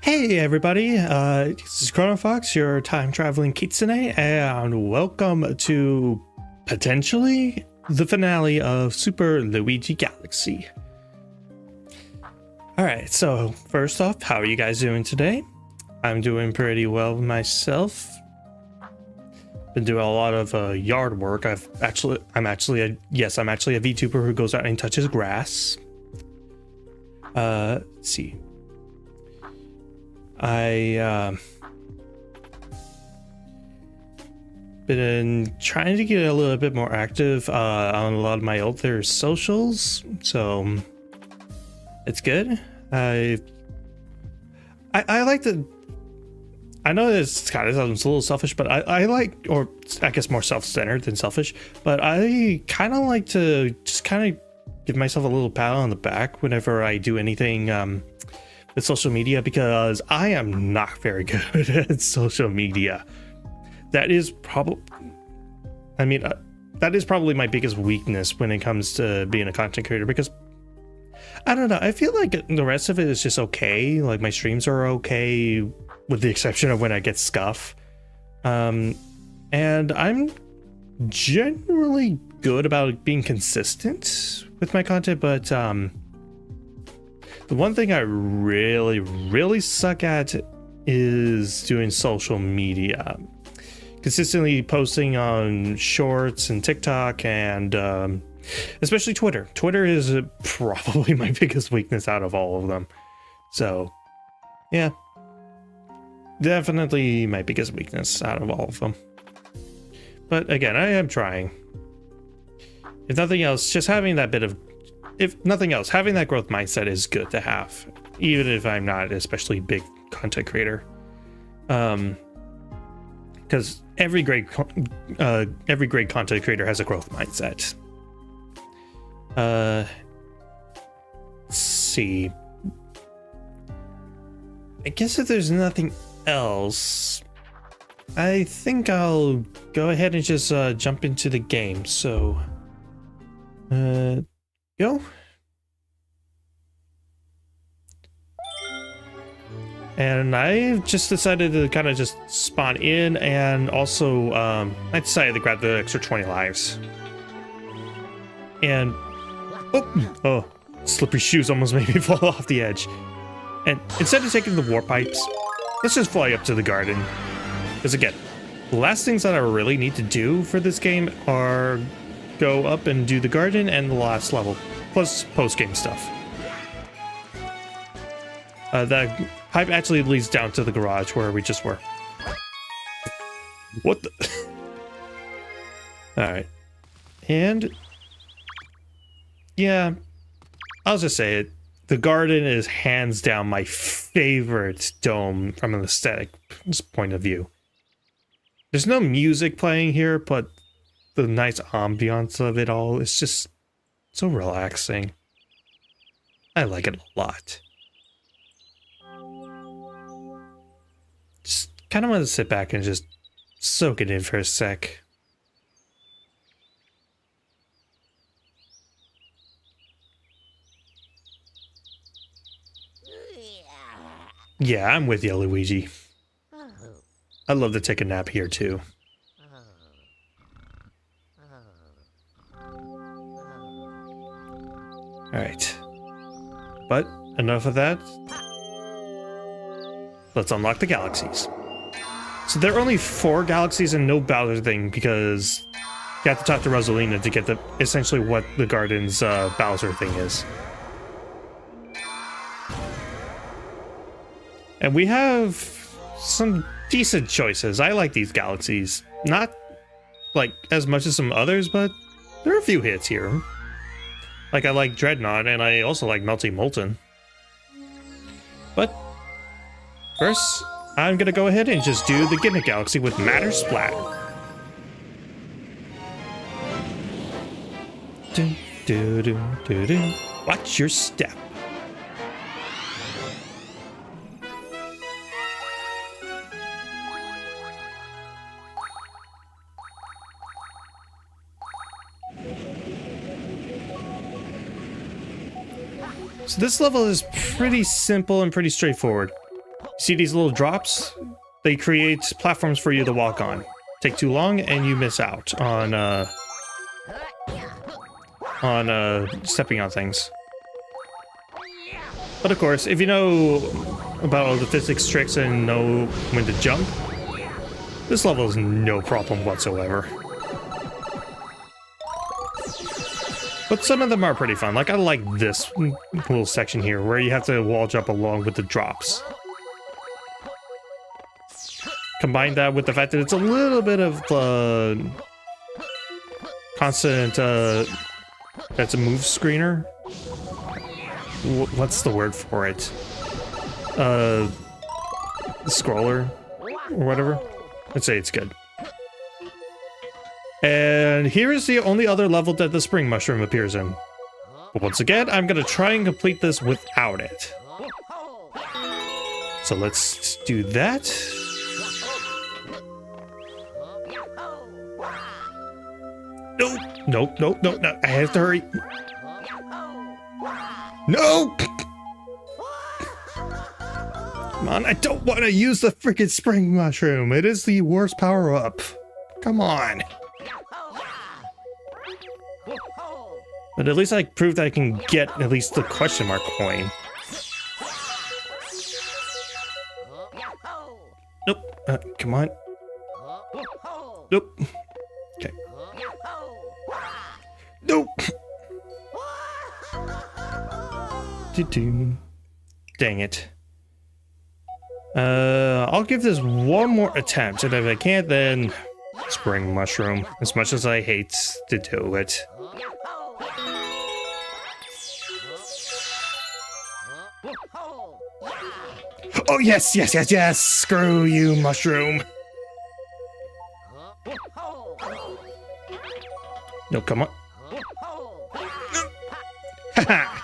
Hey everybody, this is Chronofahx, your time-traveling kitsune, and welcome to, potentially, the finale of Super Luigi Galaxy. Alright, so first off, how are you guys doing today? I'm doing pretty well myself. Been doing a lot of yard work. I'm actually a VTuber who goes out and touches grass. Let's see. Been trying to get a little bit more active on a lot of my older socials, so it's good. I like to. I know this kind of sounds a little selfish, but I like, or I guess more self-centered than selfish, but I kind of like to just kind of give myself a little pat on the back whenever I do anything with social media, because I am not very good at social media. That is probably, that is probably my biggest weakness when it comes to being a content creator, because I don't know, I feel like the rest of it is just okay. Like my streams are okay, with the exception of when I get scuff. And I'm generally good about being consistent with my content, but the one thing I really suck at is doing social media. Consistently posting on shorts and TikTok and especially Twitter. Twitter is probably my biggest weakness out of all of them. So, yeah. Definitely my biggest weakness out of all of them. But again, I am trying. If nothing else, just having that bit of... If nothing else, having that growth mindset is good to have, even if I'm not an especially big content creator. Because every great content creator has a growth mindset. Let's see. I guess if there's nothing else, I think I'll go ahead and just jump into the game. So, go. And I've just decided to kind of just spawn in, and also I decided to grab the extra 20 lives. And oh, slippery shoes almost made me fall off the edge. And instead of taking the warp pipes, let's just fly up to the garden. Because again, the last things that I really need to do for this game are go up and do the garden and the last level, plus post-game stuff. That pipe actually leads down to the garage where we just were. What the? Alright. And yeah, I'll just say it. The garden is hands down my favorite dome from an aesthetic point of view. There's no music playing here, but the nice ambiance of it all is just so relaxing. I like it a lot. Just kind of want to sit back and just soak it in for a sec. Yeah, I'm with you, Luigi. I'd love to take a nap here, too. Alright. But, enough of that. Let's unlock the galaxies. So there are only 4 galaxies and no Bowser thing, because you have to talk to Rosalina to get essentially what the garden's Bowser thing is. And we have some decent choices. I like these galaxies. Not like as much as some others, but there are a few hits here. Like I like Dreadnought, and I also like Melting Molten. But first, I'm gonna go ahead and just do the Gimmick Galaxy with Matter Splatter. Do, do, do, do, do. Watch your step. So this level is pretty simple and pretty straightforward. See these little drops? They create platforms for you to walk on. Take too long and you miss out on stepping on things. But of course, if you know about all the physics tricks and know when to jump, this level is no problem whatsoever. But some of them are pretty fun. Like I like this little section here where you have to wall jump along with the drops. Combine that with the fact that it's a little bit of constant that's a move screener. What's the word for it? Scroller or whatever. Let's say it's good. And here is the only other level that the spring mushroom appears in. But once again, I'm gonna try and complete this without it. So let's do that. No, I have to hurry. No! Come on, I don't want to use the freaking spring mushroom. It is the worst power-up. Come on. But at least I proved I can get at least the question mark coin. Nope. Come on. Nope. Okay. Nope. Dang it. I'll give this one more attempt, and if I can't, then spring mushroom. As much as I hate to do it. Oh, yes! Screw you, mushroom. No, come on. Haha!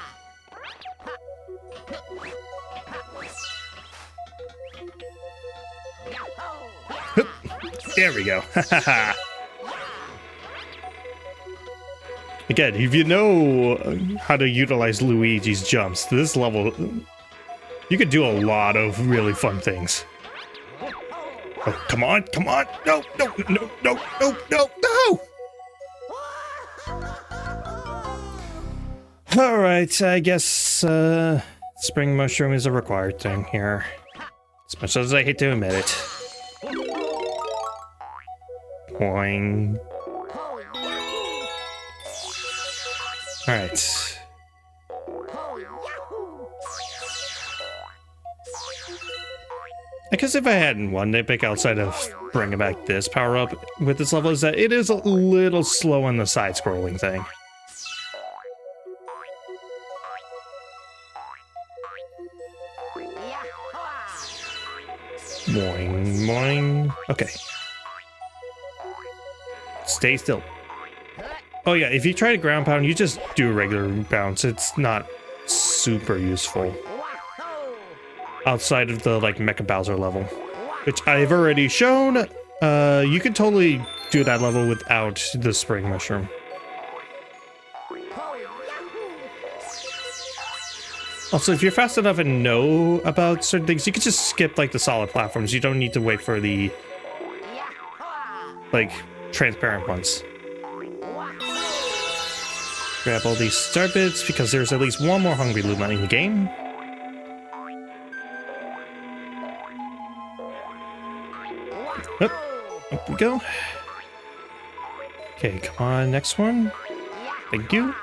There we go. Again, if you know how to utilize Luigi's jumps, this level, you could do a lot of really fun things. Oh, come on. No. Alright, I guess spring mushroom is a required thing here. As much as I hate to admit it. Boing. Alright. I guess if I hadn't one nitpick outside of bringing back this power-up with this level is that it is a little slow on the side-scrolling thing. Boing. Okay. Stay still. Oh yeah, if you try to ground pound, you just do a regular bounce. It's not super useful. Outside of the, like, Mecha Bowser level. Which I've already shown. You can totally do that level without the spring mushroom. Also, if you're fast enough and know about certain things, you could just skip like the solid platforms. You don't need to wait for the like transparent ones. Grab all these star bits because there's at least one more hungry Luma in the game. Up we go. Okay, come on, next one. Thank you.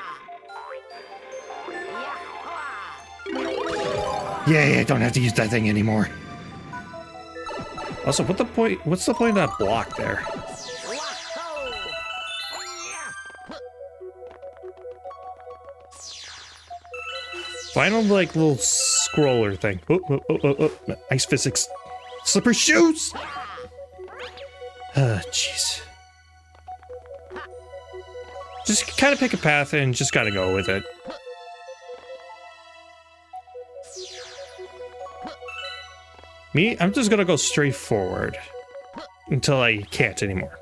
Yay, I don't have to use that thing anymore. Also, what's the point of that block there? Final, like, little scroller thing. Oh. Ice physics. Slippery shoes! Jeez. Just kind of pick a path and just gotta go with it. Me, I'm just gonna go straight forward until I can't anymore.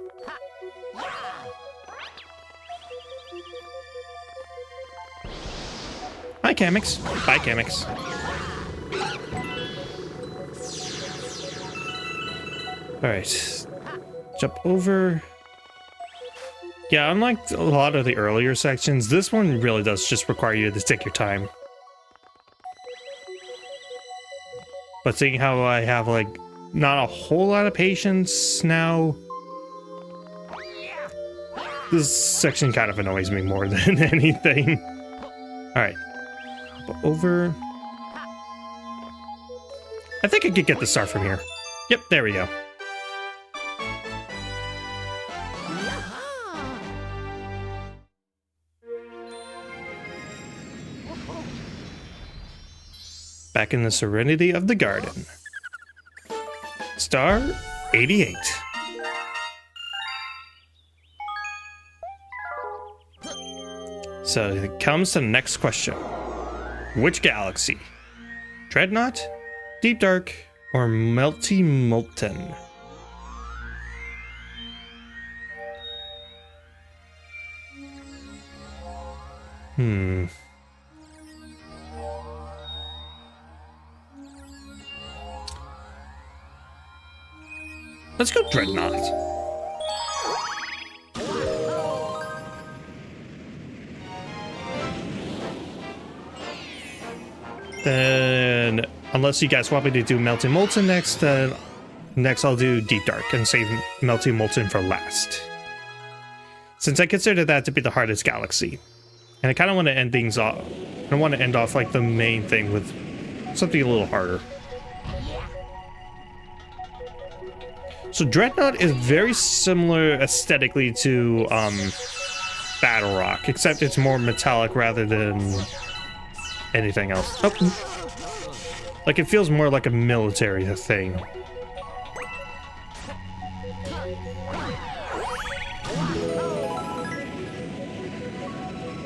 Hi, Kamix. Bye, Kamix. Alright. Jump over. Yeah, unlike a lot of the earlier sections, this one really does just require you to take your time. But seeing how I have, like, not a whole lot of patience now, this section kind of annoys me more than anything. Alright. Over. I think I could get the star from here. Yep, there we go. Back in the serenity of the garden. Star 88. So it comes to the next question. Which galaxy? Dreadnought, Deep Dark, or Melty Molten? Let's go Dreadnought. Then, unless you guys want me to do Melty Molten next, then next I'll do Deep Dark and save Melty Molten for last. Since I consider that to be the hardest galaxy. And I kind of want to end things off. I want to end off like the main thing with something a little harder. So Dreadnought is very similar aesthetically to Battle Rock, except it's more metallic rather than anything else. Oh. Like it feels more like a military thing.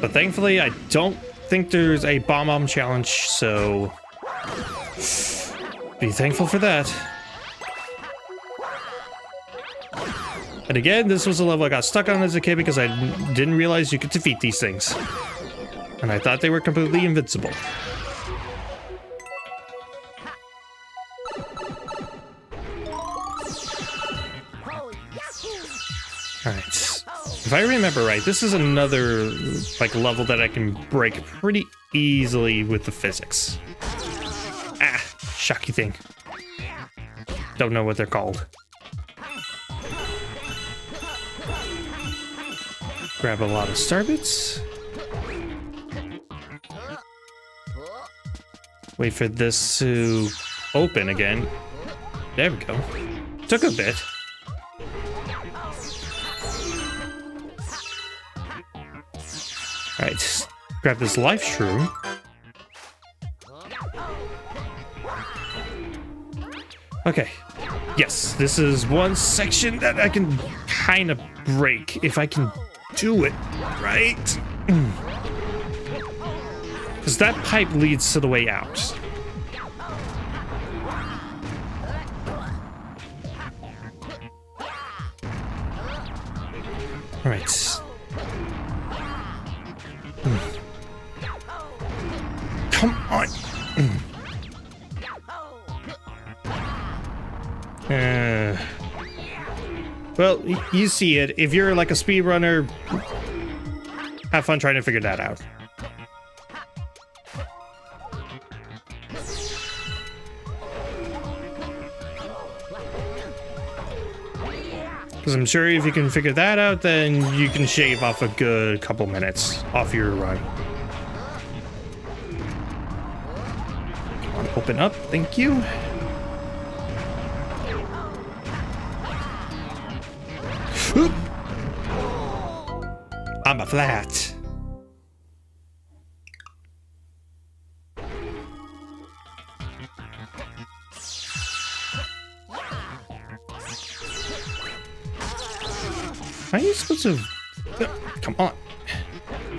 But thankfully, I don't think there's a bomb challenge, so be thankful for that. And again, this was a level I got stuck on as a kid because I didn't realize you could defeat these things. And I thought they were completely invincible. Alright. If I remember right, this is another like level that I can break pretty easily with the physics. Ah, shocky thing. Don't know what they're called. Grab a lot of star bits. Wait for this to open again. There we go. Took a bit. Alright, grab this life shroom. Okay. Yes, this is one section that I can kind of break if I can do it right. Because that pipe leads to the way out. Alright. Come on. Well, you see it. If you're like a speedrunner, have fun trying to figure that out. Because I'm sure if you can figure that out, then you can shave off a good couple minutes off your run. Come on, open up. Thank you. Oop. I'm a flat. How are you supposed to... Come on.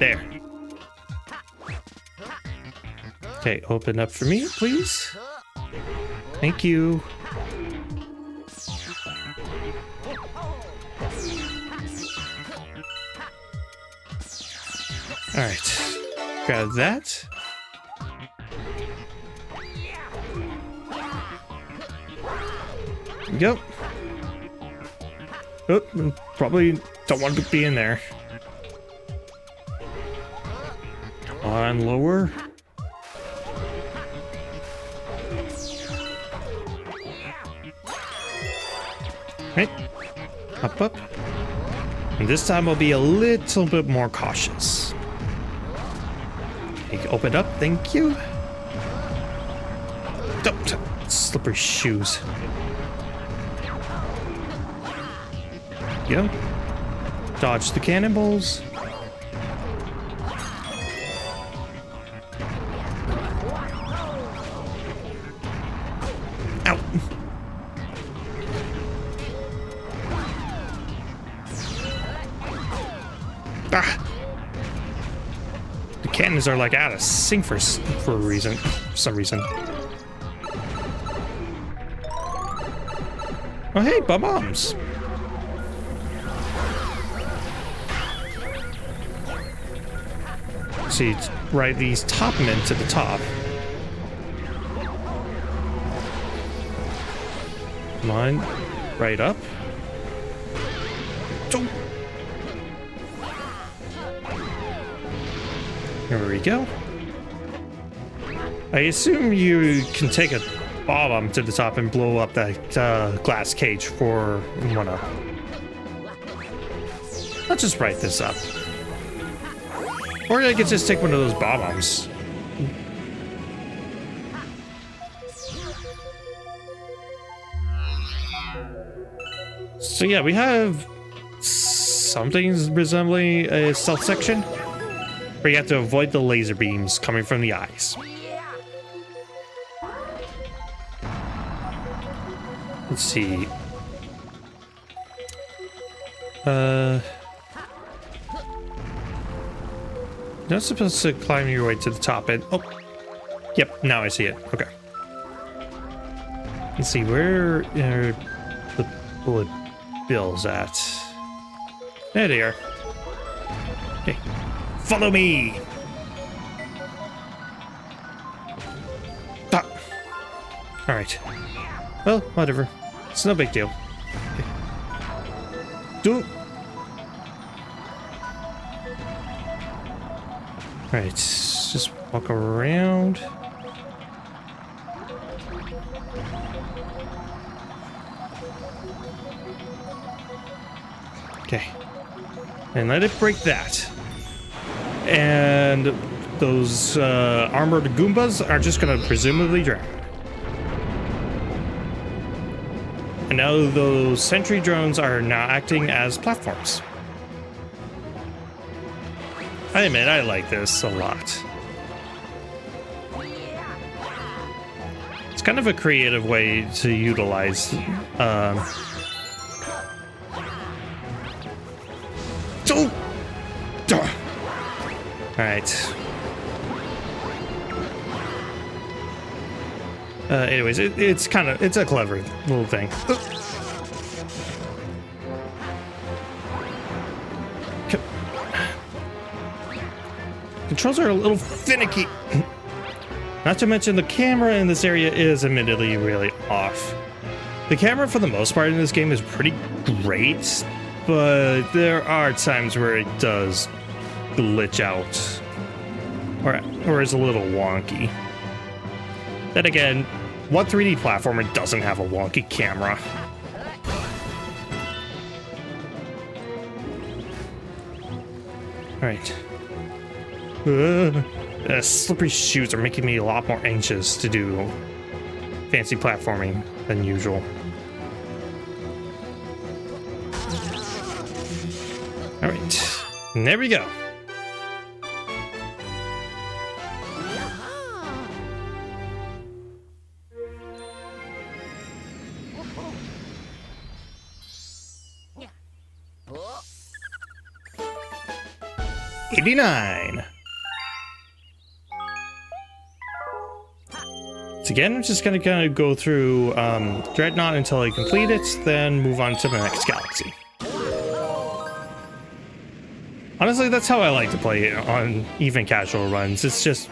There. Okay, open up for me, please. Thank you. All right. Grab that. Yep. Oh, probably don't want to be in there. Come on, lower. Right. Up. And this time I'll be a little bit more cautious. Okay, open up, thank you. Don't. Slippery shoes. Go. Dodge the cannonballs. Ow. Ah. The cannons are like out of sync for a reason, some reason. Oh hey, bombs. See, right, these top men to the top. Come on, right up. Here we go. I assume you can take a bomb to the top and blow up that glass cage for one up. Let's just write this up. Or I could just take one of those bombs. So yeah, we have something resembling a stealth section where you have to avoid the laser beams coming from the eyes. Let's see. You're not supposed to climb your way to the top and oh, yep, now I see it. Okay. Let's see, where are the bullet bills at? There they are. Okay, follow me. Ah. All right. Well, whatever. It's no big deal. Okay. Do. Right, just walk around. Okay. And let it break that. And those armored Goombas are just gonna presumably drown. And now those sentry drones are now acting as platforms. I admit, I like this a lot. It's kind of a creative way to utilize Alright. Anyways, it's a clever little thing. Controls are a little finicky. Not to mention the camera in this area is admittedly really off. The camera for the most part in this game is pretty great, but there are times where it does glitch out or is a little wonky. Then again, what 3D platformer doesn't have a wonky camera? Alright. Slippery shoes are making me a lot more anxious to do fancy platforming than usual. Alright, and there we go. $89. So again, I'm just gonna kind of go through Dreadnought until I complete it, then move on to the next galaxy. Honestly, that's how I like to play it on even casual runs. It's just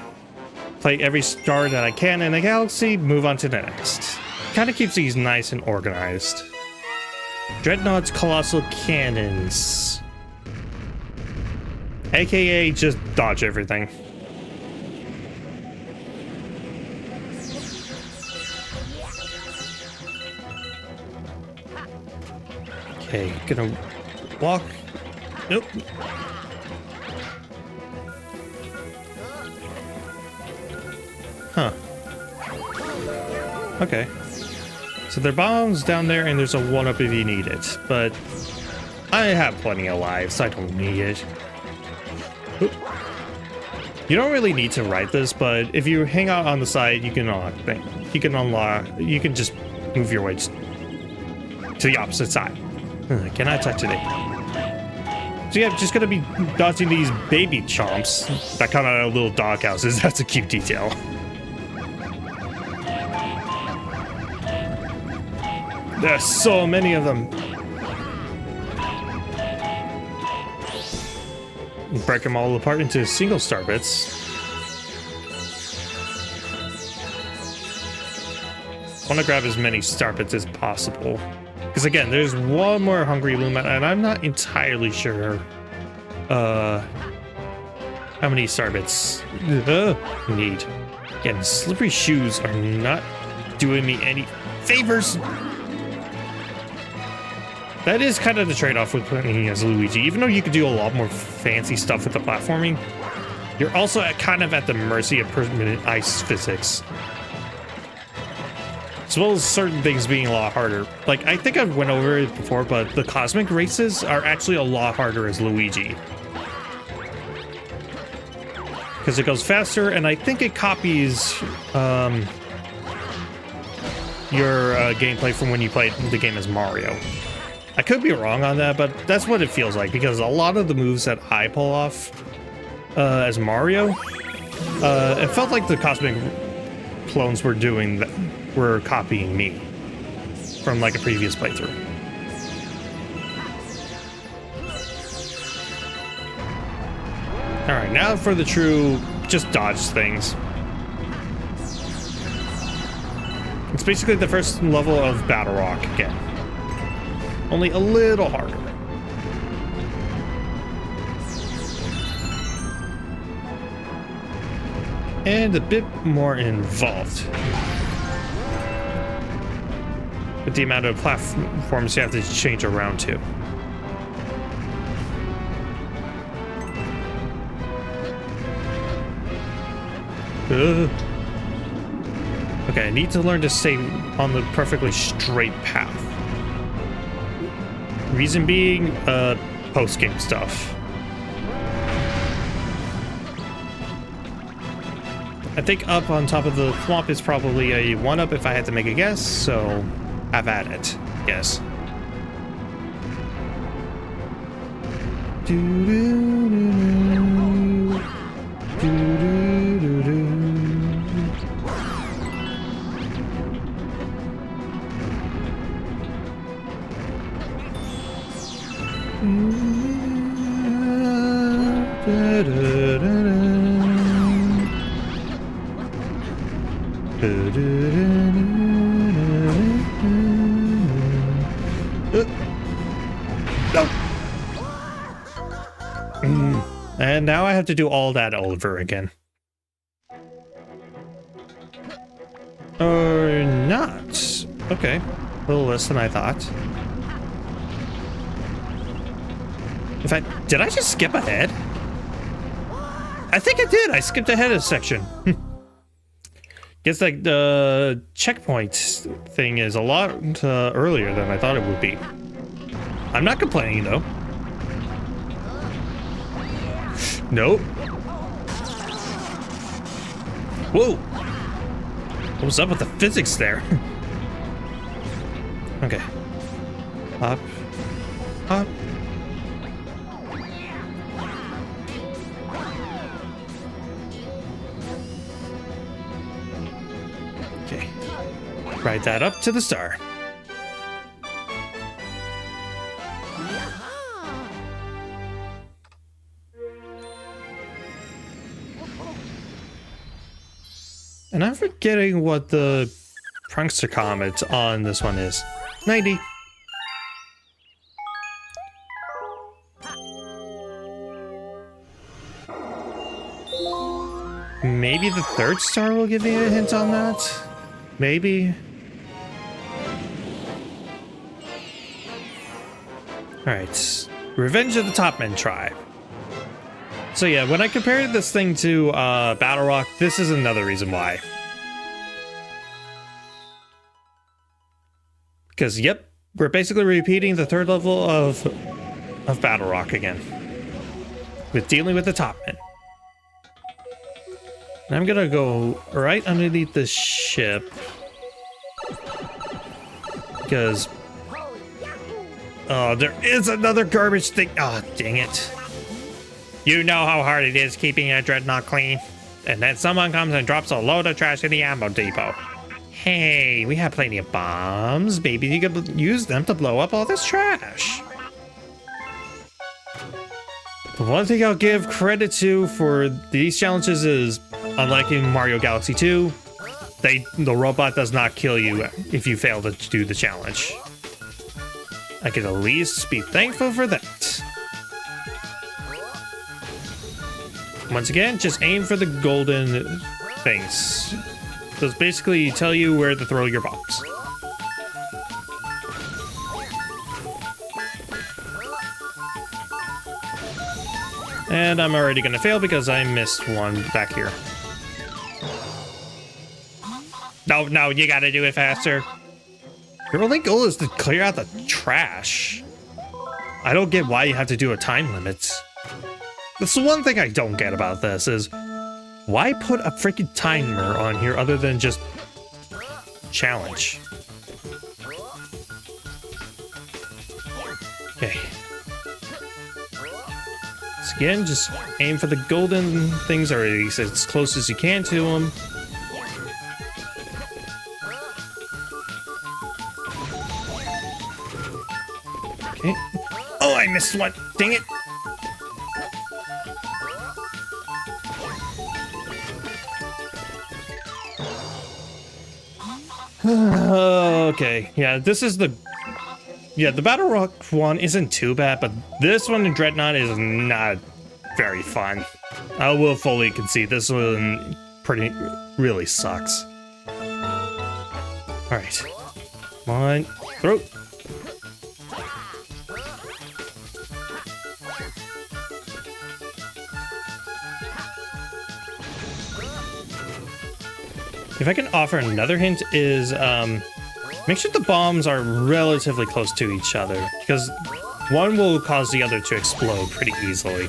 play every star that I can in a galaxy, move on to the next. Kind of keeps these nice and organized. Dreadnought's Colossal Cannons. AKA just dodge everything. Okay, gonna walk. Nope. Huh. Okay. So there are bombs down there and there's a 1-up if you need it, but I have plenty of lives, so I don't need it. Oop. You don't really need to write this, but if you hang out on the side, you can you can just move your way to the opposite side. Can I attack today? So yeah, just gonna be dodging these baby chomps that come out of little dog houses. That's a cute detail. There's so many of them. Break them all apart into single star bits. I want to grab as many star bits as possible. Because again, there's one more hungry Luma, and I'm not entirely sure how many star bits need. Again, slippery shoes are not doing me any favors. That is kind of the trade-off with playing as Luigi. Even though you could do a lot more fancy stuff with the platforming, you're also kind of at the mercy of permanent ice physics. As well as certain things being a lot harder. Like, I think I've went over it before, but the cosmic races are actually a lot harder as Luigi. Because it goes faster, and I think it copies your gameplay from when you played the game as Mario. I could be wrong on that, but that's what it feels like, because a lot of the moves that I pull off as Mario, it felt like the cosmic clones were doing that, were copying me from like a previous playthrough. Alright, now for the true just dodge things. It's basically the first level of Battle Rock again. Only a little harder. And a bit more involved. With the amount of platforms you have to change around to. Okay, I need to learn to stay on the perfectly straight path. Reason being, post-game stuff. I think up on top of the swamp is probably a 1-up if I had to make a guess, so have at it. Yes. No. And now I have to do all that over again. Or not. Okay. A little less than I thought. In fact, did I just skip ahead? I think I did. I skipped ahead a section. Guess like the checkpoint thing is a lot earlier than I thought it would be. I'm not complaining though. Nope. Whoa. What was up with the physics there? Okay. Up. Up. Okay. Ride that up to the star. And I'm forgetting what the Prankster Comet on this one is. 90. Maybe the third star will give me a hint on that? Maybe. Alright. Revenge of the Topmen Tribe. So yeah, when I compared this thing to Battle Rock, this is another reason why. Because, yep, we're basically repeating the third level of Battle Rock again. With dealing with the Topmen. And I'm gonna go right underneath the ship. Because... oh, there is another garbage thing. Oh, dang it. You know how hard it is keeping a dreadnought clean. And then someone comes and drops a load of trash in the ammo depot. Hey, we have plenty of bombs. Maybe you could use them to blow up all this trash. The one thing I'll give credit to for these challenges is, unlike in Mario Galaxy 2, the robot does not kill you if you fail to do the challenge. I can at least be thankful for that. Once again, just aim for the golden things. Those basically tell you where to throw your bombs. And I'm already gonna fail because I missed one back here. No, you gotta do it faster. Your only goal is to clear out the trash. I don't get why you have to do a time limit. That's the one thing I don't get about this is, why put a freaking timer on here other than just challenge? Okay. So again, just aim for the golden things, or at least as close as you can to them. Okay. Oh, I missed one. Dang it. Okay, yeah, this is the... yeah, the Battle Rock one isn't too bad, but this one in Dreadnought is not very fun. I will fully concede this one really sucks. Alright. Come on, throw. If I can offer another hint is, make sure the bombs are relatively close to each other, because one will cause the other to explode pretty easily.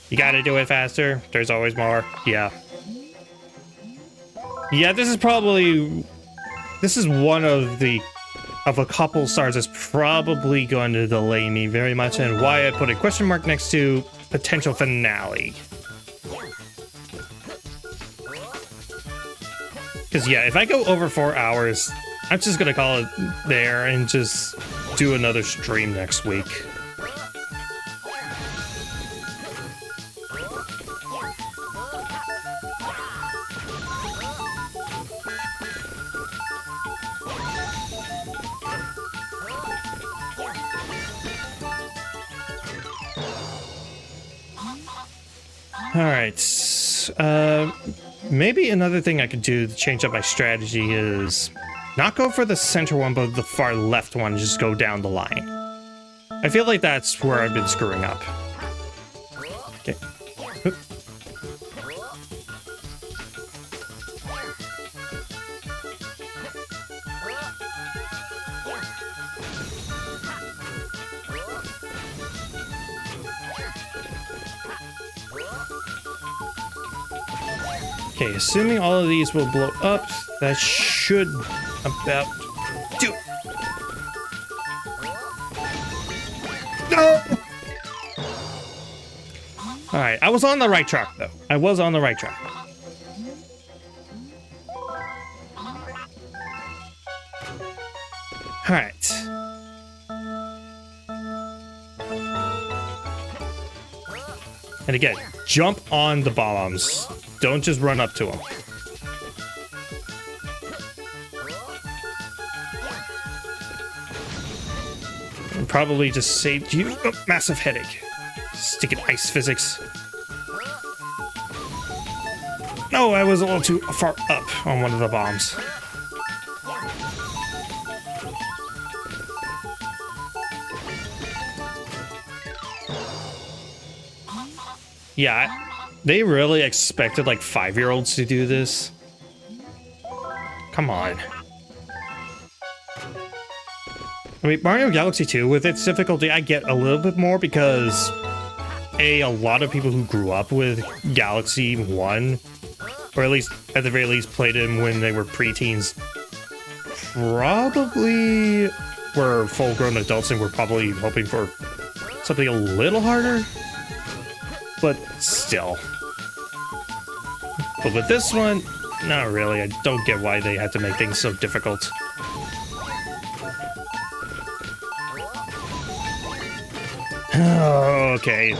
You gotta do it faster. There's always more. Yeah. Yeah, this is one of a couple stars that's probably going to delay me very much, and why I put a question mark next to potential finale. Because yeah, if I go over 4 hours, I'm just gonna call it there and just do another stream next week. Alright. Maybe another thing I could do to change up my strategy is not go for the center one, but the far left one, just go down the line. I feel like that's where I've been screwing up. Okay. Okay, assuming all of these will blow up, that should about do it. No! Alright, I was on the right track, though. I was on the right track. Alright. And again, jump on the bombs. Don't just run up to them. And probably just saved you a massive headache. Sticking ice physics. No, I was a little too far up on one of the bombs. Yeah, they really expected like 5-year-olds to do this. Come on. I mean, Mario Galaxy 2, with its difficulty, I get a little bit more because a lot of people who grew up with Galaxy 1, or at least, at the very least, played them when they were preteens, probably were full-grown adults and were probably hoping for something a little harder. But still. But with this one, not really. I don't get why they had to make things so difficult. Okay.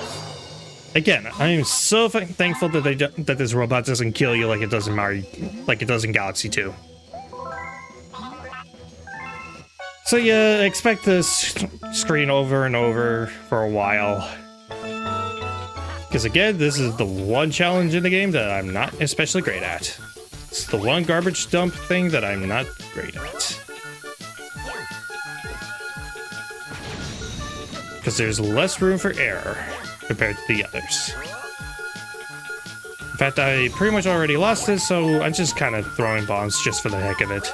Again, I am so thankful that that this robot doesn't kill you like it does in Mario, like it does in Galaxy 2. So yeah, expect this screen over and over for a while. Because again, this is the one challenge in the game that I'm not especially great at. It's the one garbage dump thing that I'm not great at. Because there's less room for error compared to the others. In fact, I pretty much already lost this, so I'm just kind of throwing bombs just for the heck of it.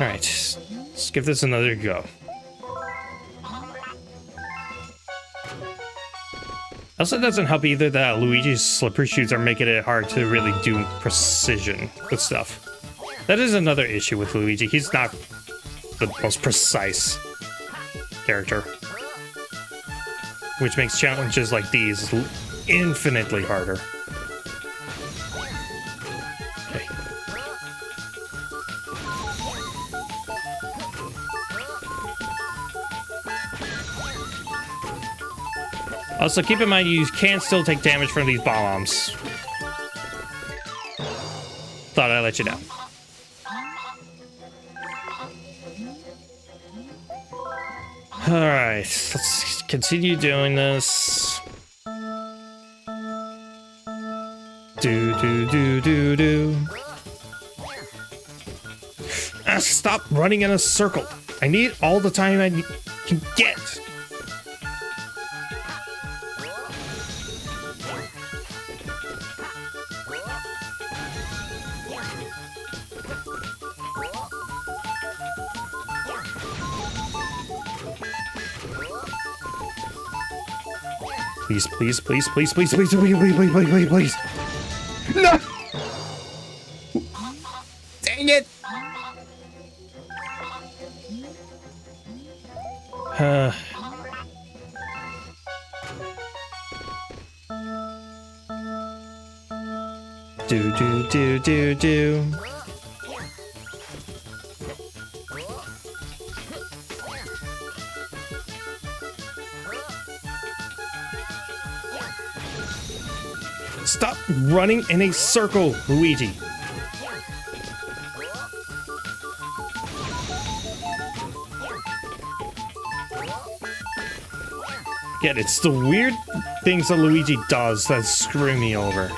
Alright, let's give this another go. Also, it doesn't help either that Luigi's slippery shoots are making it hard to really do precision with stuff. That is another issue with Luigi. He's not the most precise character, which makes challenges like these infinitely harder. Okay. Also, keep in mind you can still take damage from these bombs. Thought I'd let you know. Alright, let's continue doing this. Do. Stop running in a circle. I need all the time I can get. Please. No! Dang it! Do. Stop running in a circle, Luigi. Again, it's the weird things that Luigi does that screw me over.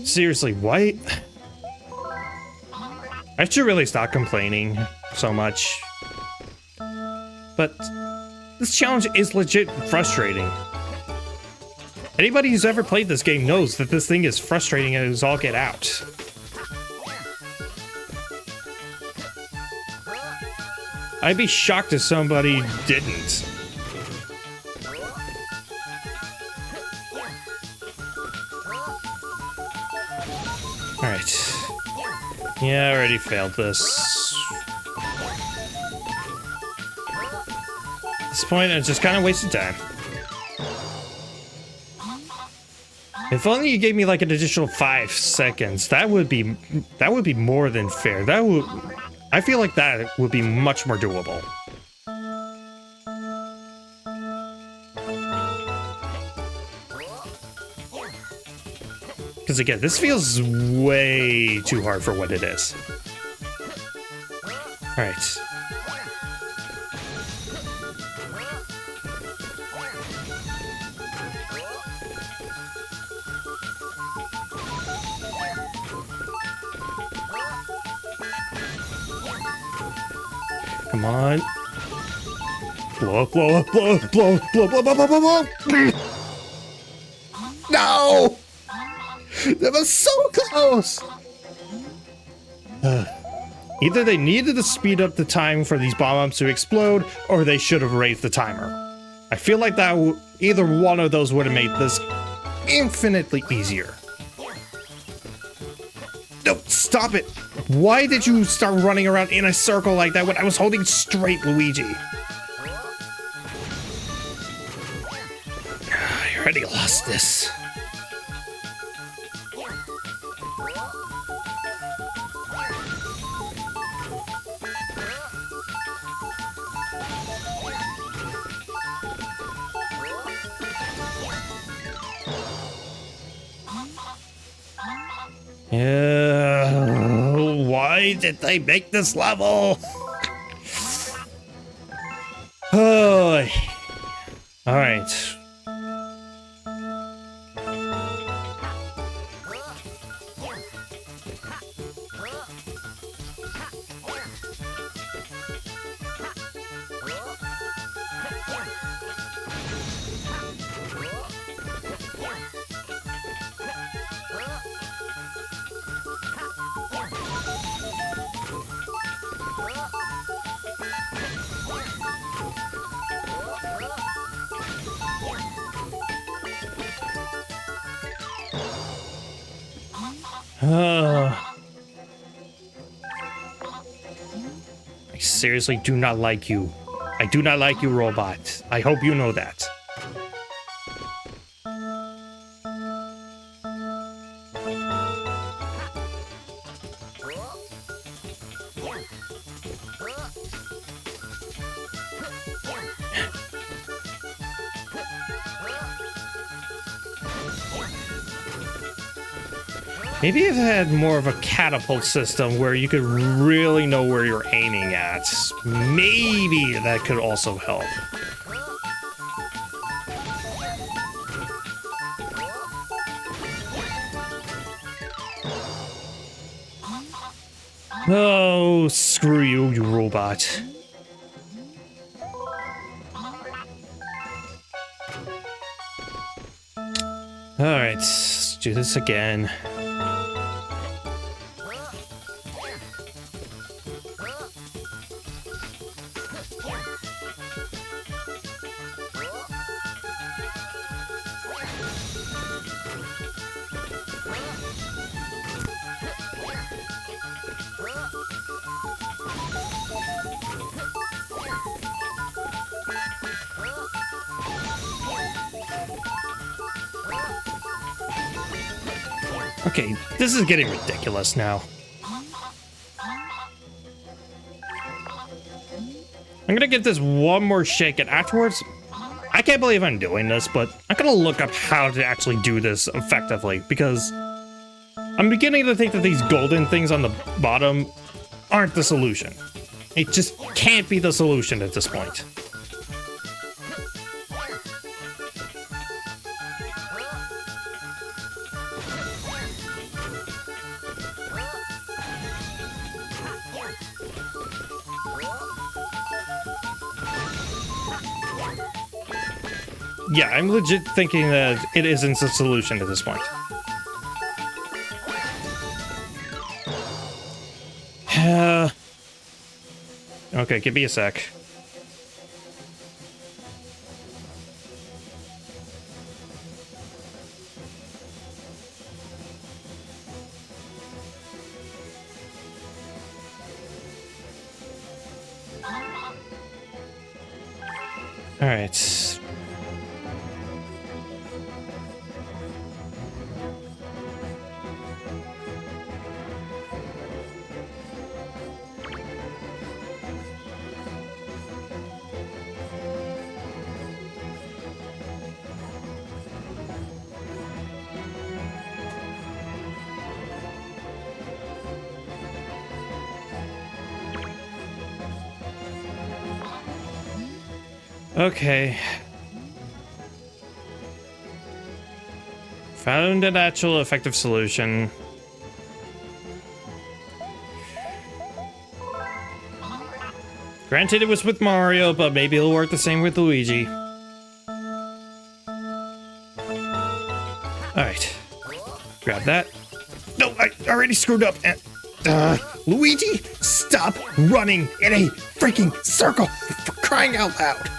Seriously, why? I should really stop complaining so much. But this challenge is legit frustrating. Anybody who's ever played this game knows that this thing is frustrating as all get out. I'd be shocked if somebody didn't. Alright. Yeah, I already failed this. At this point, I just kind of wasted time. If only you gave me like an additional 5 seconds, that would be more than fair. I feel like that would be much more doable. Because again, this feels way too hard for what it is. Alright. Come on. Blow up, blow up, blow up, blow up, blow up, blow up, blow up, blow up, blow up. No! That was so close! Either they needed to speed up the time for these bomb-ups to explode, or they should have raised the timer. I feel like either one of those would have made this infinitely easier. No, stop it! Why did you start running around in a circle like that when I was holding straight, Luigi? I already lost this. Why did they make this level? Oh, all right. I seriously do not like you. I do not like you, robot. I hope you know that. Maybe if it had more of a catapult system where you could really know where you're aiming at, maybe that could also help. Oh, screw you, you robot. Alright, let's do this again. Okay, this is getting ridiculous now. I'm gonna give this one more shake, and afterwards, I can't believe I'm doing this, but I'm gonna look up how to actually do this effectively, because I'm beginning to think that these golden things on the bottom aren't the solution. It just can't be the solution at this point. Yeah, I'm legit thinking that it isn't the solution at this point. Okay, give me a sec. All right. Okay. Found an actual effective solution. Granted, it was with Mario, but maybe it'll work the same with Luigi. Alright. Grab that. No, I already screwed up. Luigi, stop running in a freaking circle, for crying out loud.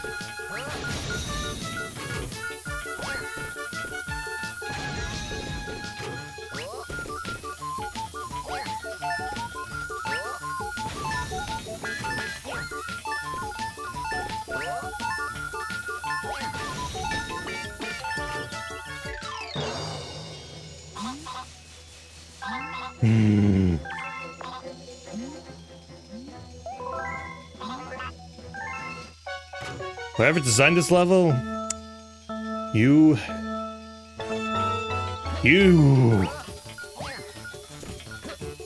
Whoever designed this level, you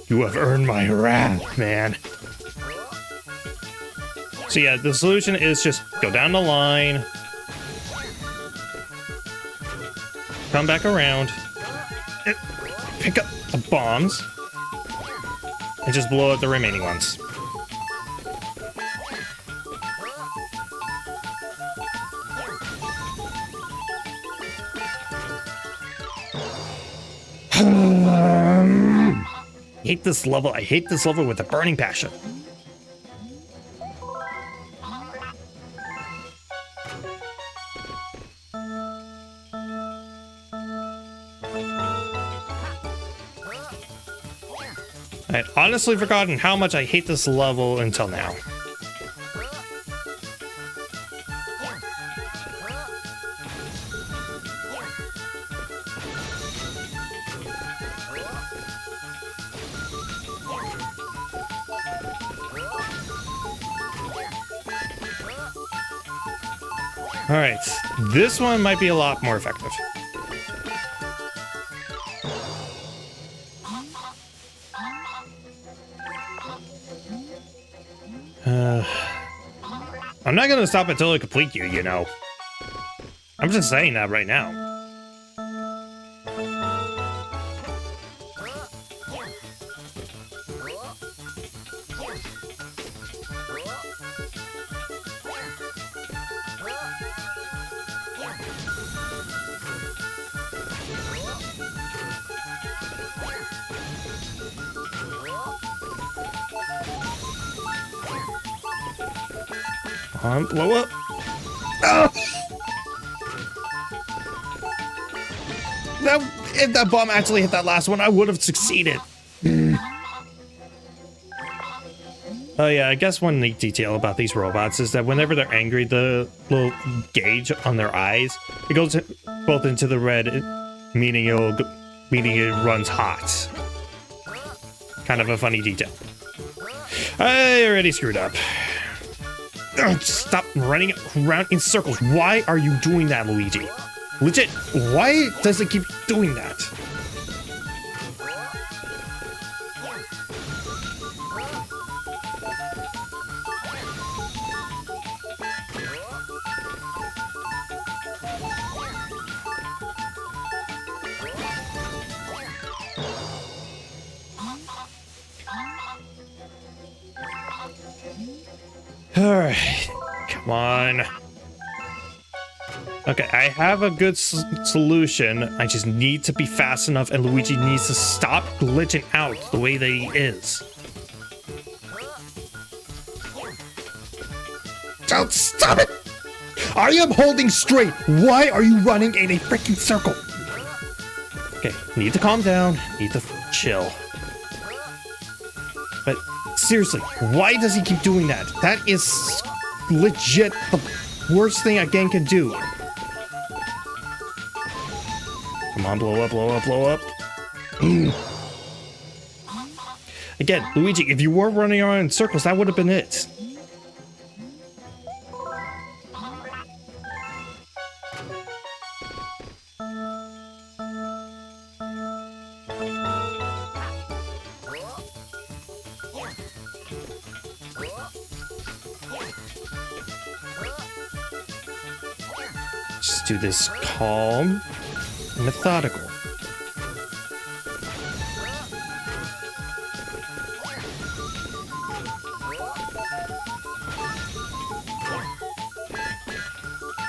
have earned my wrath, man. So yeah, the solution is just go down the line, come back around, pick up the bombs, and just blow up the remaining ones. I hate this level. I hate this level with a burning passion. I had honestly forgotten how much I hate this level until now. Alright, this one might be a lot more effective. I'm not gonna stop until I complete you, you know. I'm just saying that right now. Blow up. Oh! If that bomb actually hit that last one, I would have succeeded. Oh yeah, I guess one neat detail about these robots is that whenever they're angry, the little gauge on their eyes, it goes both into the red, meaning it runs hot. Kind of a funny detail. I already screwed up. Stop running around in circles. Why are you doing that, Luigi? Legit, why does it keep doing that? Alright, come on. Okay, I have a good solution. I just need to be fast enough, and Luigi needs to stop glitching out the way that he is. Don't stop it! I am holding straight. Why are you running in a freaking circle? Okay, need to calm down. Need to chill. But seriously, why does he keep doing that? That is legit the worst thing a game can do. Come on, blow up, blow up, blow up. Again, Luigi, if you were running around in circles, that would have been it. Just do this calm, methodical.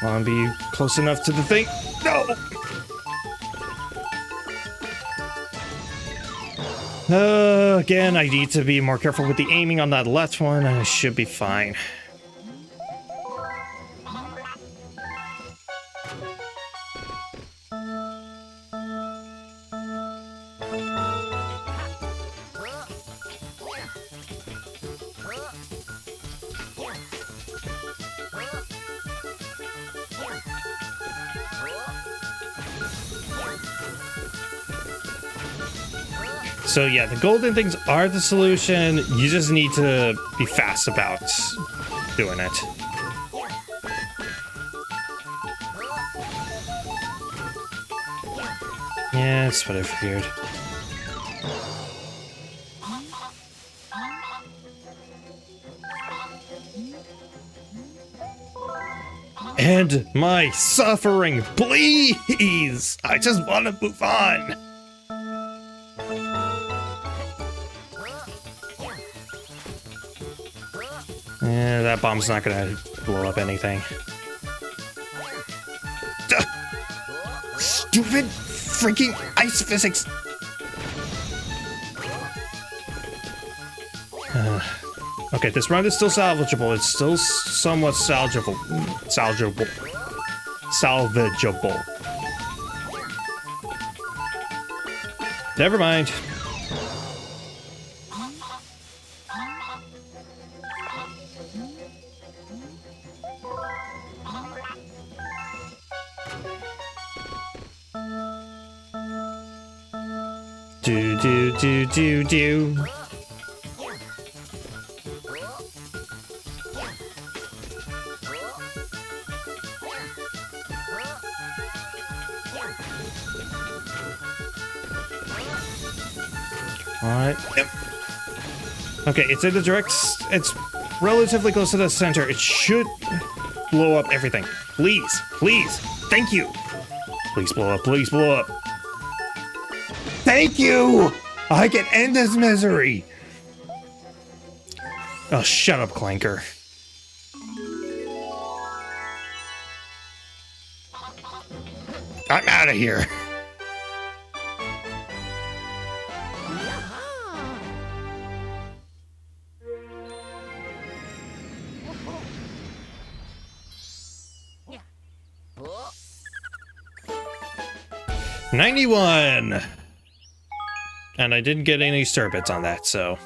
Want to be close enough to the thing? No! Again, I need to be more careful with the aiming on that left one, and I should be fine. So yeah, the golden things are the solution. You just need to be fast about doing it. Yeah, that's what I figured. End my suffering, please! I just want to move on. Yeah, that bomb's not gonna blow up anything. Duh. Stupid freaking ice physics! Okay, this round is still salvageable. It's still somewhat salvageable. Salvageable. Never mind. Do. Alright. Yep. Okay, it's in the direct... It's relatively close to the center. It should blow up everything. Please. Please. Thank you. Please blow up. Please blow up. Thank you! I can end this misery! Oh, shut up, Clanker. I'm out of here. $91! And I didn't get any stir bits on that, so...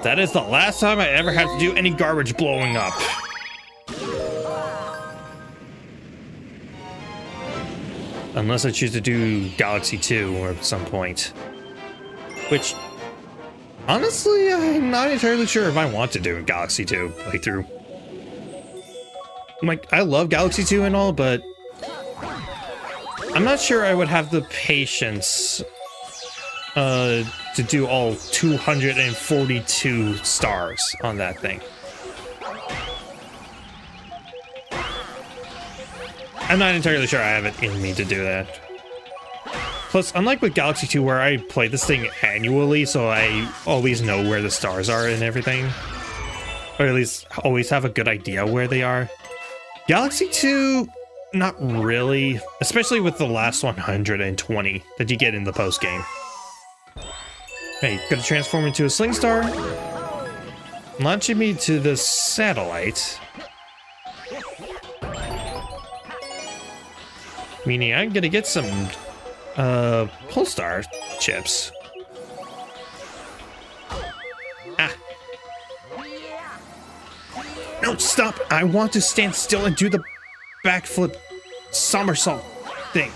That is the last time I ever had to do any garbage blowing up. Unless I choose to do Galaxy 2 at some point. Which... Honestly, I'm not entirely sure if I want to do a Galaxy 2 playthrough. Like, I love Galaxy 2 and all, but I'm not sure I would have the patience to do all 242 stars on that thing. I'm not entirely sure I have it in me to do that. Plus, unlike with Galaxy 2 where I play this thing annually, so I always know where the stars are and everything. Or at least always have a good idea where they are. Galaxy 2, not really. Especially with the last 120 that you get in the post-game. Hey, gonna transform into a Sling Star. Launching me to the satellite. Meaning I'm gonna get some Pulsar chips. Ah. No, stop! I want to stand still and do the backflip somersault thing.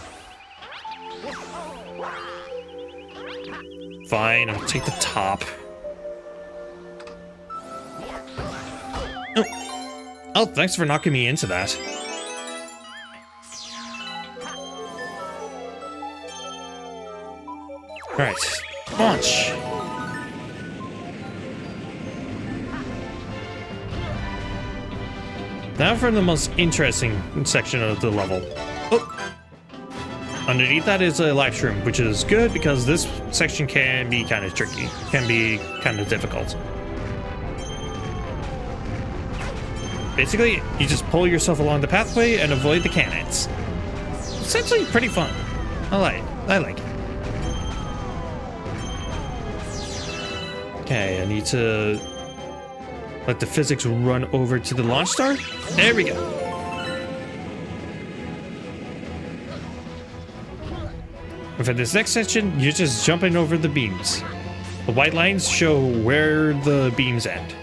Fine, I'll take the top. Oh, thanks for knocking me into that. Alright, launch. Now for the most interesting section of the level. Oh! Underneath that is a live stream, which is good because this section can be kind of tricky, can be kind of difficult. Basically, you just pull yourself along the pathway and avoid the cannons. It's actually pretty fun. I like it. Okay, I need to let the physics run over to the launch star. There we go. And for this next section, you're just jumping over the beams. The white lines show where the beams end.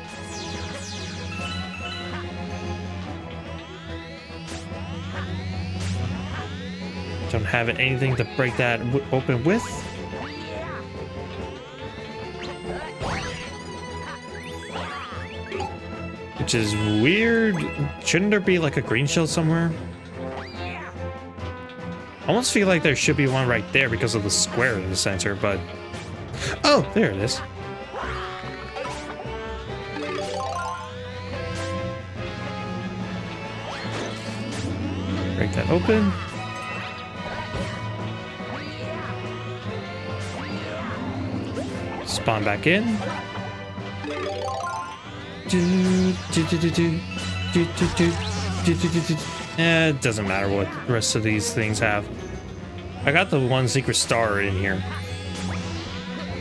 Don't have anything to break that open with. Which is weird. Shouldn't there be like a green shell somewhere? I almost feel like there should be one right there because of the square in the center, but... Oh, there it is. Break that open. Spawn back in. It doesn't matter what the rest of these things have. I got the one secret star in here.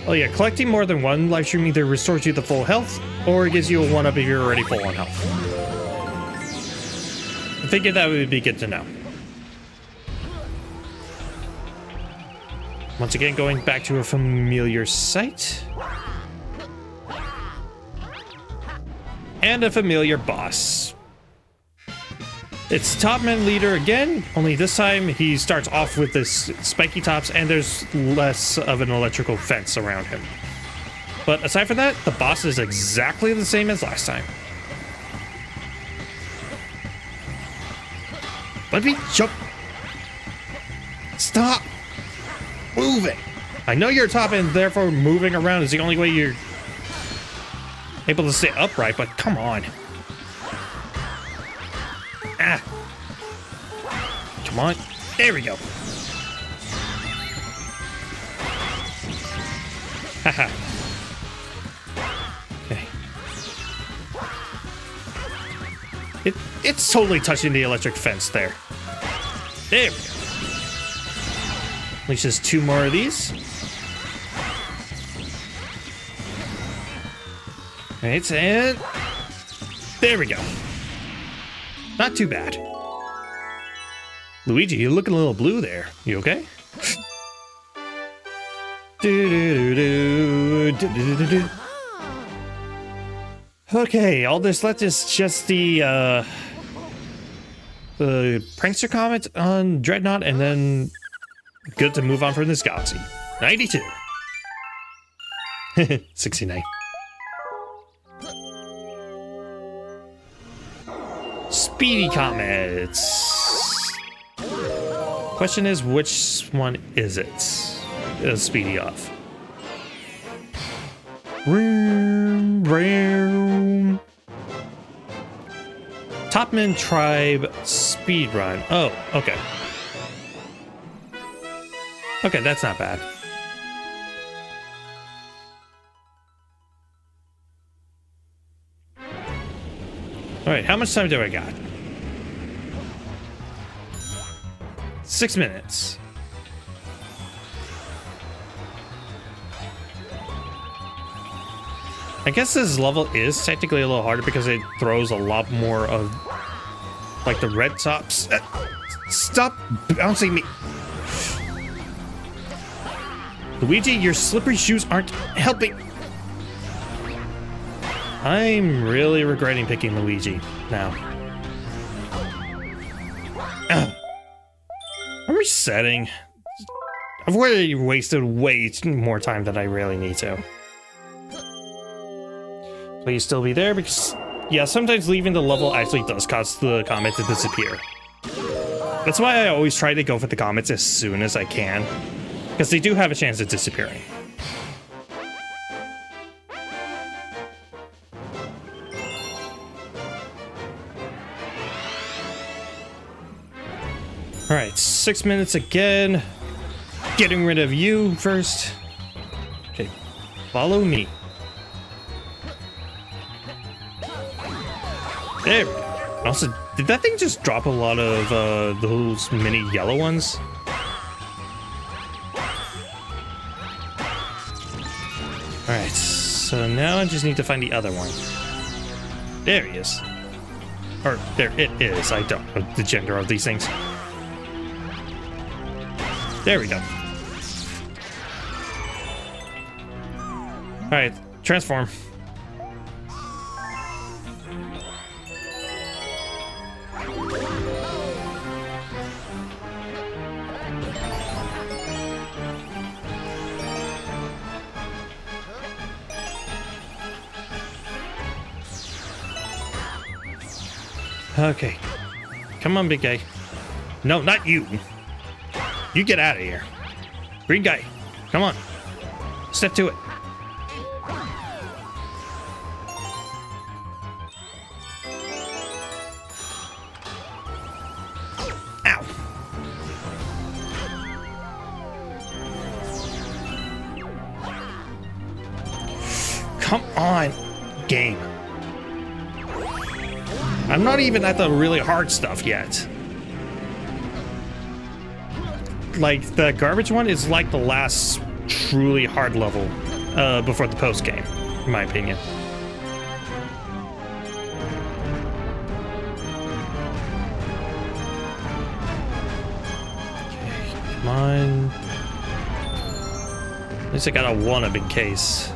Oh yeah, collecting more than one live stream either restores you the full health or gives you a 1-up if you're already full on health. I figured that would be good to know. Once again, going back to a familiar site. And a familiar boss. It's Topman Leader again, only this time he starts off with this spiky tops and there's less of an electrical fence around him. But aside from that, the boss is exactly the same as last time. Let me jump. Stop moving. I know you're top and therefore moving around is the only way you're able to stay upright, but come on. Ah. Come on. There we go. Haha. Okay. It's totally touching the electric fence there. There we go. At least just 2 more of these. Right, and there we go. Not too bad. Luigi, you look a little blue there. You okay? Okay, all this left is just the prankster comment on Dreadnought, and then good to move on from this galaxy. 92. 69. Speedy comets. Question is, which one is it? Speedy off. Vroom, vroom. Topman Tribe speedrun. Oh, okay. Okay, that's not bad. Alright, how much time do I got? 6 minutes. I guess this level is technically a little harder because it throws a lot more of like the red tops. Stop bouncing me. Luigi, your slippery shoes aren't helping. I'm really regretting picking Luigi now. I'm resetting. I've already wasted way more time than I really need to. Please still be there because, yeah, sometimes leaving the level actually does cause the comet to disappear. That's why I always try to go for the comets as soon as I can, because they do have a chance of disappearing. Alright, 6 minutes again. Getting rid of you first. Okay, follow me. There we go. Also, did that thing just drop a lot of those mini yellow ones? Alright, so now I just need to find the other one. There he is. Or, there it is. I don't know the gender of these things. There we go. Alright, transform. Okay. Come on, big guy. No, not you. You get out of here. Green guy. Come on. Step to it. Ow. Come on, game. I'm not even at the really hard stuff yet. Like, the garbage one is like the last truly hard level before the post game, in my opinion. Okay, come on. At least I got a 1-up in case.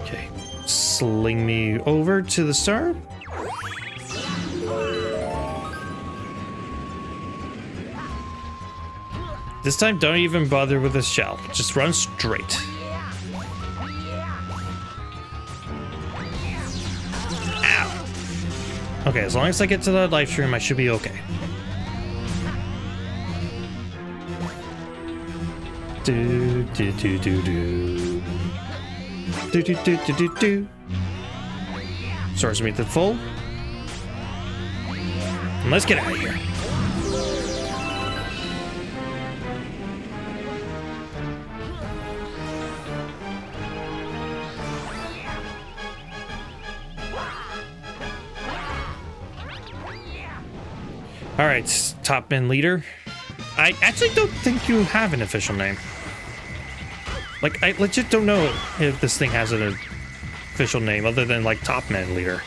Okay, sling me over to the star. This time, don't even bother with the shell. Just run straight. Ow! Okay, as long as I get to the live stream, I should be okay. Do do do do do. Do do do do do do. Source meet the full. And let's get out of here. All right, top bin leader. I actually don't think you have an official name. Like, I legit don't know if this thing has an official name other than, like, top man leader.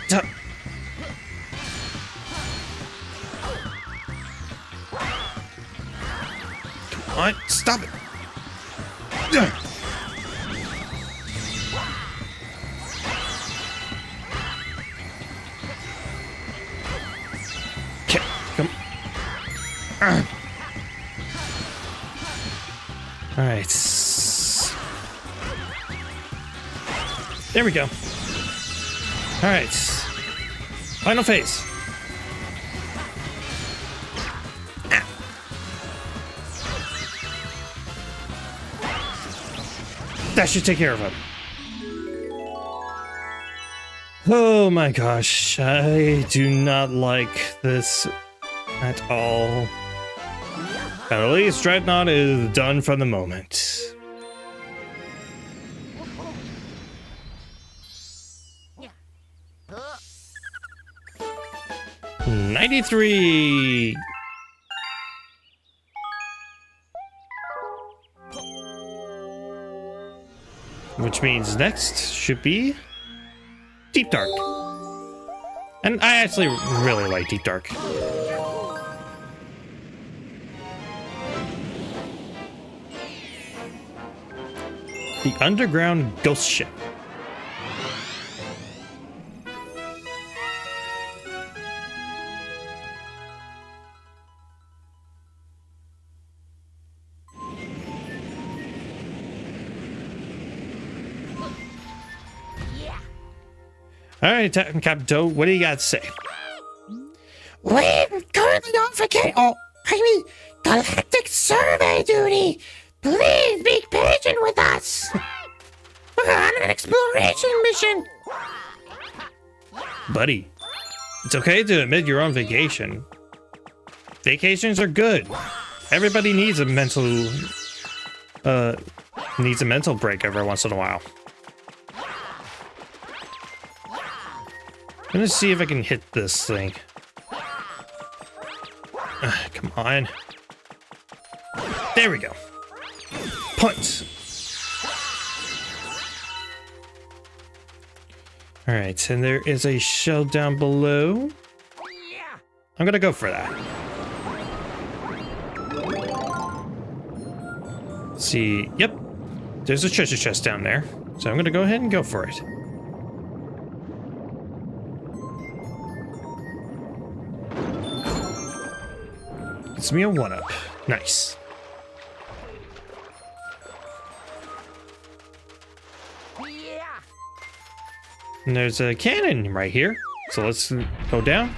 Come on, stop it. All right. There we go. All right. Final phase. Ah. That should take care of him. Oh my gosh, I do not like this at all. At least Dreadnought is done for the moment. 93. Which means next should be Deep Dark. And I actually really like Deep Dark. The Underground Ghost Ship. All right, Captain Toad, what do you got to say? We're currently on galactic survey duty. Please be patient with us. We're on an exploration mission. Buddy, it's okay to admit you're on vacation. Vacations are good. Everybody needs a mental break every once in a while. I'm gonna see if I can hit this thing. Come on. There we go. Punt. All right, and there is a shell down below. I'm gonna go for that. Let's see, yep. There's a treasure chest down there. So I'm gonna go ahead and go for it. It's me a 1-up. Nice. And there's a cannon right here. So let's go down.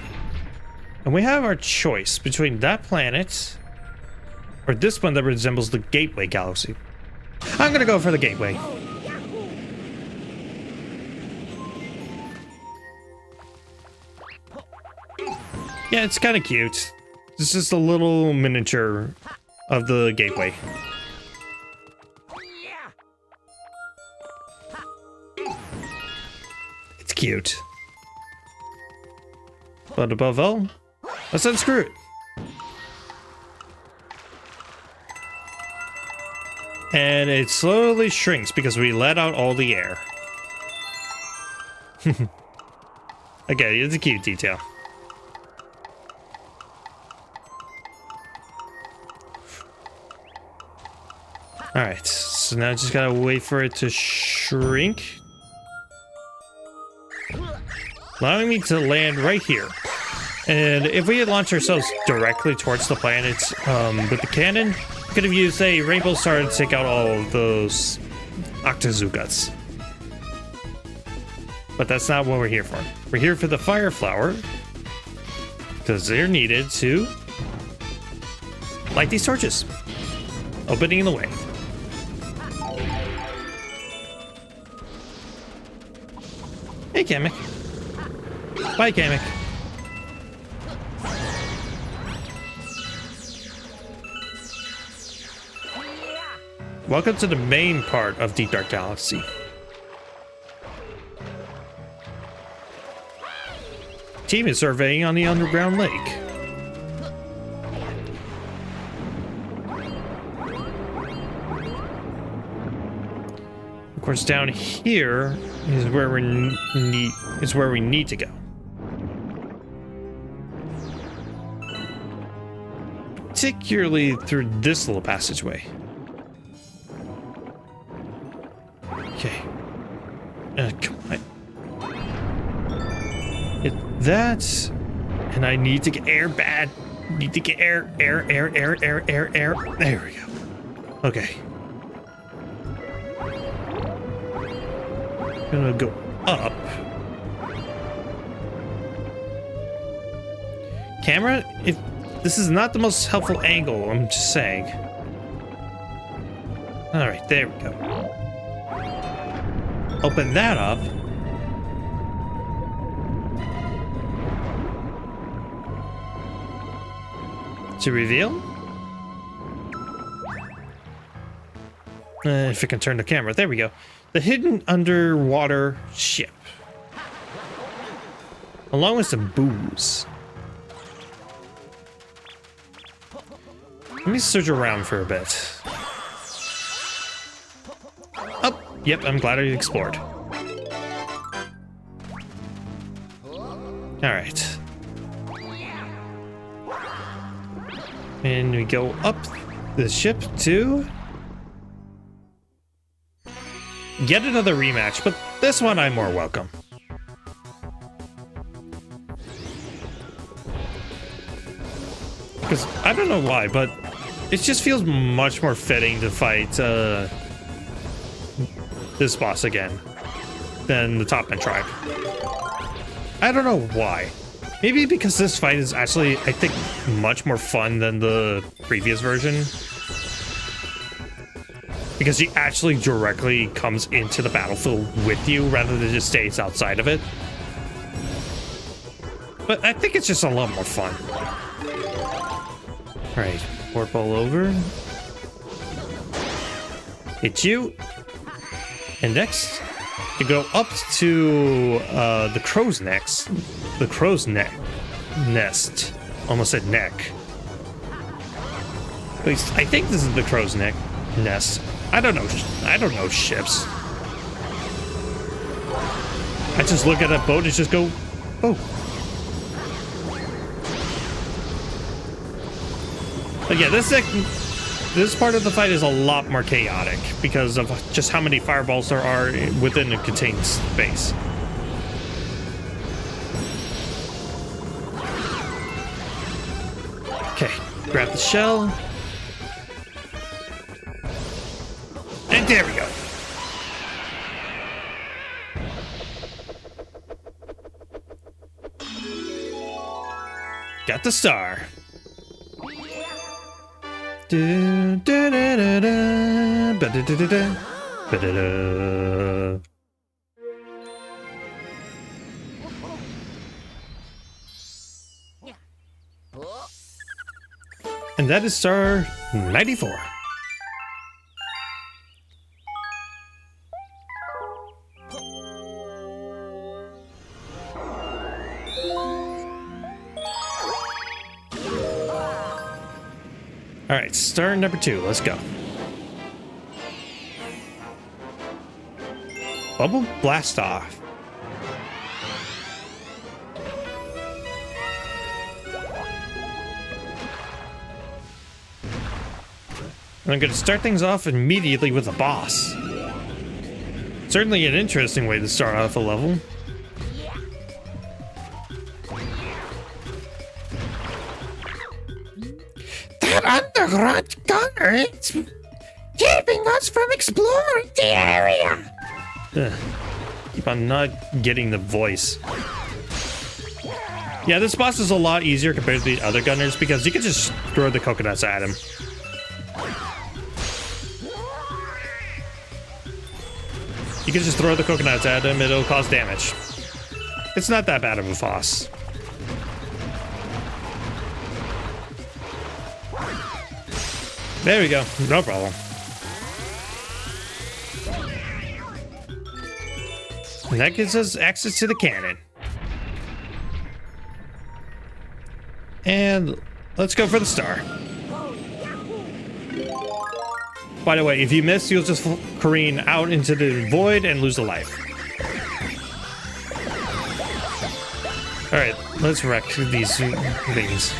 And we have our choice between that planet or this one that resembles the Gateway Galaxy. I'm gonna go for the Gateway. Yeah, it's kind of cute. This is a little miniature of the Gateway. It's cute. But above all, let's unscrew it. And it slowly shrinks because we let out all the air. Okay, it's a cute detail. Alright, so now I just gotta wait for it to shrink. Allowing me to land right here. And if we had launched ourselves directly towards the planet with the cannon, we could have used a Rainbow Star to take out all of those Octazooguts. But that's not what we're here for. We're here for the Fire Flower, because they're needed to light these torches, opening the way. Hey, Kamek. Bye, Kamek. Welcome to the main part of Deep Dark Galaxy. Team is surveying on the underground lake. Of course, down here is where we need to go. Particularly through this little passageway. Okay. Come on. Hit that. And I need to get air bad. Need to get air. There we go. Okay. gonna go up. Camera, if this is not the most helpful angle, I'm just saying. All right, there we go. Open that up. To reveal. If it can turn the camera, there we go. The hidden underwater ship, along with some booze. Let me search around for a bit. Oh, yep, I'm glad I explored. Alright. And we go up the ship to... Yet another rematch, but this one I'm more welcome. Because I don't know why, but it just feels much more fitting to fight this boss again than the Top Man tribe. I don't know why. Maybe because this fight is actually, I think, much more fun than the previous version. Because he actually directly comes into the battlefield with you rather than just stays outside of it. But I think it's just a lot more fun. Alright, warp all over. Hit you. And next, to go up to the crow's nest. The crow's nest. Almost said neck. At least, I think this is the crow's nest. I don't know ships. I just look at a boat and just go, oh. But yeah, this part of the fight is a lot more chaotic because of just how many fireballs there are within a contained space. Okay, grab the shell. And there we go. Got the star. And that is star 94. All right, star number 2. Let's go. Bubble blast off. And I'm going to start things off immediately with a boss. Certainly an interesting way to start off a level. Underground gunner is keeping us from exploring the area. Keep on not getting the voice. Yeah, this boss is a lot easier compared to the other gunners because you can just throw the coconuts at him. You can just throw the coconuts at him, it'll cause damage. It's not that bad of a boss. There we go, no problem. And that gives us access to the cannon. And let's go for the star. By the way, if you miss, you'll just careen out into the void and lose a life. Alright, let's wreck these things.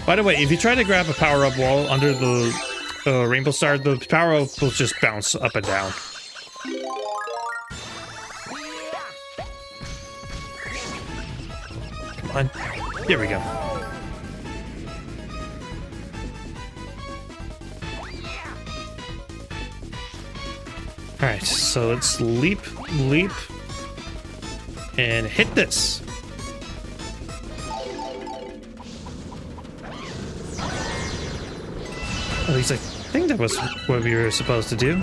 By the way, if you try to grab a power-up wall under the rainbow star, the power-up will just bounce up and down. Come on. Here we go. Alright, so let's leap, and hit this. At least I think that was what we were supposed to do.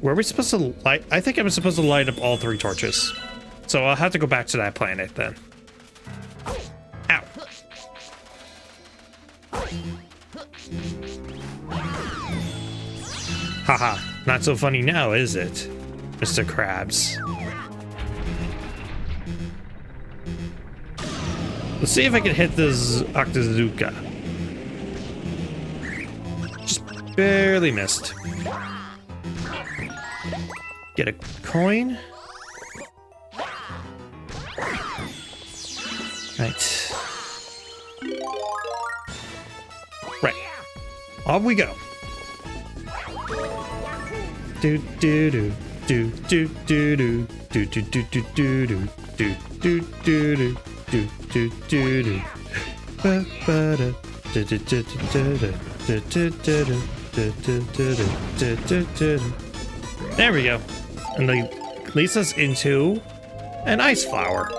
Were we supposed to light? I think I was supposed to light up all 3 torches. So I'll have to go back to that planet then. Ow. Haha, not so funny now, is it, Mr. Krabs? Let's see if I can hit this Octazooka. Just barely missed. Get a coin. Right. Right. Off we go. Do do do do do do do do do do do do do do do do do do do do. Ba ba da da da da da da da da. There we go. And they leads us into an ice flower.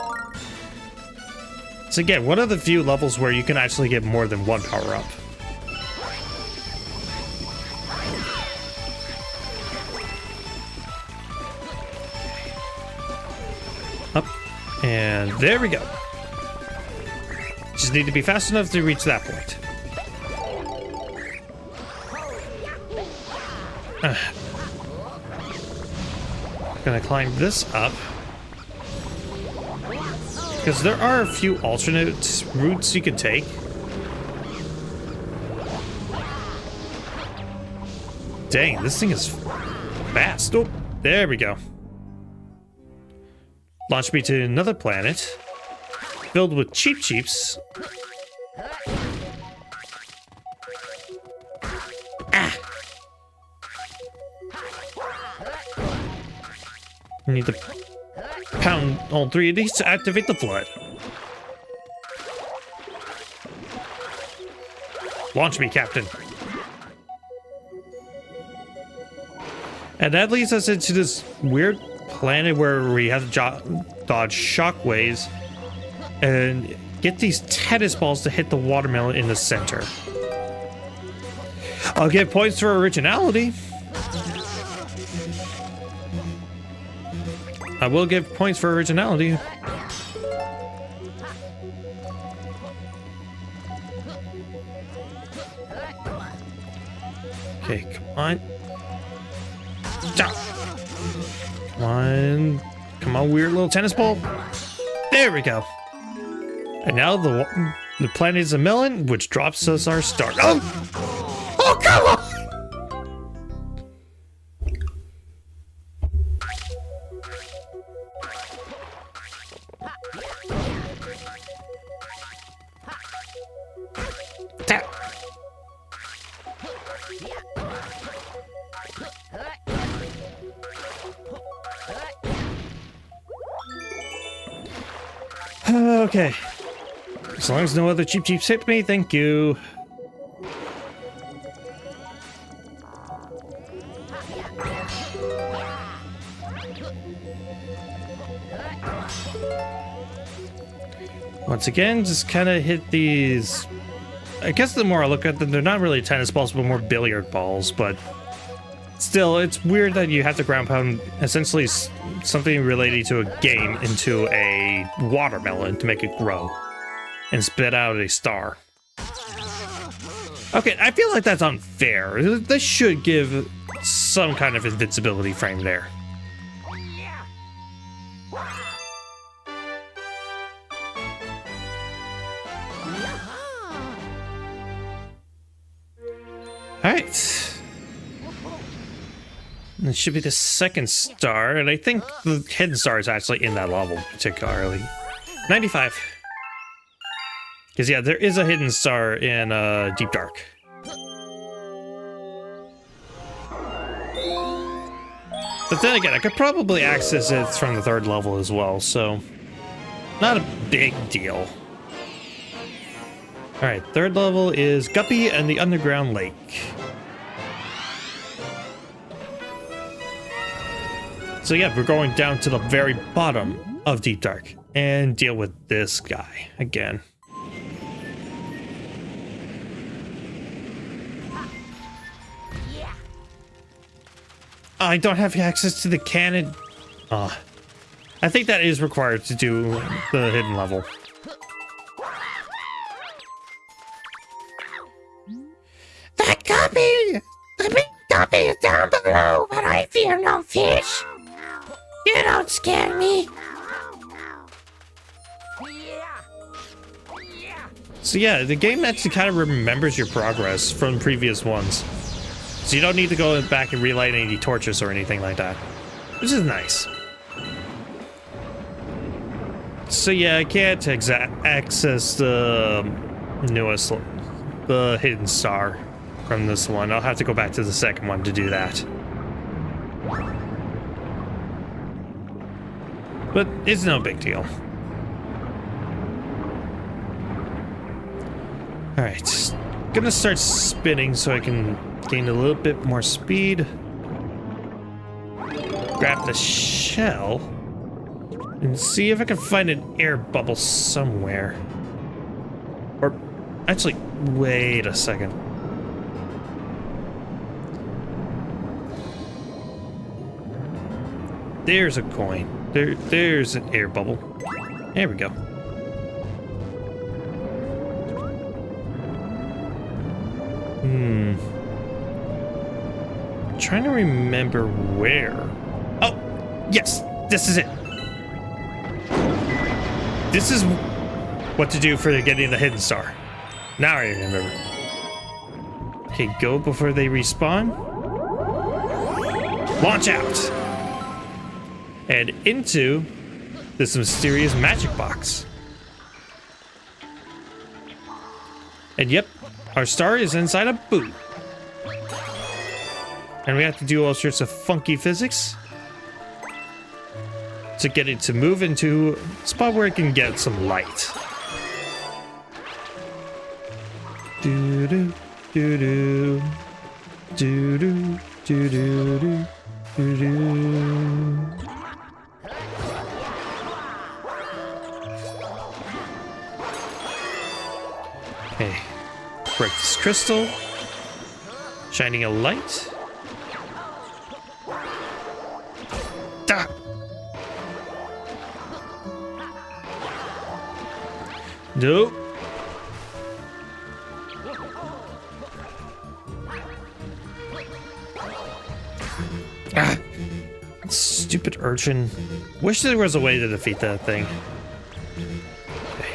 So again, one of the few levels where you can actually get more than one power-up. Up. And there we go. Just need to be fast enough to reach that point. Gonna climb this up. Because there are a few alternate routes you can take. Dang, this thing is fast. Oh, there we go. Launch me to another planet filled with cheeps. Ah! I need to pound all 3 of these to activate the flood. Launch me, Captain. And that leads us into this weird planet where we have to dodge shockwaves and get these tennis balls to hit the watermelon in the center. I'll get points for originality. I will give points for originality. Okay, come on. Come on, weird little tennis ball. There we go. And now the planet is a melon, which drops us our star. Oh, come on! Okay. As long as no other cheeps hit me, thank you. Once again, just kind of hit these. I guess the more I look at them, they're not really tennis balls, but more billiard balls, but still, it's weird that you have to ground pound essentially something related to a game into a watermelon to make it grow and spit out a star. Okay, I feel like that's unfair. This should give some kind of invincibility frame there. Alright. It should be the second star, and I think the hidden star is actually in that level particularly. 95. Because yeah, there is a hidden star in Deep Dark. But then again, I could probably access it from the 3rd level as well, so not a big deal. Alright, 3rd level is Guppy and the Underground Lake. So yeah, we're going down to the very bottom of Deep Dark and deal with this guy again. I don't have access to the cannon. I think that is required to do the hidden level. That guppy! The big guppy is down below, but I fear no fish. You don't scare me. So yeah, the game actually kind of remembers your progress from previous ones. So you don't need to go back and relight any torches or anything like that. Which is nice. So yeah, I can't access the newest, the hidden star from this one. I'll have to go back to the second one to do that. But it's no big deal. Alright, gonna start spinning so I can gain a little bit more speed. Grab the shell and see if I can find an air bubble somewhere. Or actually, wait a second. There's a coin. There's an air bubble. There we go. Trying to remember where. Oh, yes, this is it. This is what to do for getting the hidden star. Now I remember. Okay, go before they respawn. Launch out. And into this mysterious magic box. And yep, our star is inside a boot. And we have to do all sorts of funky physics to get it to move into a spot where it can get some light. Do do do do do do do do do do. Okay, break this crystal, shining a light. Ah. Nope. Ah. Stupid urchin. Wish there was a way to defeat that thing. Okay.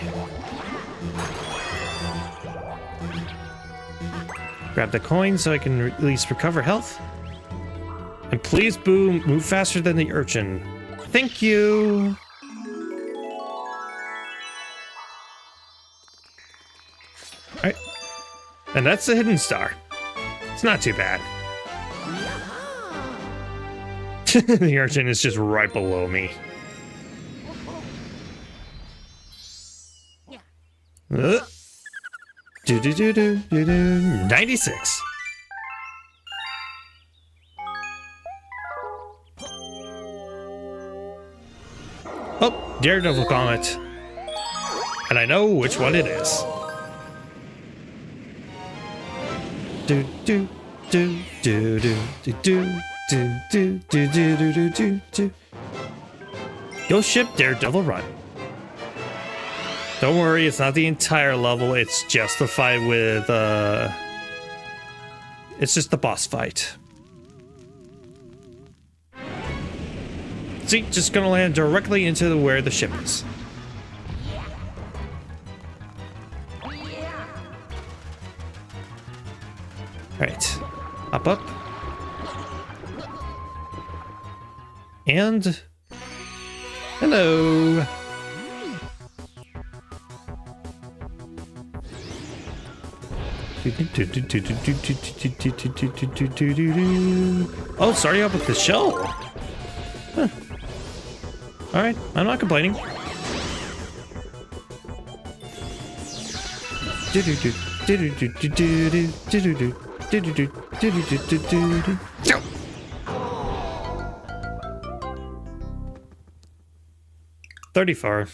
Grab the coin so I can at least recover health. And please, Boo, move faster than the urchin. Thank you. Alright. And that's the hidden star. It's not too bad. The urchin is just right below me. Do do do do do do. 96. Oh, Daredevil Comet. And I know which one it is. Do do do do do do do do do do do do do do. Go ship Daredevil Run. Don't worry, it's not the entire level, it's just the fight with it's just the boss fight. See, just gonna land directly into where the ship is. Alright. Up, up. And... hello! Oh, sorry up with the shell. Huh. Alright, I'm not complaining. 34.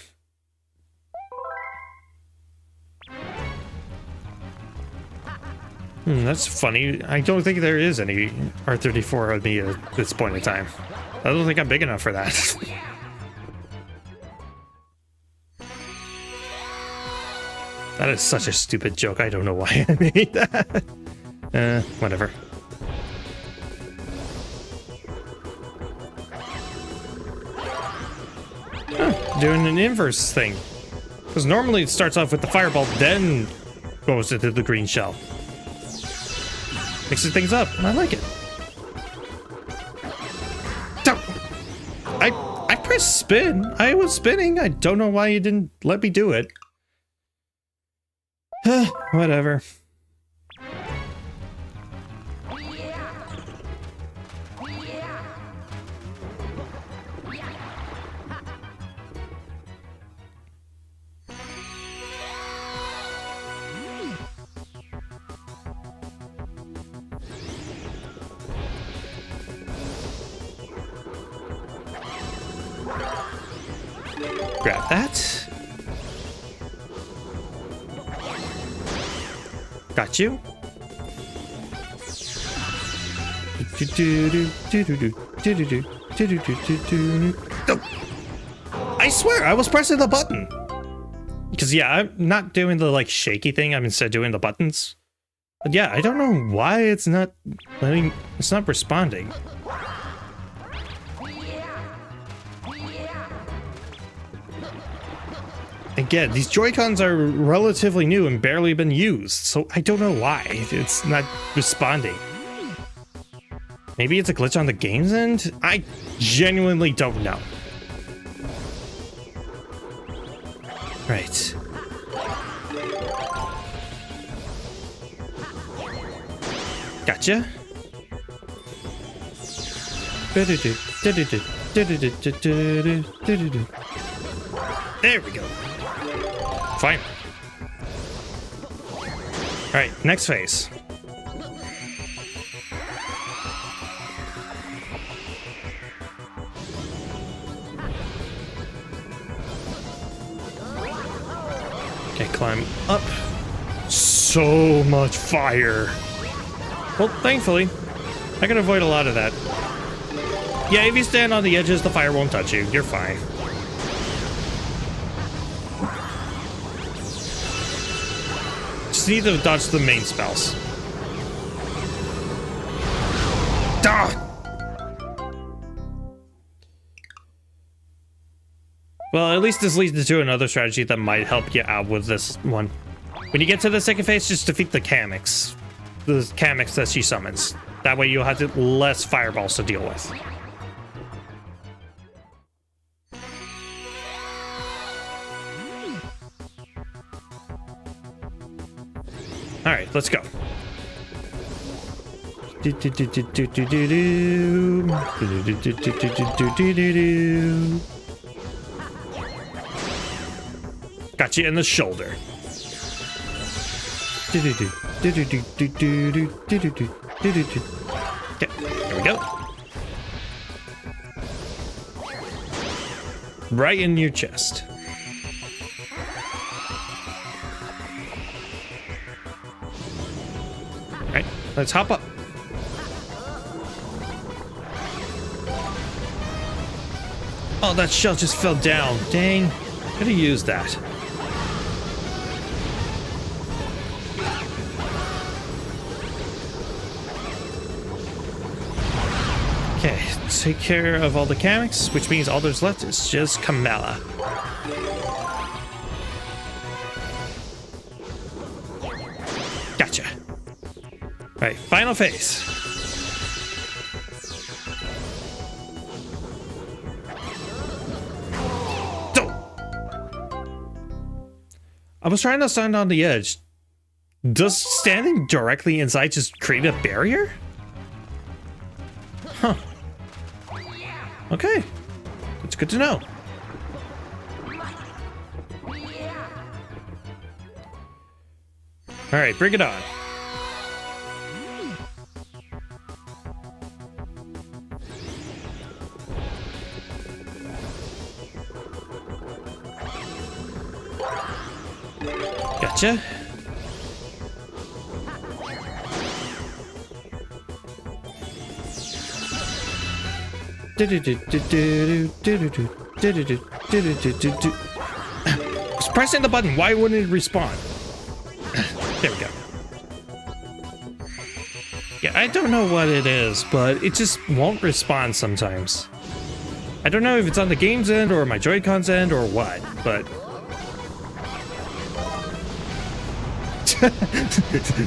That's funny. I don't think there is any R34 on me at this point in time. I don't think I'm big enough for that. That is such a stupid joke. I don't know why I made that. Whatever. Doing an inverse thing. Because normally it starts off with the fireball, then goes into the green shell. Mixes things up. I like it. I pressed spin. I was spinning. I don't know why you didn't let me do it. Whatever. Grab that. Got you. I swear, I was pressing the button. Because yeah, I'm not doing the like shaky thing. I'm instead doing the buttons. But yeah, I don't know why it's not responding. Again, these Joy-Cons are relatively new and barely been used, so I don't know why it's not responding. Maybe it's a glitch on the game's end? I genuinely don't know. Right. Gotcha. There we go. Fine. Alright, next phase. Okay, climb up. So much fire. Well, thankfully, I can avoid a lot of that. Yeah, if you stand on the edges, the fire won't touch you. You're fine. Need to dodge the main spells. Duh! Well, at least this leads to another strategy that might help you out with this one. When you get to the second phase, just defeat the Kamix. The Kamix that she summons. That way you'll have less fireballs to deal with. All right, let's go. Got you in the shoulder. Okay, there we go. Right in your chest. Alright, let's hop up. Oh, that shell just fell down. Dang. Could have used that. Okay, take care of all the Kamix, which means all there's left is just Kamala. Gotcha. Alright, final phase. I was trying to stand on the edge. Does standing directly inside just create a barrier? Huh. Okay. That's good to know. Alright, bring it on. Gotcha. I was pressing the button. Why wouldn't it respawn? There we go. Yeah, I don't know what it is, but it just won't respond sometimes. I don't know if it's on the game's end or my Joy-Con's end or what, but...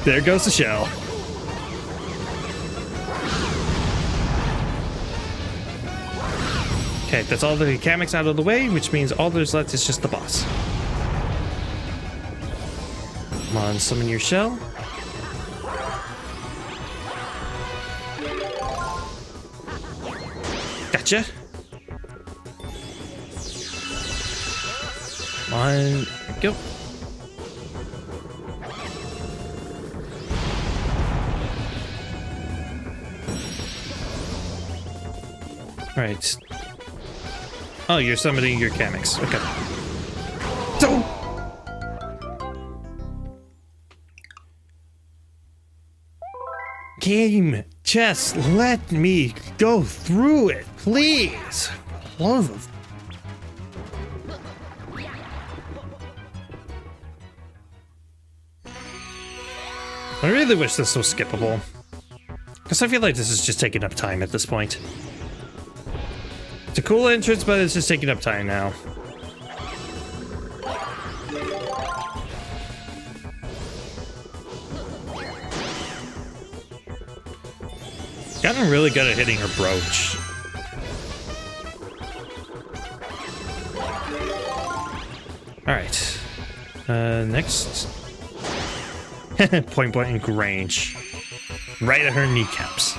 there goes the shell. Okay, that's all the mechanics out of the way, which means all there's left is just the boss. Come on, summon your shell. Gotcha. Come on, go. All right. Oh, you're summoning your Camex. Okay. Don't. Game, just let me go through it, please. Love of... I really wish this was skippable, because I feel like this is just taking up time at this point. It's a cool entrance, but it's just taking up time now. Gotten really good at hitting her brooch. Alright. Next. Point blank range. Right at her kneecaps.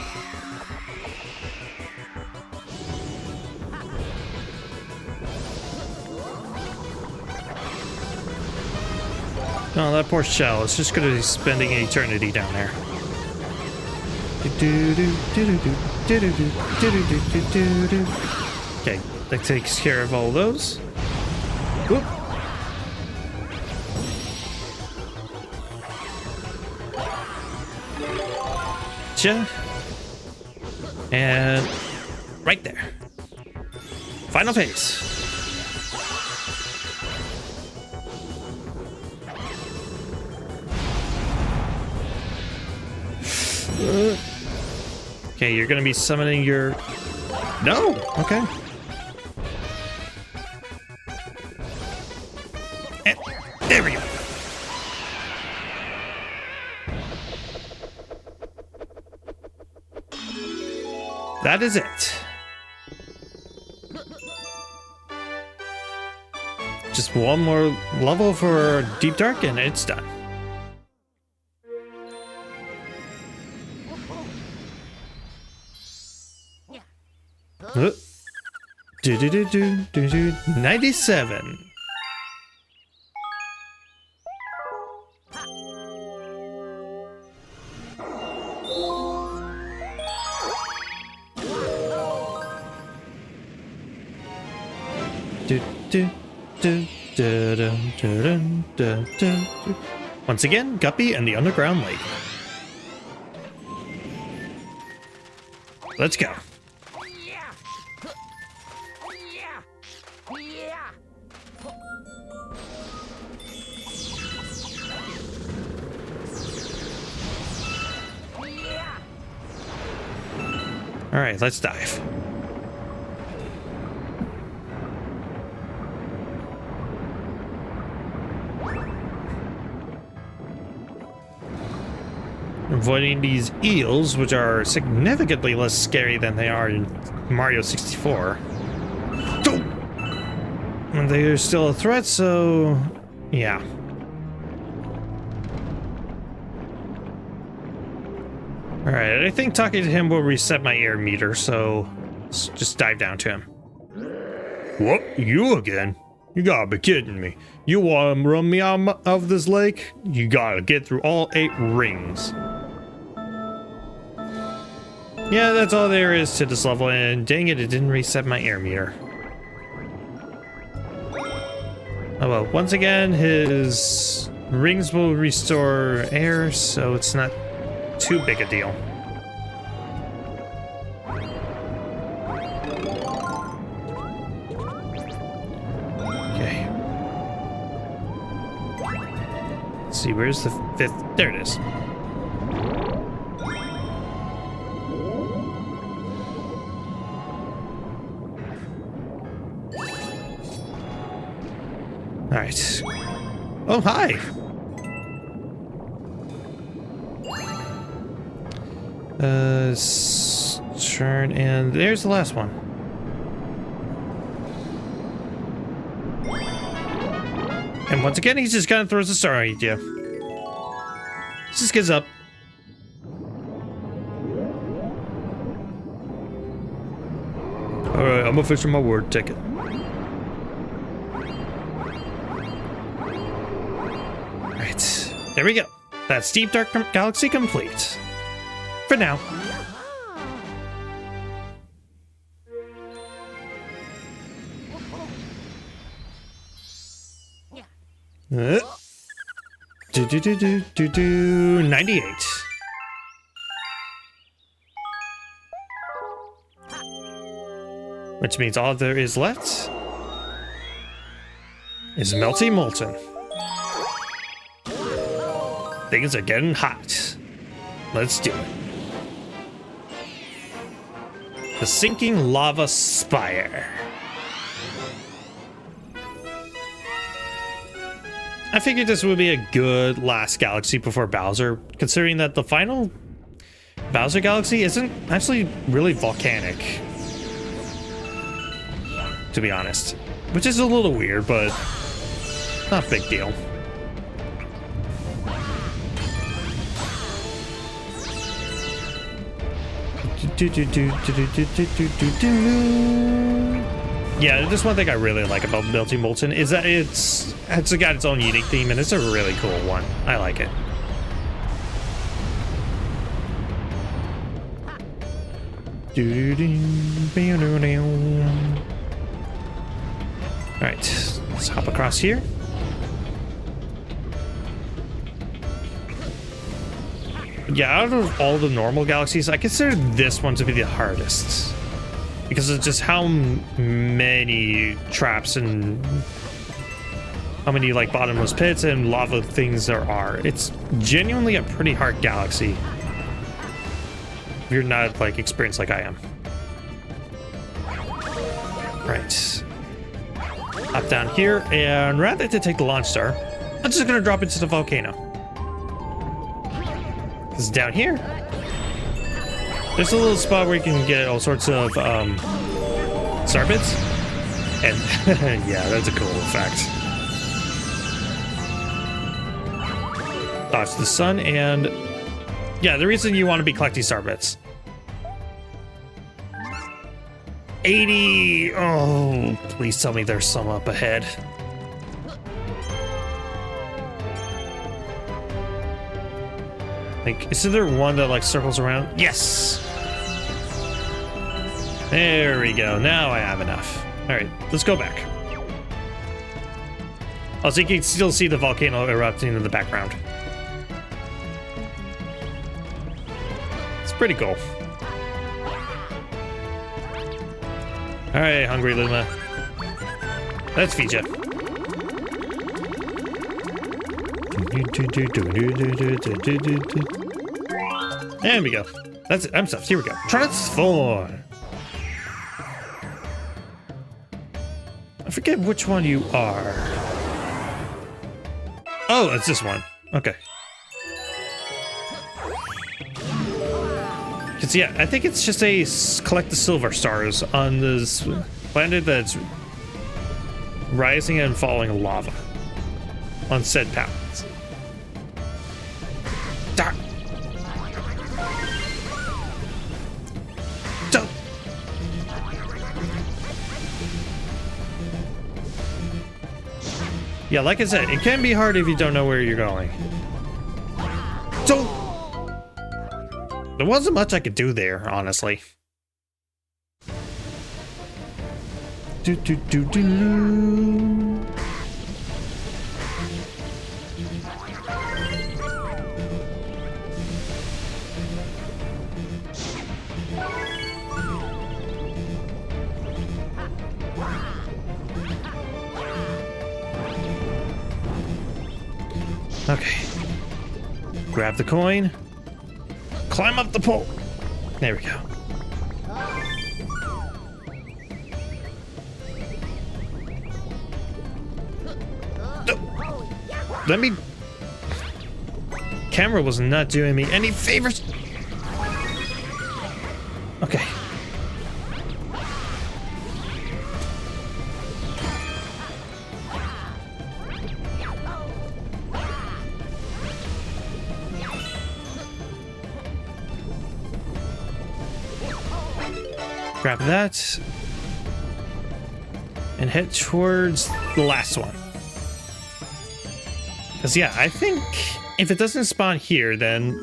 Oh, that poor shell. It's just gonna be spending an eternity down there. Okay, that takes care of all those. Whoop. Gotcha. And right there. Final phase. Okay, you're gonna be summoning your... No! Okay. And there we go. That is it. Just one more level for Deep Dark and it's done. Do 97. Once again, Guppy and the Underground Lake. Let's go. All right, let's dive. Avoiding these eels, which are significantly less scary than they are in Mario 64. And they're still a threat, so yeah. Alright, I think talking to him will reset my air meter, so let's just dive down to him. What? You again? You gotta be kidding me. You wanna run me out of this lake? You gotta get through all 8 rings. Yeah, that's all there is to this level, and dang it, it didn't reset my air meter. Oh well, once again, his Rings will restore air, so it's not too big a deal. Okay. Let's see, where's the 5th? There it is. All right. Oh, hi. Turn, and there's the last one. And once again, he just kind of throws a star at you. Just gets up. Alright, I'm official my word ticket. Alright, there we go. That's Deep Dark Galaxy complete. For now. Do 98. Which means all there is left is Melty Molten. Things are getting hot. Let's do it. The Sinking Lava Spire. I figured this would be a good last galaxy before Bowser, considering that the final Bowser galaxy isn't actually really volcanic, to be honest. Which is a little weird, but not a big deal. Yeah, just one thing I really like about Melty Molten is that it's got its own unique theme, and it's a really cool one. I like it. Alright, let's hop across here. Yeah, out of all the normal galaxies, I consider this one to be the hardest. Because of just how many traps and how many like bottomless pits and lava things there are. It's genuinely a pretty hard galaxy. If you're not like experienced like I am. Right. Up down here, and rather than take the launch star, I'm just gonna drop into the volcano. Because down here, there's a little spot where you can get all sorts of star bits. And yeah, that's a cool effect. Dodge the sun, and yeah, the reason you want to be collecting star bits. 80. Oh, please tell me there's some up ahead. Like, is there one that like circles around? Yes. There we go. Now I have enough. All right, let's go back. Oh, so you can still see the volcano erupting in the background. It's pretty cool. All right, hungry Luma. Let's feed you. There we go. That's it. I'm stuffed. Here we go. Transform. I forget which one you are. Oh, it's this one. Okay. Because, yeah, I think it's just a collect the silver stars on this planet that's rising and falling lava on said pallets. Darn. Don't. Yeah, like I said, it can be hard if you don't know where you're going. Don't. There wasn't much I could do there, honestly. Do do do do. Okay. Grab the coin. Climb up the pole. There we go. Let me... Camera was not doing me any favors. Okay. Grab that. And head towards the last one. Because, yeah, I think if it doesn't spawn here, then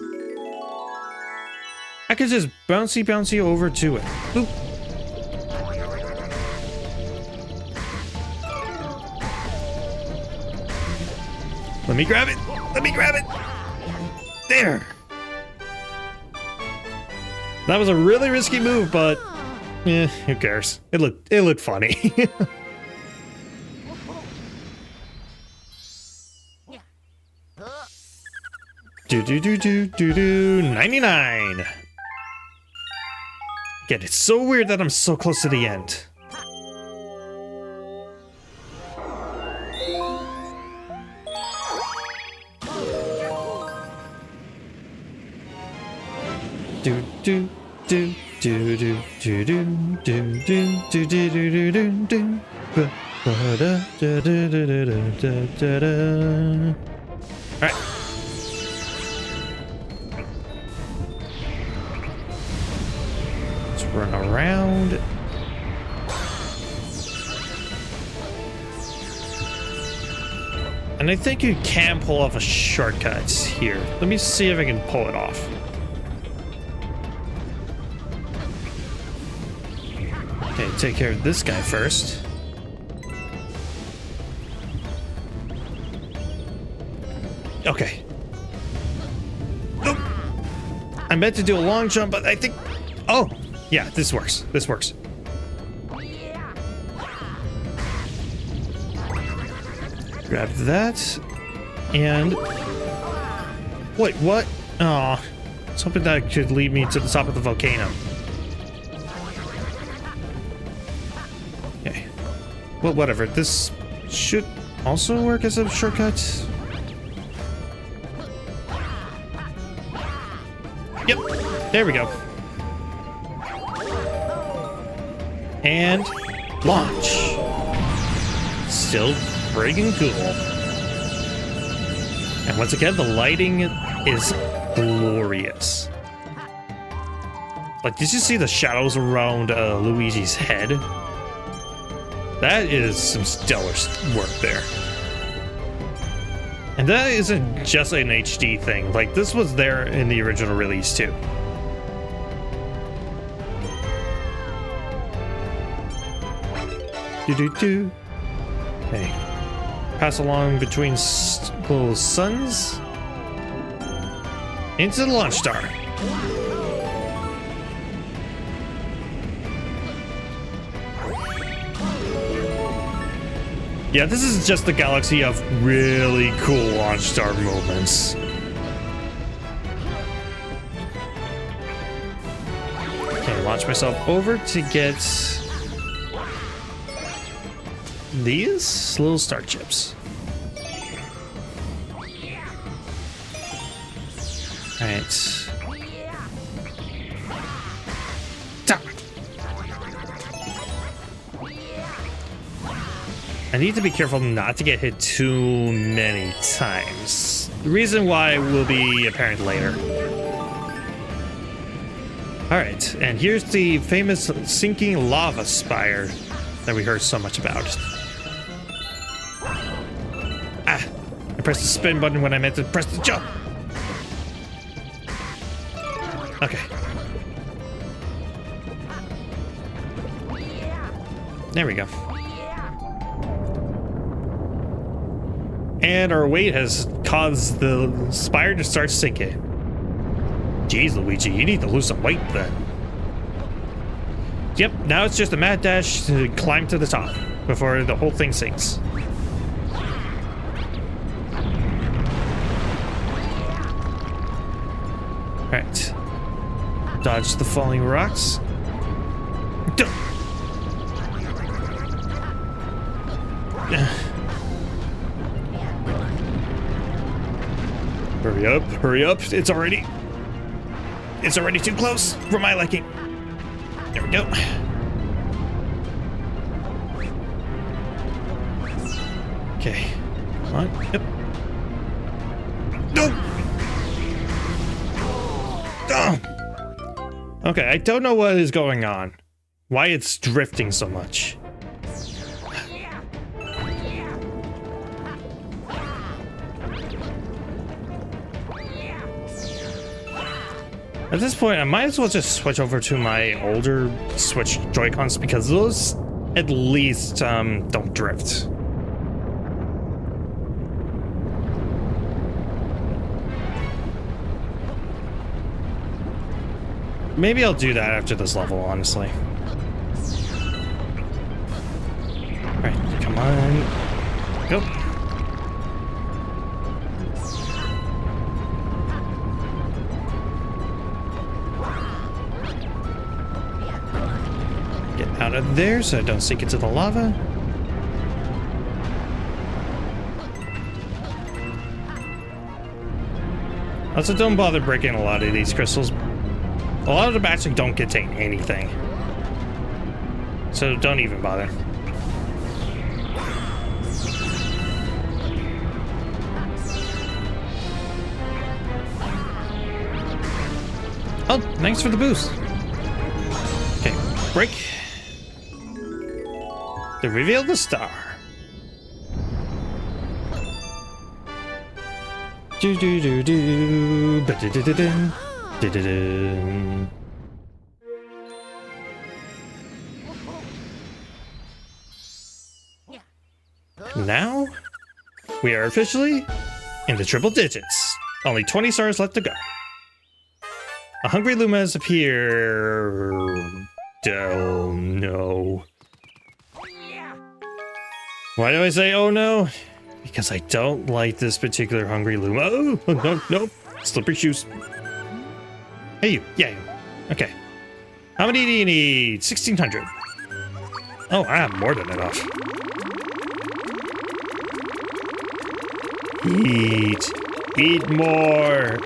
I could just bouncy over to it. Boop. Let me grab it. Let me grab it. There. That was a really risky move, but who cares? It looked funny. Do 99. Again, it's so weird that I'm so close to the end. Do do do do do do do do do do do do do. All right. Run around. And I think you can pull off a shortcut here. Let me see if I can pull it off. Okay, take care of this guy first. Okay. Nope. I meant to do a long jump, but I think... Oh! Yeah, this works. This works. Grab that. And... Wait, what? Aw. I was hoping that could lead me to the top of the volcano. Okay. Well, whatever. This should also work as a shortcut. Yep. There we go. And launch. Still friggin' cool. And once again, the lighting is glorious. Like, did you see the shadows around Luigi's head? That is some stellar work there. And that isn't just an HD thing. Like, this was there in the original release too. Do. Okay. Pass along between little suns. Into the launch star. Yeah, this is just the galaxy of really cool launch star movements. Okay, launch myself over to get these little star chips. Alright. I need to be careful not to get hit too many times. The reason why will be apparent later. Alright, and here's the famous sinking lava spire that we heard so much about. Ah! I pressed the spin button when I meant to press the jump! Okay. There we go. And our weight has caused the spire to start sinking. Jeez, Luigi, you need to lose some weight then. Yep, now it's just a mad dash to climb to the top before the whole thing sinks. Alright. Dodge the falling rocks. Hurry up, hurry up. It's already too close for my liking. There we go. Okay. Come on. Yep. No! Oh! Okay, I don't know what is going on. Why it's drifting so much. At this point, I might as well just switch over to my older Switch Joy-Cons because those at least don't drift. Maybe I'll do that after this level, honestly. Alright, come on. Go. Get out of there so I don't sink into the lava. Also, don't bother breaking a lot of these crystals. A lot of them actually don't contain anything. So don't even bother. Oh, thanks for the boost. Okay, break. To reveal the star. Do do do do. Ba -da -da -da -da. Now, we are officially in the triple digits. Only 20 stars left to go. A hungry Luma has appeared. Oh no. Why do I say oh no? Because I don't like this particular hungry Luma. Oh, no, no. Slippery shoes. Hey, you. Yeah. Okay. How many do you need? 1,600. Oh, I have more than enough. Eat. Eat more.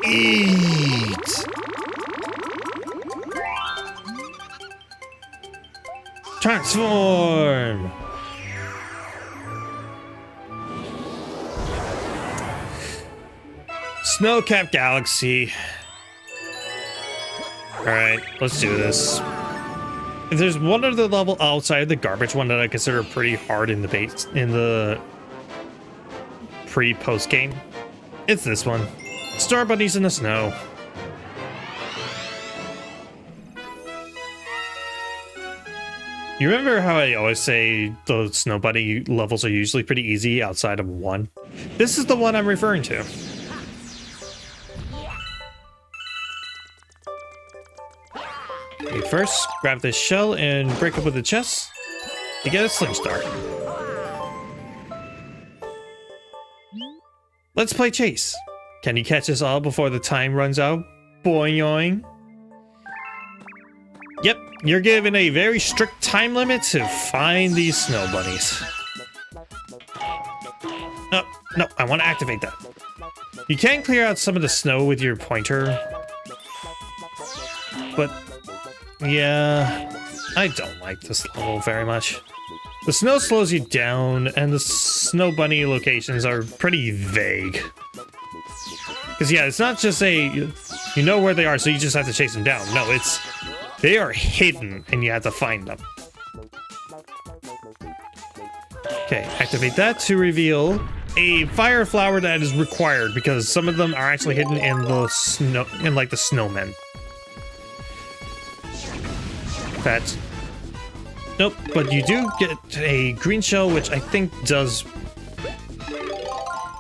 Eat. Transform. Snowcap Galaxy. Alright, let's do this. If there's one other level outside the garbage one that I consider pretty hard in the base in the pre-post game, it's this one. Star bunnies in the snow. You remember how I always say the snow bunny levels are usually pretty easy outside of one? This is the one I'm referring to. Okay, first, grab this shell and break up with the chest to get a sling star. Let's play chase. Can you catch us all before the time runs out? Boing. Yep, you're given a very strict time limit to find these snow bunnies. No, I want to activate that. You can clear out some of the snow with your pointer, but yeah, I don't like this level very much. The snow slows you down, and the snow bunny locations are pretty vague. Because yeah, it's not just you know where they are, so you just have to chase them down. No, they are hidden, and you have to find them. Okay, activate that to reveal a fire flower that is required, because some of them are actually hidden in the snow, in like the snowmen. That. Nope, but you do get a green shell, which I think does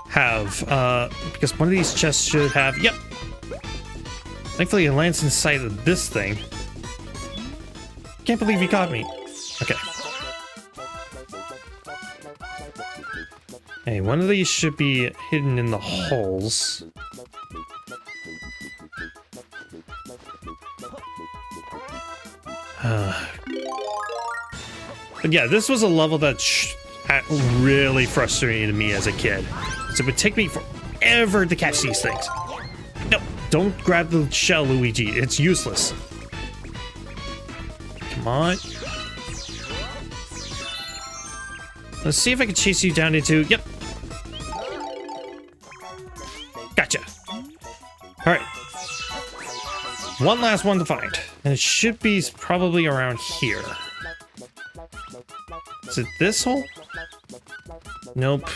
have, because one of these chests should have, yep. Thankfully it lands inside of this thing. Can't believe you caught me. Okay. Hey, one of these should be hidden in the holes. But yeah, this was a level that really frustrated me as a kid. So it would take me forever to catch these things. No, don't grab the shell, Luigi. It's useless. Come on. Let's see if I can chase you down into... Yep. Gotcha. All right. One last one to find. And it should be probably around here. Is it this hole? Nope.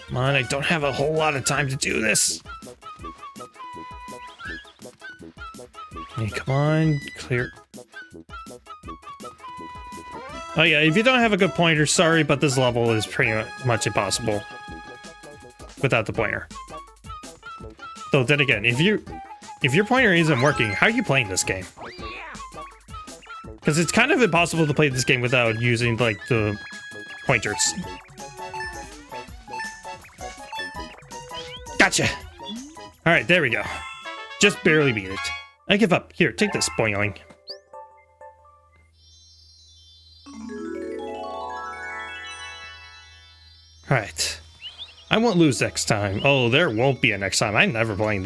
Come on, I don't have a whole lot of time to do this. Hey, come on, clear. Oh yeah, if you don't have a good pointer, sorry, but this level is pretty much impossible without the pointer. So then again, if your pointer isn't working, how are you playing this game? Because it's kind of impossible to play this game without using, like, the pointers. Gotcha! Alright, there we go. Just barely beat it. I give up. Here, take this, boing. Alright. I won't lose next time. Oh, there won't be a next time. I'm never playing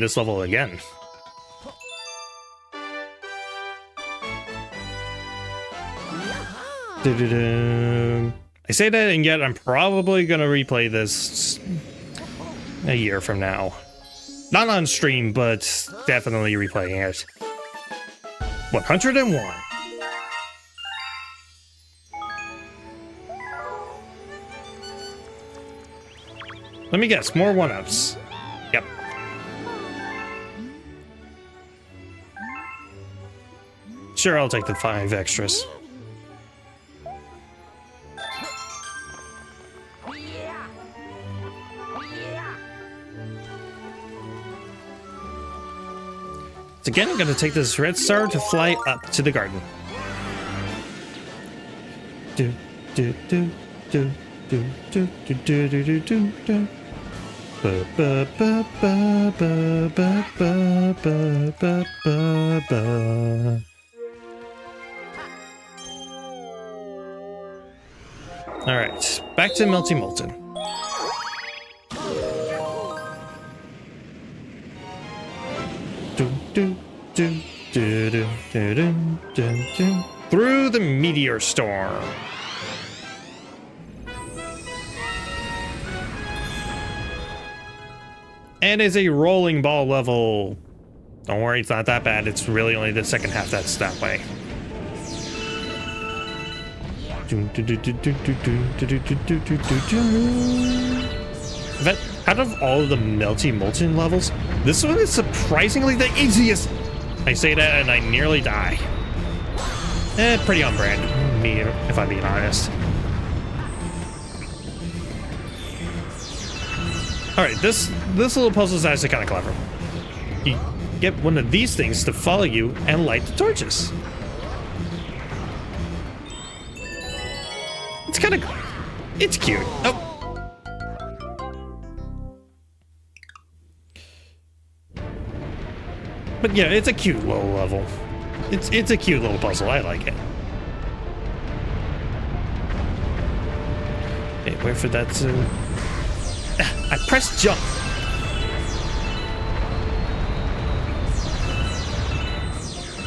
this level again. I say that, and yet I'm probably gonna replay this a year from now. Not on stream, but definitely replaying it. 101. Let me guess, more one-ups. Yep. Sure, I'll take the 5 extras. So again, I'm going to take this red star to fly up to the garden. Do do do do do do do do do do do. Ba ba ba ba ba ba ba ba ba ba ba. All right, back to Melty Molten. Through the meteor storm. And is a rolling ball level. Don't worry, it's not that bad. It's really only the second half that's that way. That, out of all of the Melty Molten levels, this one is surprisingly the easiest. I say that and I nearly die. Pretty on brand, me, if I'm being honest. Alright, this little puzzle is actually kind of clever. You get one of these things to follow you and light the torches. It's kind of... it's cute. Oh. But yeah, it's a cute little level. It's a cute little puzzle. I like it. Okay, wait for that to... I pressed jump.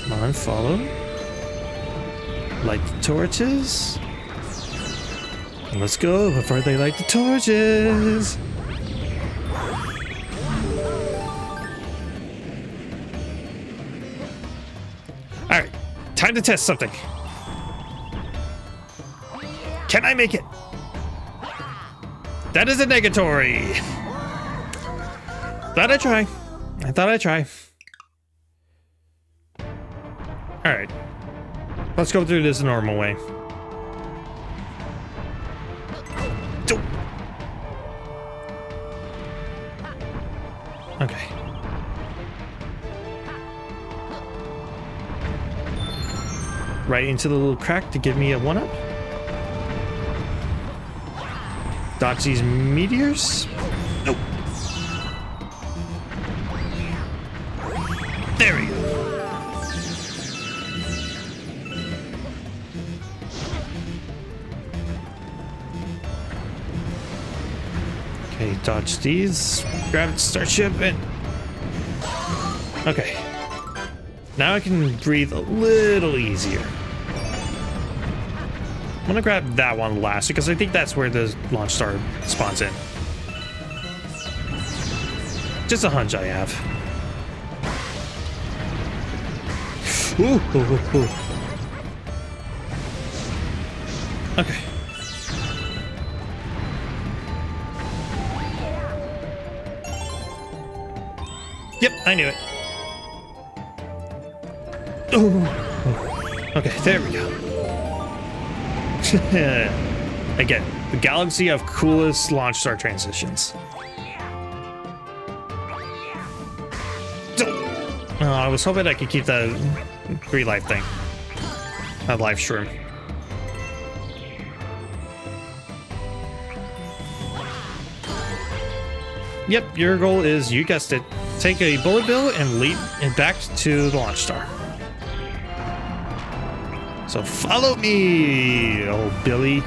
Come on, follow. Light the torches. And let's go before they light the torches. Alright, time to test something. Can I make it? That is a negatory. Thought I'd try. I thought I'd try. Alright. Let's go through this the normal way. Okay. Right into the little crack to give me a 1-up. Dodge these meteors. Nope. There we go. dodge these. Grab it, start shipping. Okay. Now I can breathe a little easier. I'm gonna grab that one last because I think that's where the launch star spawns in. Just a hunch I have. Ooh, ooh, ooh, ooh. Okay. Yep, I knew it. Ooh. Okay, there we go. Again, the galaxy of coolest launch star transitions. Oh, I was hoping I could keep that relife thing. That life shroom. Yep, your goal is, you guessed it, take a bullet bill and leap it back to the launch star. So follow me, old Billy.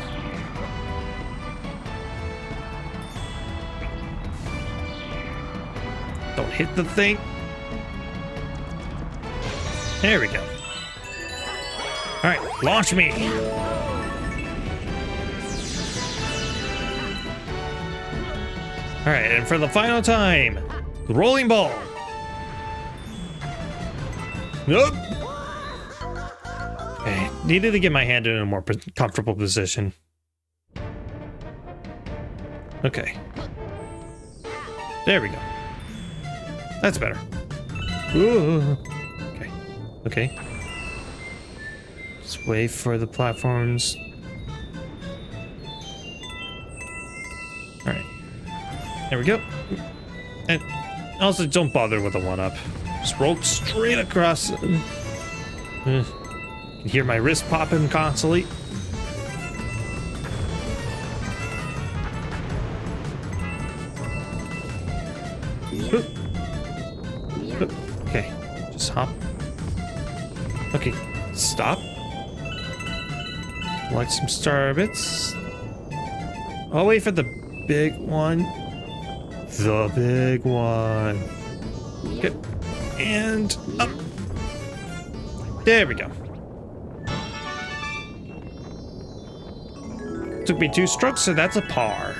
Don't hit the thing. There we go. All right, launch me. All right, and for the final time, the rolling ball. Nope. Okay, needed to get my hand in a more comfortable position. Okay. There we go. That's better. Ooh. Okay. Okay. Just wait for the platforms. All right. There we go. And also, don't bother with a one-up. Just roll straight across. You can hear my wrist popping constantly. Okay, just hop. Okay, stop. Like some star bits. I'll wait for the big one. The big one. Okay, and up. There we go. Took me 2 strokes, so that's a par.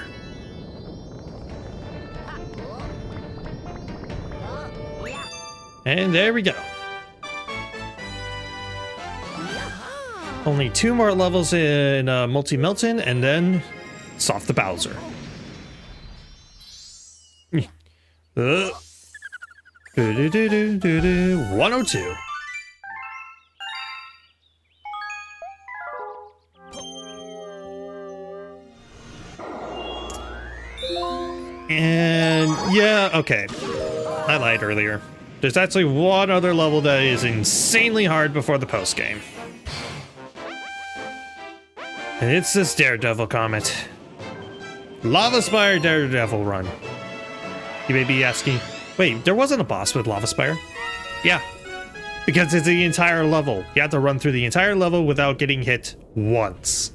And there we go. Only 2 more levels in Multi-Melton, and then Soft the Bowser. 102. And yeah, okay. I lied earlier. There's actually one other level that is insanely hard before the post game. And it's this Daredevil comet. Lava Spire Daredevil run. You may be asking, wait, there wasn't a boss with Lava Spire? Yeah, because it's the entire level. You have to run through the entire level without getting hit once.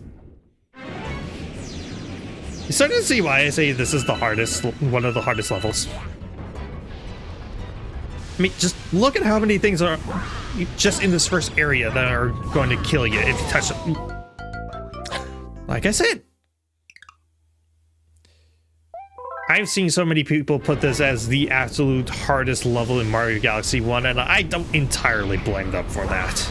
You're starting to see why I say this is the hardest, one of the hardest levels. I mean, just look at how many things are just in this first area that are going to kill you if you touch them. Like I said, I've seen so many people put this as the absolute hardest level in Mario Galaxy 1, and I don't entirely blame them for that.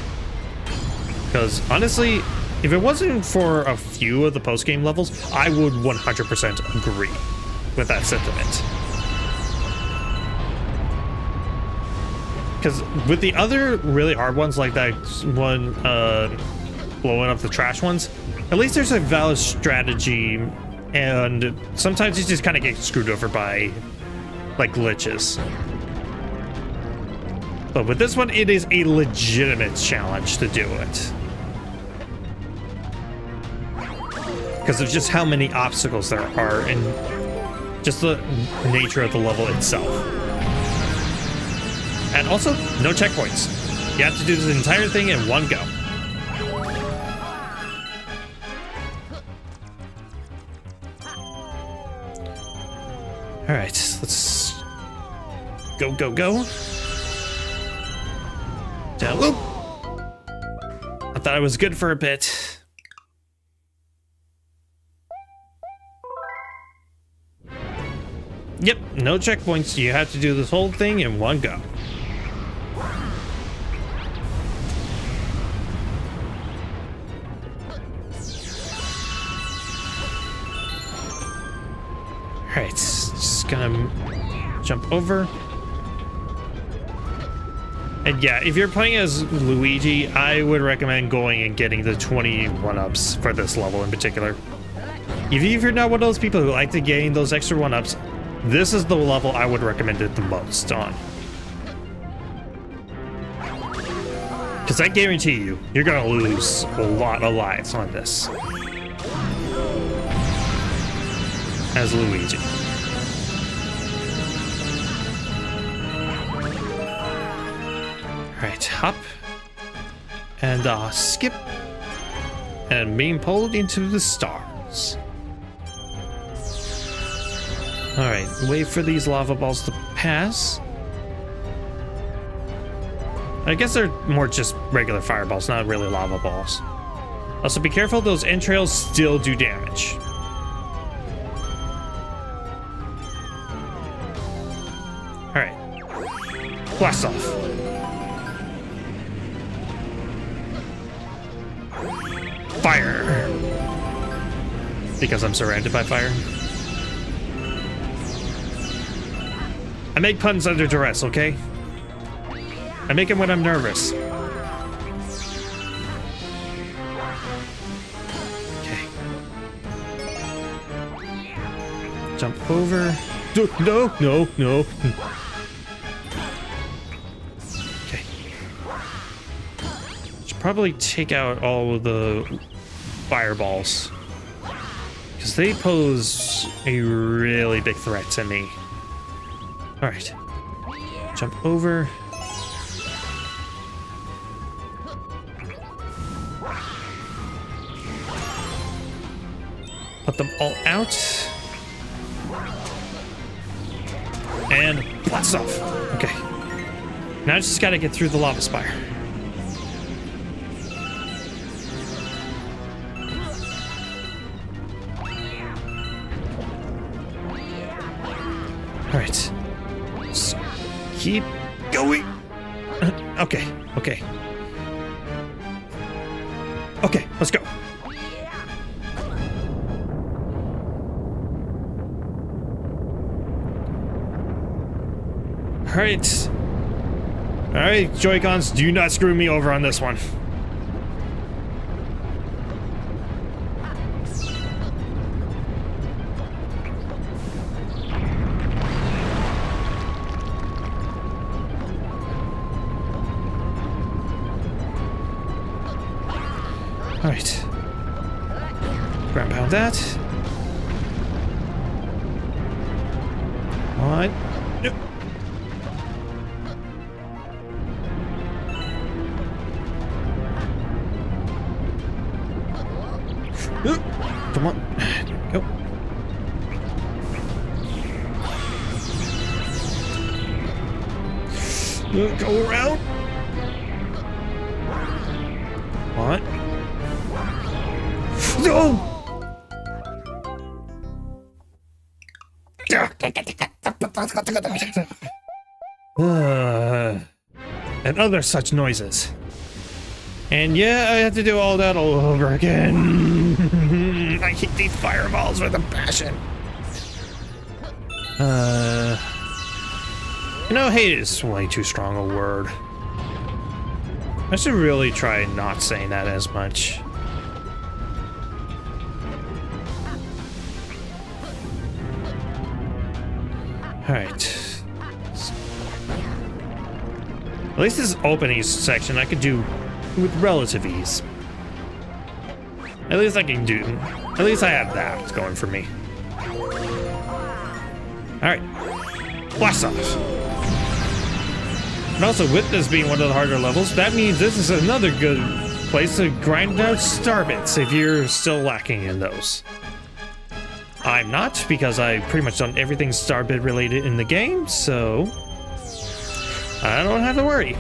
Because honestly, if it wasn't for a few of the post-game levels, I would 100% agree with that sentiment. Because with the other really hard ones, like that one blowing up the trash ones, at least there's a valid strategy, and sometimes you just kind of get screwed over by like glitches. But with this one, it is a legitimate challenge to do it. Because of just how many obstacles there are and just the nature of the level itself. And also, no checkpoints. You have to do this entire thing in one go. All right, let's go, go, go. Down. Whoop. I thought I was good for a bit. Yep, no checkpoints. You have to do this whole thing in one go. Alright, just gonna jump over. And yeah, if you're playing as Luigi, I would recommend going and getting the 20 1-ups for this level in particular. If you're not one of those people who like to gain those extra 1-ups, this is the level I would recommend it the most on. Because I guarantee you, you're gonna lose a lot of lives on this. As Luigi. Alright, hop. And skip. And being pulled into the stars. Alright, wait for these lava balls to pass. I guess they're more just regular fireballs, not really lava balls. Also, be careful, those entrails still do damage. Alright. Blast off. Fire! Because I'm surrounded by fire. I make puns under duress, okay? I make them when I'm nervous. Okay. Jump over. No, no, no. Okay. Should probably take out all of the fireballs, because they pose a really big threat to me. All right. Jump over. Put them all out. And blast off. Okay. Now I just gotta get through the lava spire. Alright. Just keep going. Okay, okay. Okay, let's go. Alright. Alright, Joy-Cons, do not screw me over on this one. Alright. Ground pound that. What? Nope. Come on. Go. Go around. What? No! And other such noises. And yeah, I have to do all that all over again. I hate these fireballs with a passion. You know, hate is way too strong a word. I should really try not saying that as much. Alright. At least this opening section I could do with relative ease. At least I can do. At least I have that going for me. Alright. Blast off. And also, with this being one of the harder levels, that means this is another good place to grind out star bits if you're still lacking in those. I'm not, because I pretty much done everything Starbit related in the game, so I don't have to worry.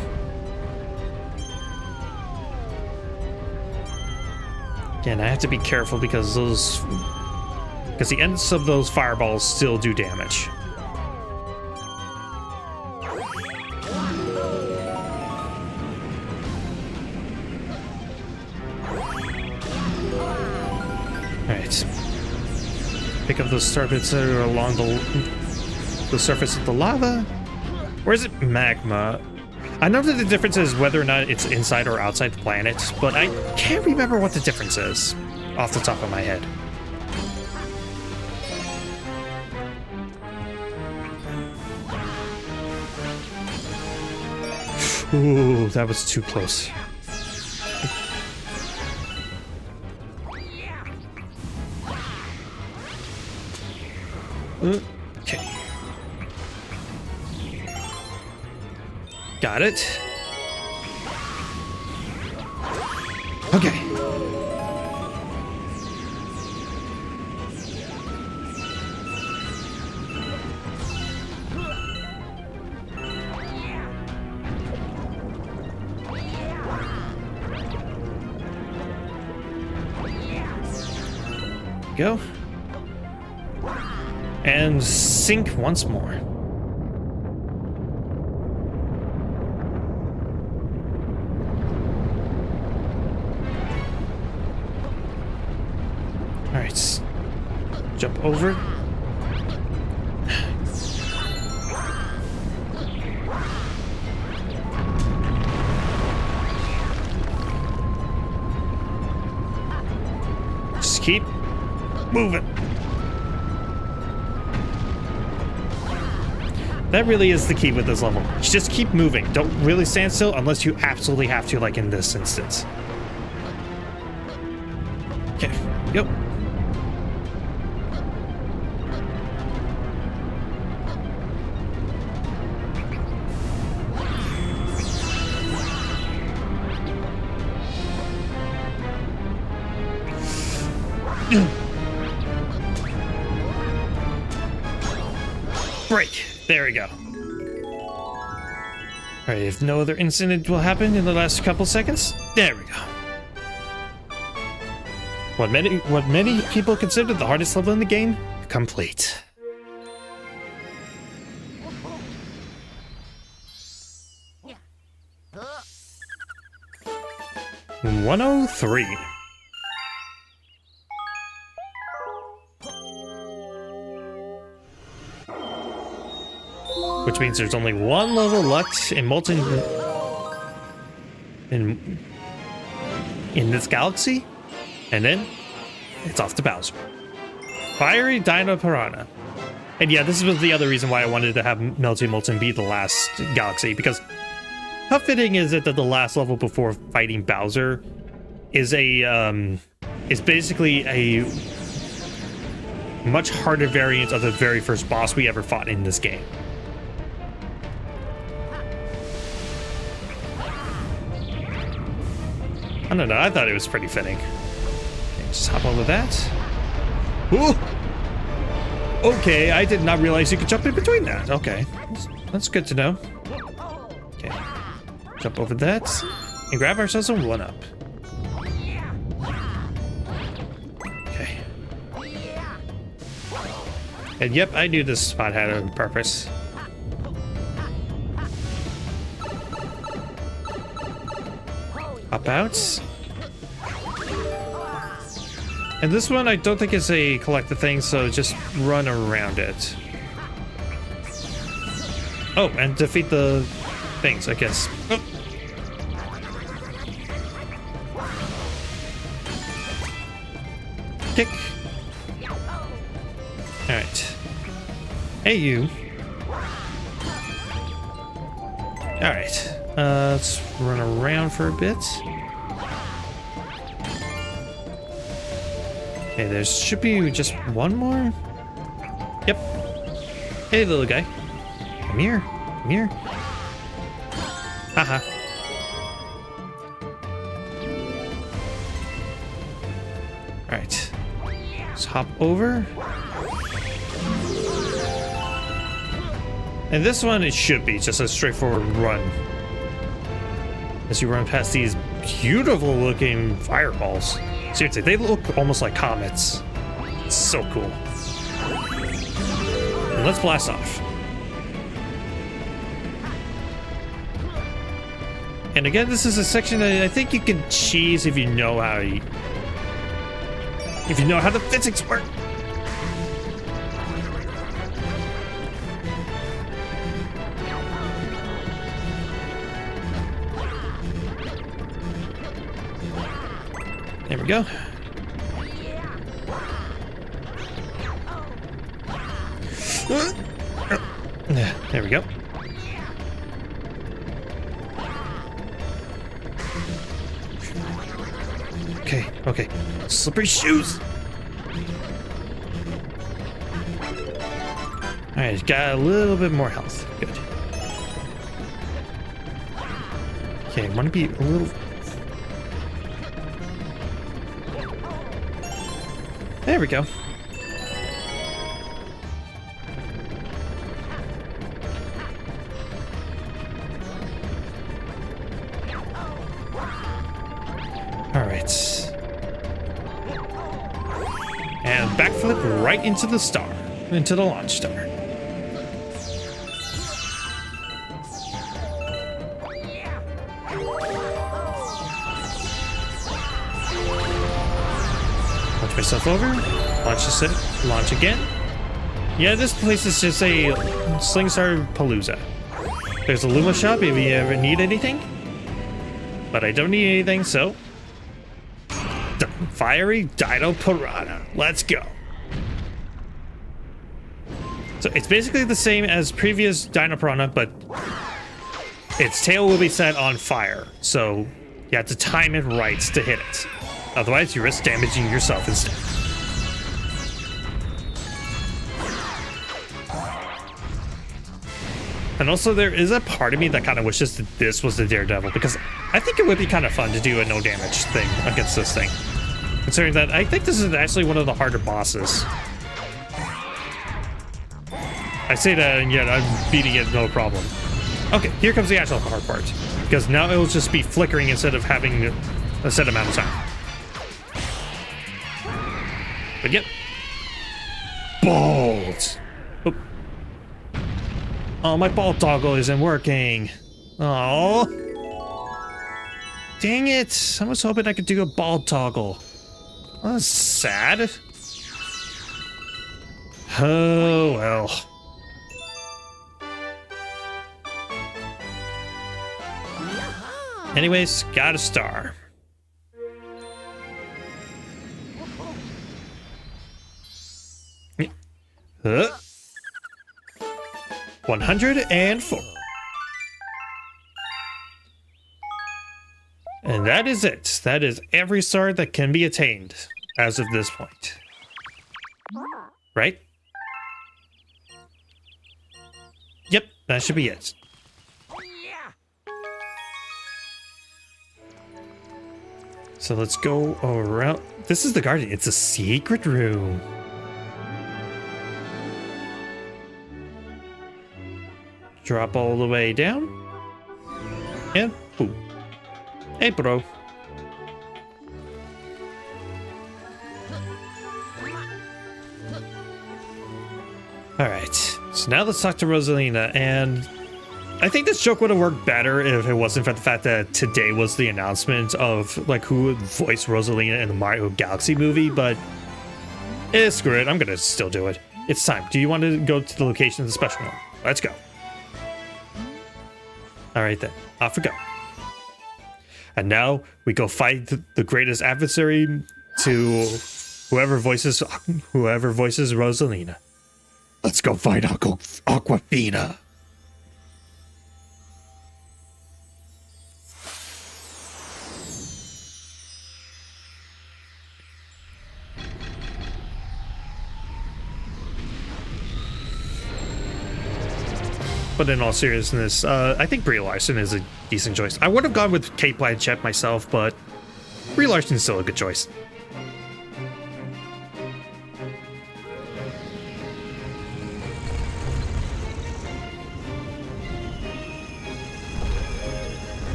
Again, I have to be careful because the ends of those fireballs still do damage. Alright. Pick up those starbits that are along the surface of the lava. Where is it? Magma. I know that the difference is whether or not it's inside or outside the planet, but I can't remember what the difference is off the top of my head. Ooh, that was too close. Okay. Got it. Okay. Go. And sink once more. Alright. Jump over. Just keep moving. That really is the key with this level. Just keep moving. Don't really stand still unless you absolutely have to, like in this instance. Okay, go. Break. There we go. Alright, if no other incident will happen in the last couple seconds, there we go. What many people consider the hardest level in the game, complete. Yeah. 103. Which means there's only one level left in Molten in this galaxy, and then it's off to Bowser. Fiery Dino Piranha. And yeah, this was the other reason why I wanted to have Melty Molten be the last galaxy, because how fitting is it that the last level before fighting Bowser is basically a much harder variant of the very first boss we ever fought in this game. I don't know, I thought it was pretty fitting. Okay, just hop over that. Ooh! Okay, I did not realize you could jump in between that. Okay, that's good to know. Okay, jump over that and grab ourselves a 1-up. Okay. And yep, I knew this spot had a purpose. Hop out. And this one I don't think is a collective thing, so just run around it. Oh, and defeat the things, I guess. Oh. Kick. Alright. Hey, you. Alright. Let's run around for a bit. Okay, there should be just one more. Yep. Hey, little guy. Come here. Come here. Haha. Alright. Let's hop over. And this one, it should be just a straightforward run. As you run past these beautiful looking fireballs. Seriously, they look almost like comets. It's so cool. And let's blast off. And again, this is a section that I think you can cheese if you know how to... If you know how the physics work. There we go. There we go. Okay, okay. Slippery shoes. Alright, got a little bit more health. Good. Okay, I want to be a little... There we go. Alright. And backflip right into the star. Into the launch star. Launch myself over. Launch again. Yeah, this place is just a Slingstar Palooza. There's a Luma shop if you ever need anything. But I don't need anything, so... Fiery Dino Piranha. Let's go. So it's basically the same as previous Dino Piranha, but its tail will be set on fire. So you have to time it right to hit it. Otherwise, you risk damaging yourself instead. And also, there is a part of me that kind of wishes that this was the Daredevil, because I think it would be kind of fun to do a no damage thing against this thing. Considering that I think this is actually one of the harder bosses. I say that and yet I'm beating it no problem. Okay, here comes the actual hard part. Because now it'll just be flickering instead of having a set amount of time. But yep. Bolt! Oh. Oh, my ball toggle isn't working. Oh. Dang it. I was hoping I could do a ball toggle. That's sad. Oh, well. Anyways, got a star. Huh? 104. And that is it. That is every star that can be attained as of this point. Right? Yep, that should be it. So let's go around. This is the garden. It's a secret room. Drop all the way down. And boom. Hey, bro. Alright, so now let's talk to Rosalina, and I think this joke would have worked better if it wasn't for the fact that today was the announcement of like who would voice Rosalina in the Mario Galaxy movie, but screw it, I'm gonna still do it. It's time. Do you want to go to the location of the special one? Let's go. Alright then, off we go. And now we go fight the greatest adversary to whoever voices Rosalina. Let's go fight Aquafina. But in all seriousness, I think Brie Larson is a decent choice. I would have gone with Kate Blanchett myself, but Brie Larson is still a good choice.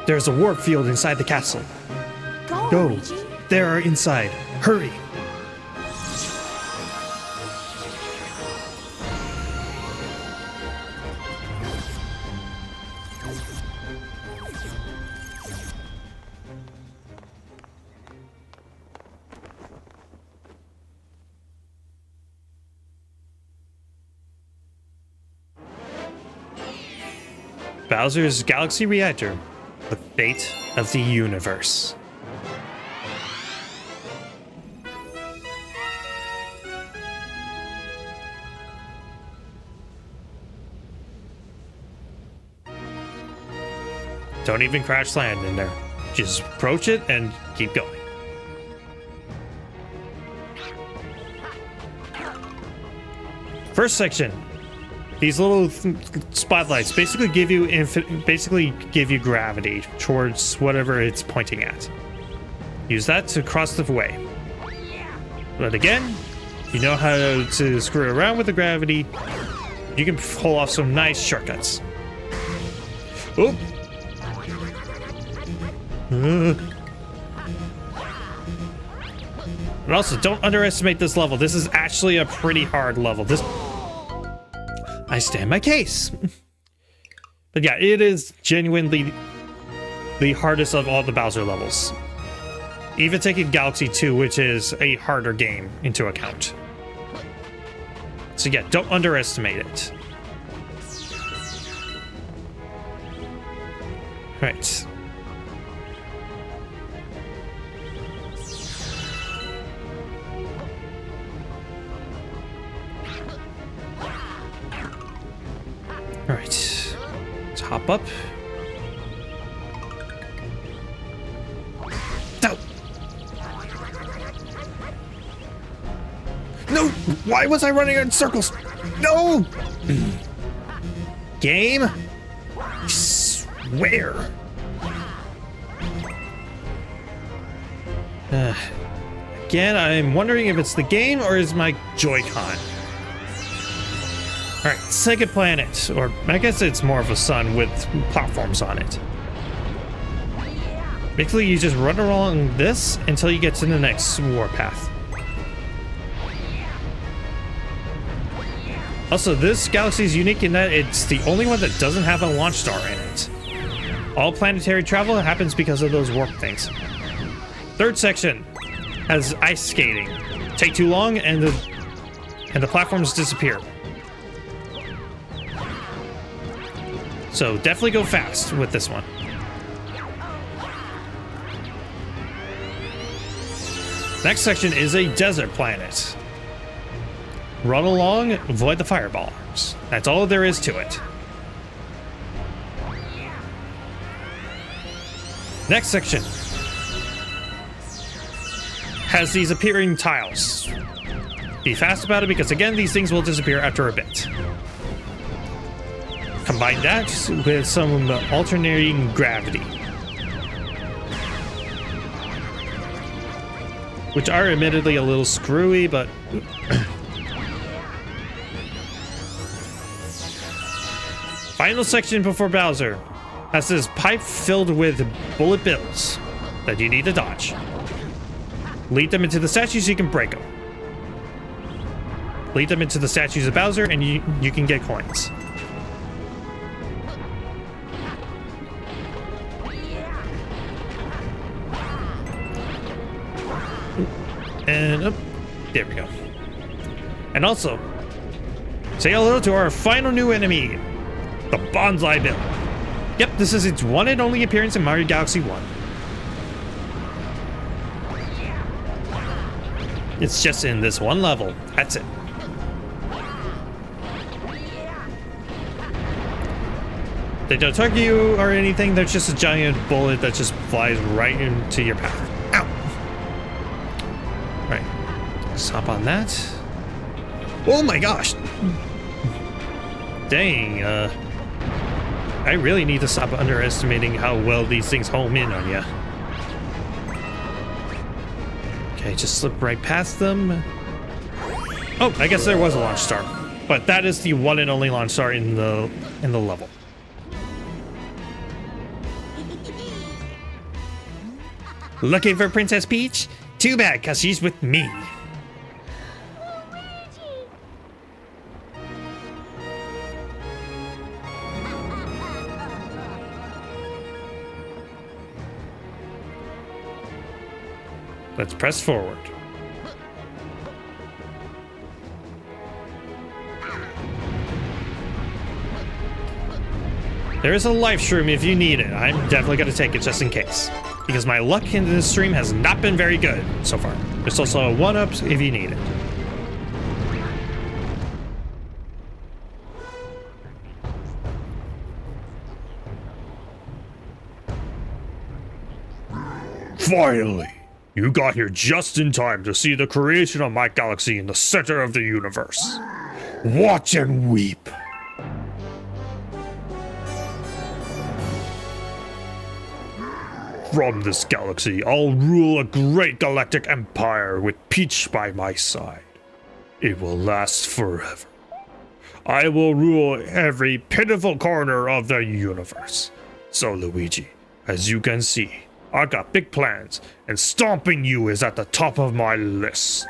There's a warp field inside the castle. Go. Luigi. They are inside. Hurry. Bowser's Galaxy Reactor, the fate of the universe. Don't even crash land in there. Just approach it and keep going. First section. These little spotlights basically give you gravity towards whatever it's pointing at. Use that to cross the way. But again, you know how to screw around with the gravity. You can pull off some nice shortcuts. Oop. And also, don't underestimate this level. This is actually a pretty hard level. I stand my case. But yeah, it is genuinely the hardest of all the Bowser levels. Even taking Galaxy 2, which is a harder game, into account. So yeah, don't underestimate it. Right. Alright, let's hop up. No! No! Why was I running in circles? No! Game? I swear. Again, I'm wondering if it's the game or is my Joy-Con. Alright, second planet, or I guess it's more of a sun with platforms on it. Basically, you just run along this until you get to the next warpath. Also, this galaxy is unique in that it's the only one that doesn't have a launch star in it. All planetary travel happens because of those warp things. Third section has ice skating. Take too long and the platforms disappear. So definitely go fast with this one. Next section is a desert planet. Run along, avoid the fireball arms. That's all there is to it. Next section has these appearing tiles. Be fast about it because again, these things will disappear after a bit. Combine that with some alternating gravity, which are admittedly a little screwy, but final section before Bowser has this pipe filled with bullet bills that you need to dodge. Lead them into the statues so you can break them. Lead them into the statues of Bowser and you can get coins. And up, there we go. And also, say hello to our final new enemy, the Bonsai Bill. Yep, this is its one and only appearance in Mario Galaxy 1. It's just in this one level. That's it. They don't target you or anything. They're just a giant bullet that just flies right into your path. Ow! Right. Let's hop on that. Oh my gosh! Dang, I really need to stop underestimating how well these things home in on you. Okay, just slip right past them. Oh, I guess there was a launch star. But that is the one and only launch star in the level. Looking for Princess Peach? Too bad, cause she's with me. Let's press forward. There is a live stream if you need it. I'm definitely going to take it just in case. Because my luck in this stream has not been very good so far. There's also a 1-up if you need it. Finally! You got here just in time to see the creation of my galaxy in the center of the universe. Watch and weep. From this galaxy, I'll rule a great galactic empire with Peach by my side. It will last forever. I will rule every pitiful corner of the universe. So Luigi, as you can see, I got big plans, and stomping you is at the top of my list.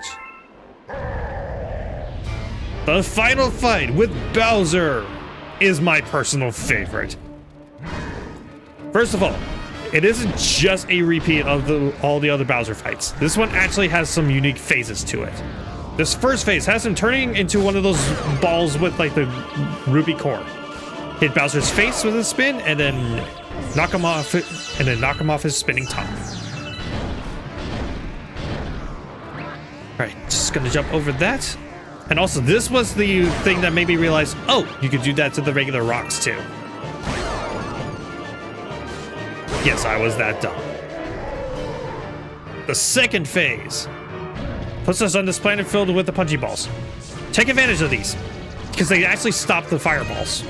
The final fight with Bowser is my personal favorite. First of all, it isn't just a repeat of all the other Bowser fights. This one actually has some unique phases to it. This first phase has him turning into one of those balls with like the ruby core. Hit Bowser's face with a spin and then knock him off his spinning top. Alright, just gonna jump over that. And also this was the thing that made me realize, oh, you could do that to the regular rocks too. Yes, I was that dumb. The second phase puts us on this planet filled with the punchy balls. Take advantage of these, because they actually stop the fireballs.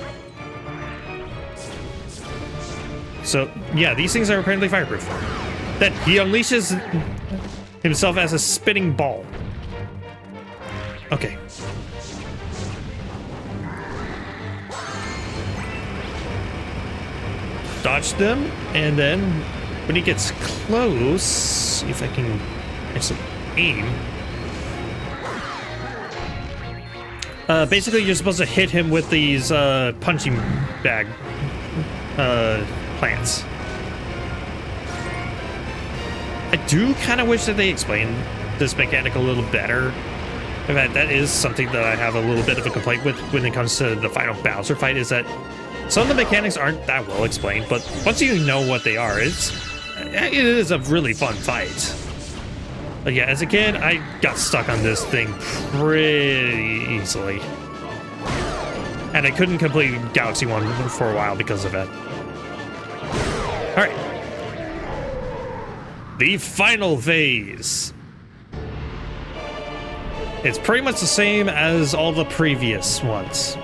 So, yeah, these things are apparently fireproof. Then he unleashes himself as a spinning ball. Okay. Dodge them, and then when he gets close, see if I can actually aim. Basically, you're supposed to hit him with these punching bag plants. I do kind of wish that they explained this mechanic a little better. In fact, that is something that I have a little bit of a complaint with when it comes to the final Bowser fight, is that some of the mechanics aren't that well explained, but once you know what they are, it is a really fun fight. But yeah, as a kid, I got stuck on this thing pretty easily. And I couldn't complete Galaxy 1 for a while because of it. Alright. The final phase. It's pretty much the same as all the previous ones.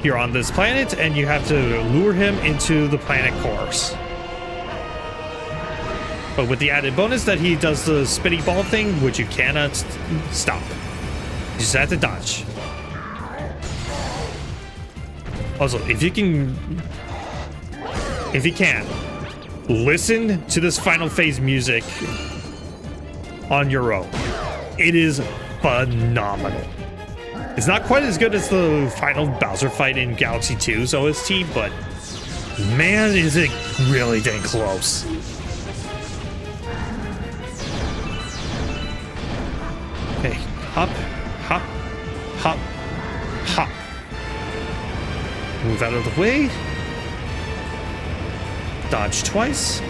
You're on this planet, and you have to lure him into the planet cores. But with the added bonus that he does the spinning ball thing, which you cannot stop. You just have to dodge. Also, if you can, listen to this final phase music on your own. It is phenomenal. It's not quite as good as the final Bowser fight in Galaxy 2's OST, but man, is it really dang close. Okay, hop, hop, hop, hop. Move out of the way. Dodge twice.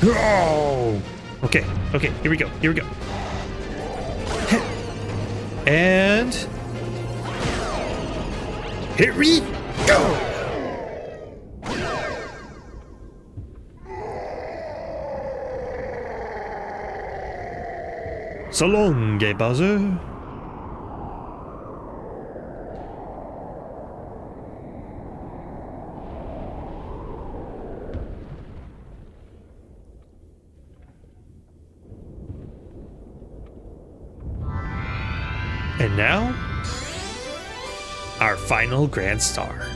Oh! Okay, okay, here we go, here we go. And here we go! So long, gay Bowser. And now, our final Grand Star.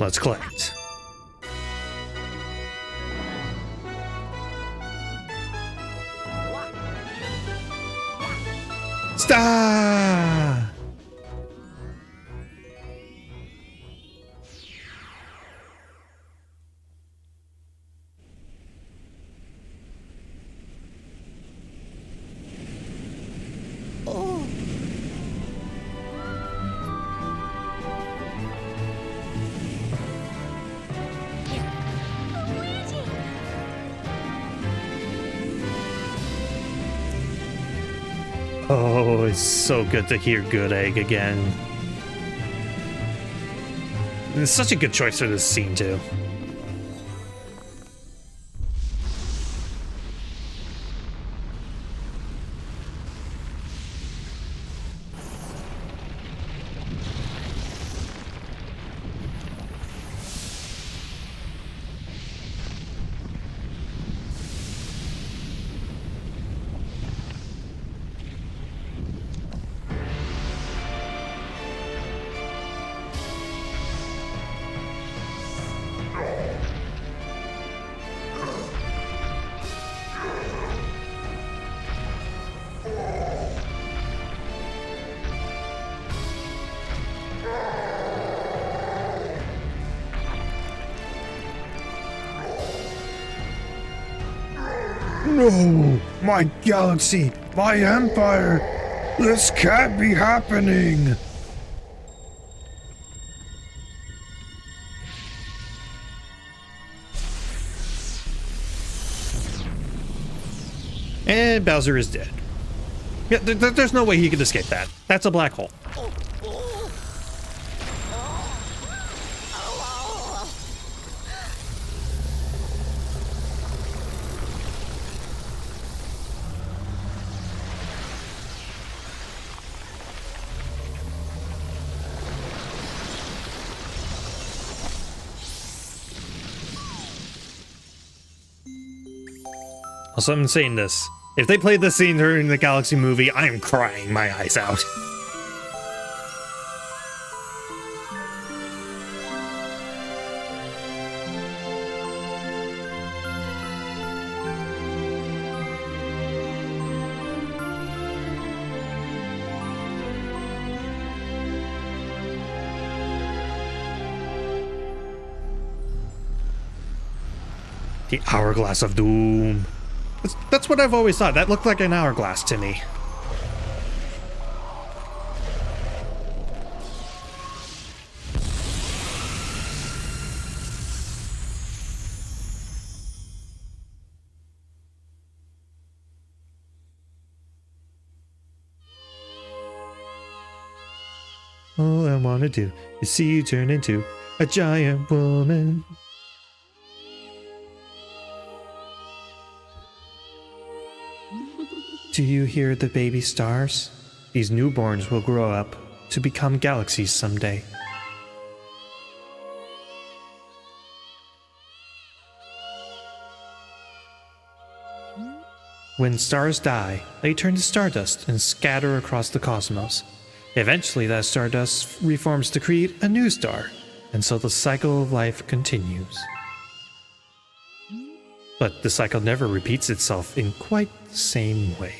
Let's collect. Star! Oh, it's so good to hear Good Egg again. It's such a good choice for this scene, too. No! My galaxy! My empire! This can't be happening! And Bowser is dead. Yeah, there's no way he could escape that. That's a black hole. Also, I'm saying this. If they played this scene during the Galaxy movie, I'm crying my eyes out. The Hourglass of Doom. That's what I've always thought. That looked like an hourglass to me. All I want to do is see you turn into a giant woman. Do you hear the baby stars? These newborns will grow up to become galaxies someday. When stars die, they turn to stardust and scatter across the cosmos. Eventually, that stardust reforms to create a new star, and so the cycle of life continues. But the cycle never repeats itself in quite the same way.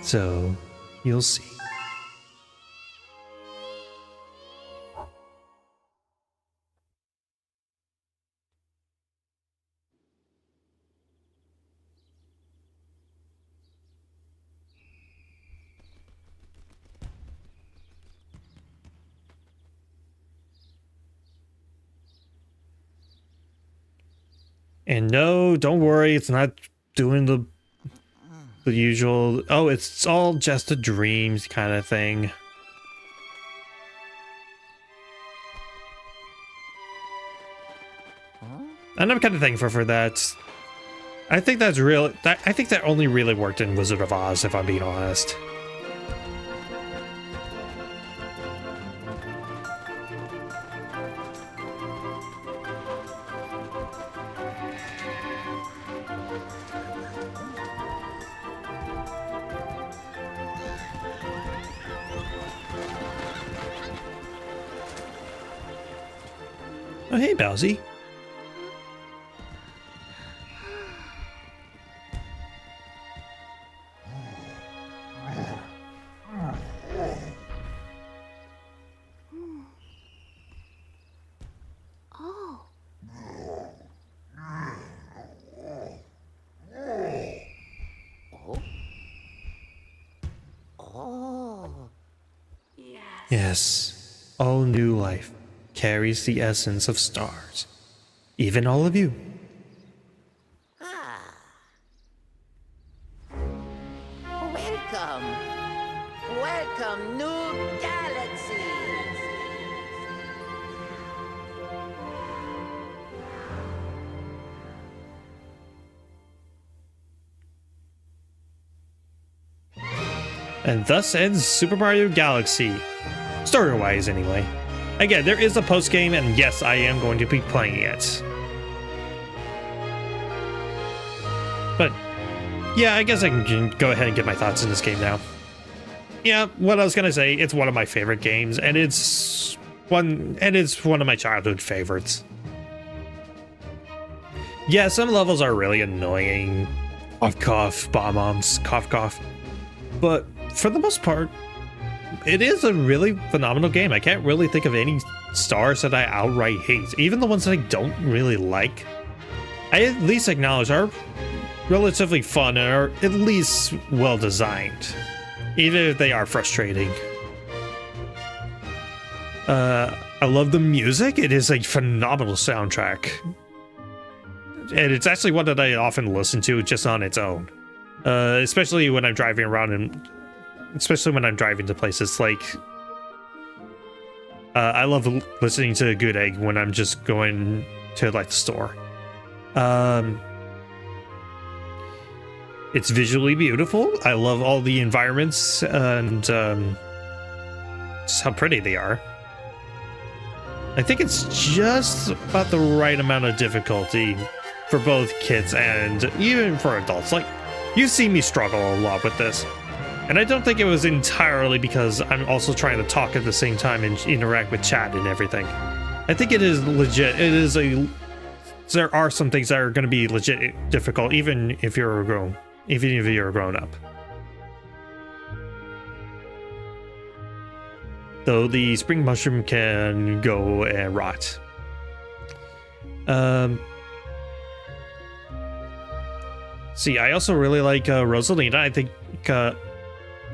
So, you'll see. And no, don't worry, it's not doing the usual, oh, it's all just a dream kind of thing. And I'm kind of thankful for that. I think that's real. I think that only really worked in Wizard of Oz, if I'm being honest. Oh, hey, Bowsy. Yes, all new life carries the essence of stars. Even all of you. Welcome. Welcome, new galaxies. And thus ends Super Mario Galaxy. Story-wise, anyway. Again, there is a post-game, and yes, I am going to be playing it. But, yeah, I guess I can go ahead and get my thoughts in this game now. Yeah, what I was gonna say, it's one of my favorite games, and it's one of my childhood favorites. Yeah, some levels are really annoying. Cough, cough, bombs, cough, cough. But for the most part, it is a really phenomenal game. I can't really think of any stars that I outright hate. Even the ones that I don't really like, I at least acknowledge are relatively fun and are at least well designed, even if they are frustrating. I love the music. It is a phenomenal soundtrack. And it's actually one that I often listen to just on its own. Especially when I'm driving around and especially when I'm driving to places like I love listening to Good Egg when I'm just going to like the store. It's visually beautiful. I love all the environments and just how pretty they are. I think it's just about the right amount of difficulty for both kids and even for adults. Like, you see me struggle a lot with this. And I don't think it was entirely because I'm also trying to talk at the same time and interact with chat and everything. I think it is legit. There are some things that are going to be legit difficult, even if you're a grown up. Though the spring mushroom can go and rot. See, I also really like Rosalina. I think,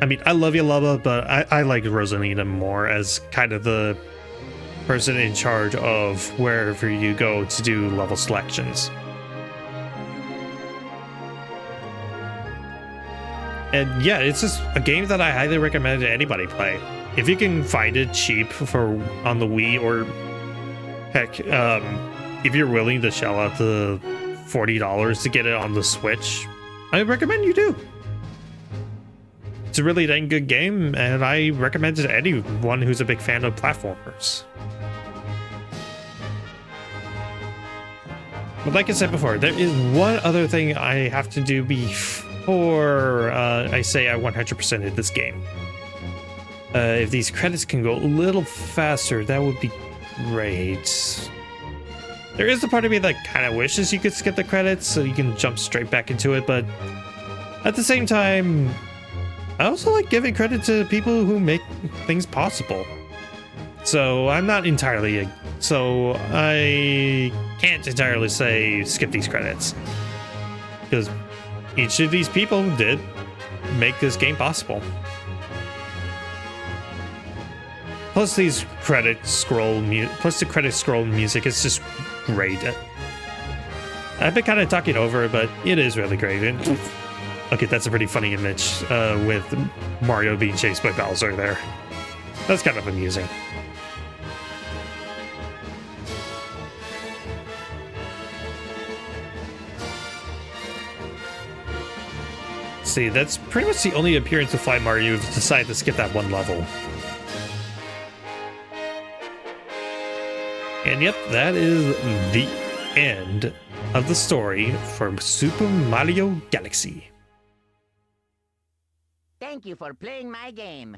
I mean, I love Yalaba, but I like Rosalina more as kind of the person in charge of wherever you go to do level selections. And yeah, it's just a game that I highly recommend anybody play. If you can find it cheap on the Wii, or heck, if you're willing to shell out the $40 to get it on the Switch, I recommend you do. It's a really dang good game, and I recommend it to anyone who's a big fan of platformers. But like I said before, there is one other thing I have to do before I say I 100%ed this game. If these credits can go a little faster, that would be great. There is a part of me that kind of wishes you could skip the credits so you can jump straight back into it, but at the same time, I also like giving credit to people who make things possible. So I'm not entirely, so I can't entirely say skip these credits, because each of these people did make this game possible. Plus these credit scroll plus the credit scroll music is just great. I've been kind of talking over it, but it is really great. And okay, that's a pretty funny image with Mario being chased by Bowser there. That's kind of amusing. See, that's pretty much the only appearance of Fly Mario who's decided to skip that one level. And yep, that is the end of the story for Super Mario Galaxy. Thank you for playing my game.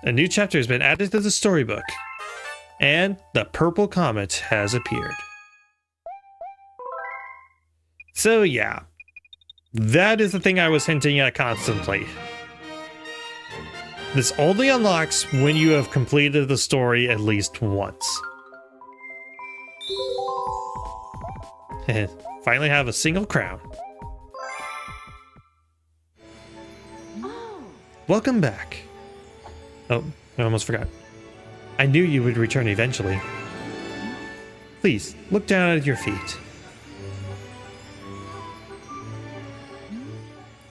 A new chapter has been added to the storybook, and the purple comet has appeared. So yeah, that is the thing I was hinting at constantly. This only unlocks when you have completed the story at least once. And finally have a single crown. Welcome back. Oh, I almost forgot. I knew you would return eventually. Please, look down at your feet.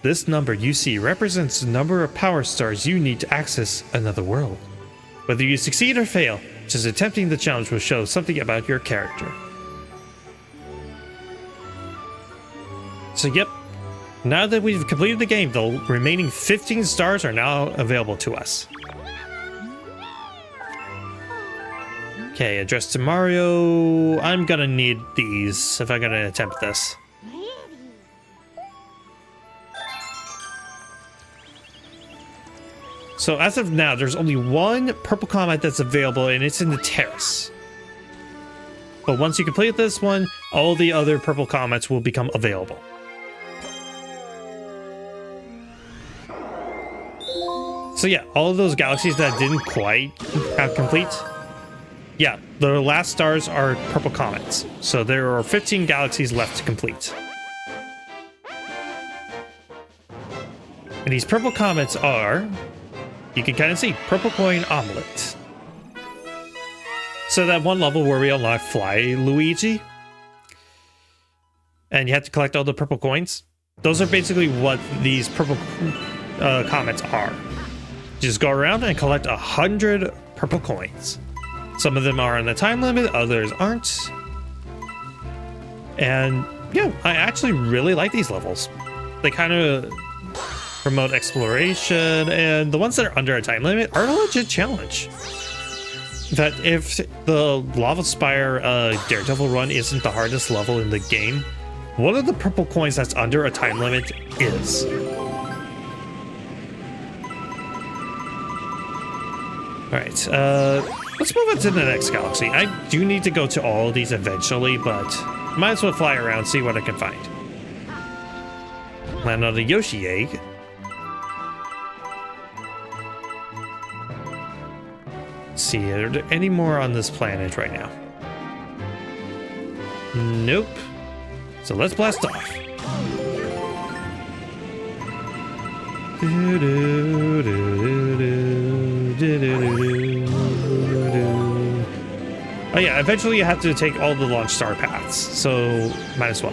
This number you see represents the number of power stars you need to access another world. Whether you succeed or fail, just attempting the challenge will show something about your character. So yep, now that we've completed the game, the remaining 15 stars are now available to us. Okay, address to Mario. I'm gonna need these if I'm gonna attempt this. So as of now, there's only one purple comet that's available, and it's in the terrace. But once you complete this one, all the other purple comets will become available. So yeah, all of those galaxies that didn't quite complete, yeah, the last stars are purple comets. So there are 15 galaxies left to complete. And these purple comets are, you can kind of see, Purple Coin Omelette. So that one level where we unlock Fly Luigi, and you have to collect all the purple coins. Those are basically what these purple comets are. Just go around and collect 100 purple coins. Some of them are on the time limit, others aren't. And yeah, I actually really like these levels. They kind of promote exploration, and the ones that are under a time limit are a legit challenge. That if the Lava Spire Daredevil run isn't the hardest level in the game, one of the purple coins that's under a time limit is. Alright, let's move on to the next galaxy. I do need to go to all of these eventually, but might as well fly around, see what I can find. Land on the Yoshi egg. Let's see, are there any more on this planet right now? Nope. So let's blast off. Oh yeah, eventually you have to take all the launch star paths, so might as well.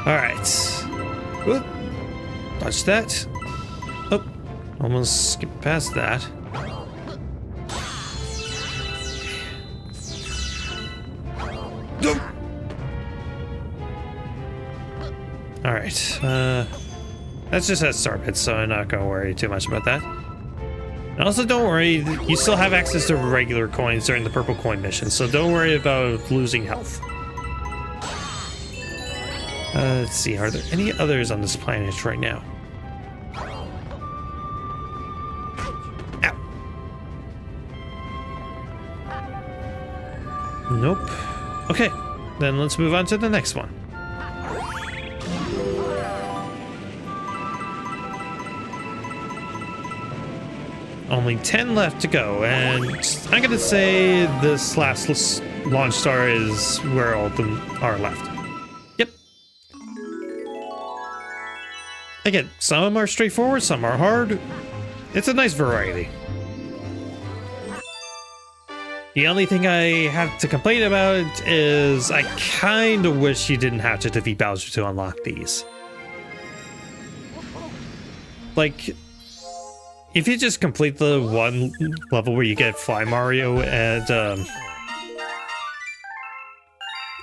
Alright. Whoop. Touch that. Oh, almost skipped past that. Alright, that's just that star pit, so I'm not gonna worry too much about that. And also don't worry, you still have access to regular coins during the purple coin mission, so don't worry about losing health. Let's see, are there any others on this planet right now? Ow. Nope. Okay, then let's move on to the next one. Only 10 left to go, and I'm gonna say this last launch star is where all of them are left. Yep. Again, some of them are straightforward, some are hard. It's a nice variety. The only thing I have to complain about is I kind of wish you didn't have to defeat Bowser to unlock these. Like, if you just complete the one level where you get Fly Mario and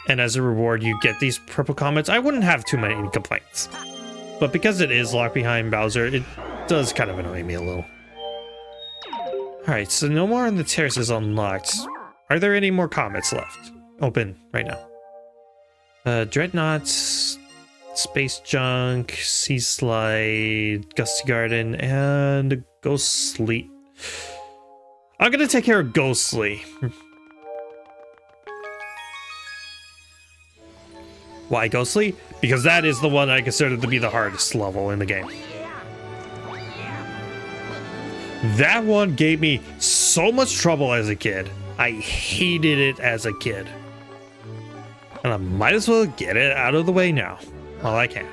as a reward you get these purple comets, I wouldn't have too many complaints. But because it is locked behind Bowser, it does kind of annoy me a little. Alright, so no more on the terrace is unlocked. Are there any more comets left? Open right now. Dreadnoughts. Space Junk, Sea Slide, Gusty Garden, and Ghostly. I'm gonna take care of Ghostly. Why Ghostly? Because that is the one I consider to be the hardest level in the game. That one gave me so much trouble as a kid. I hated it as a kid. And I might as well get it out of the way now, while I can.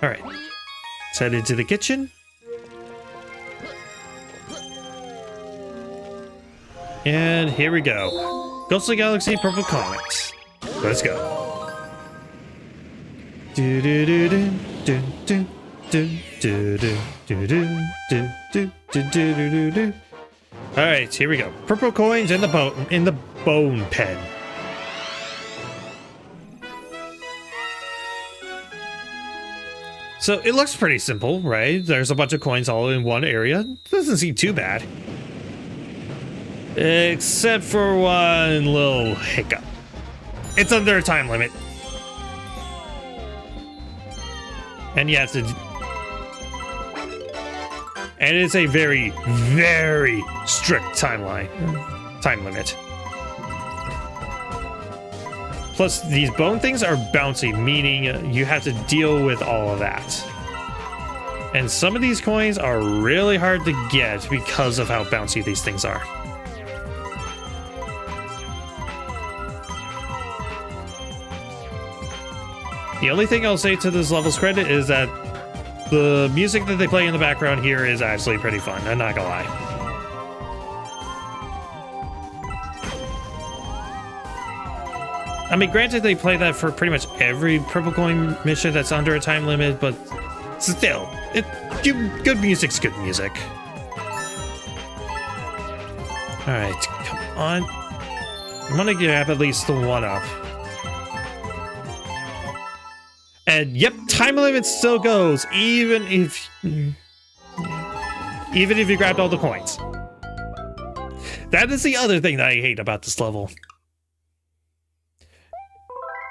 Alright. Let's head into the kitchen. And here we go. Ghostly Galaxy Purple Comics. Let's go. Do do do do do do do do do do do do do do do. All right, here we go. Purple coins in the bone pen. So it looks pretty simple, right? There's a bunch of coins all in one area. Doesn't seem too bad. Except for one little hiccup. It's under a time limit. And you have to... And it's a very, very strict time limit. Plus, these bone things are bouncy, meaning you have to deal with all of that. And some of these coins are really hard to get because of how bouncy these things are. The only thing I'll say to this level's credit is that the music that they play in the background here is actually pretty fun, I'm not gonna lie. I mean, granted, they play that for pretty much every purple coin mission that's under a time limit, but still, good music's good music. Alright, come on. I'm gonna grab at least the one up. And yep, time limit still goes, even if you grabbed all the coins. That is the other thing that I hate about this level.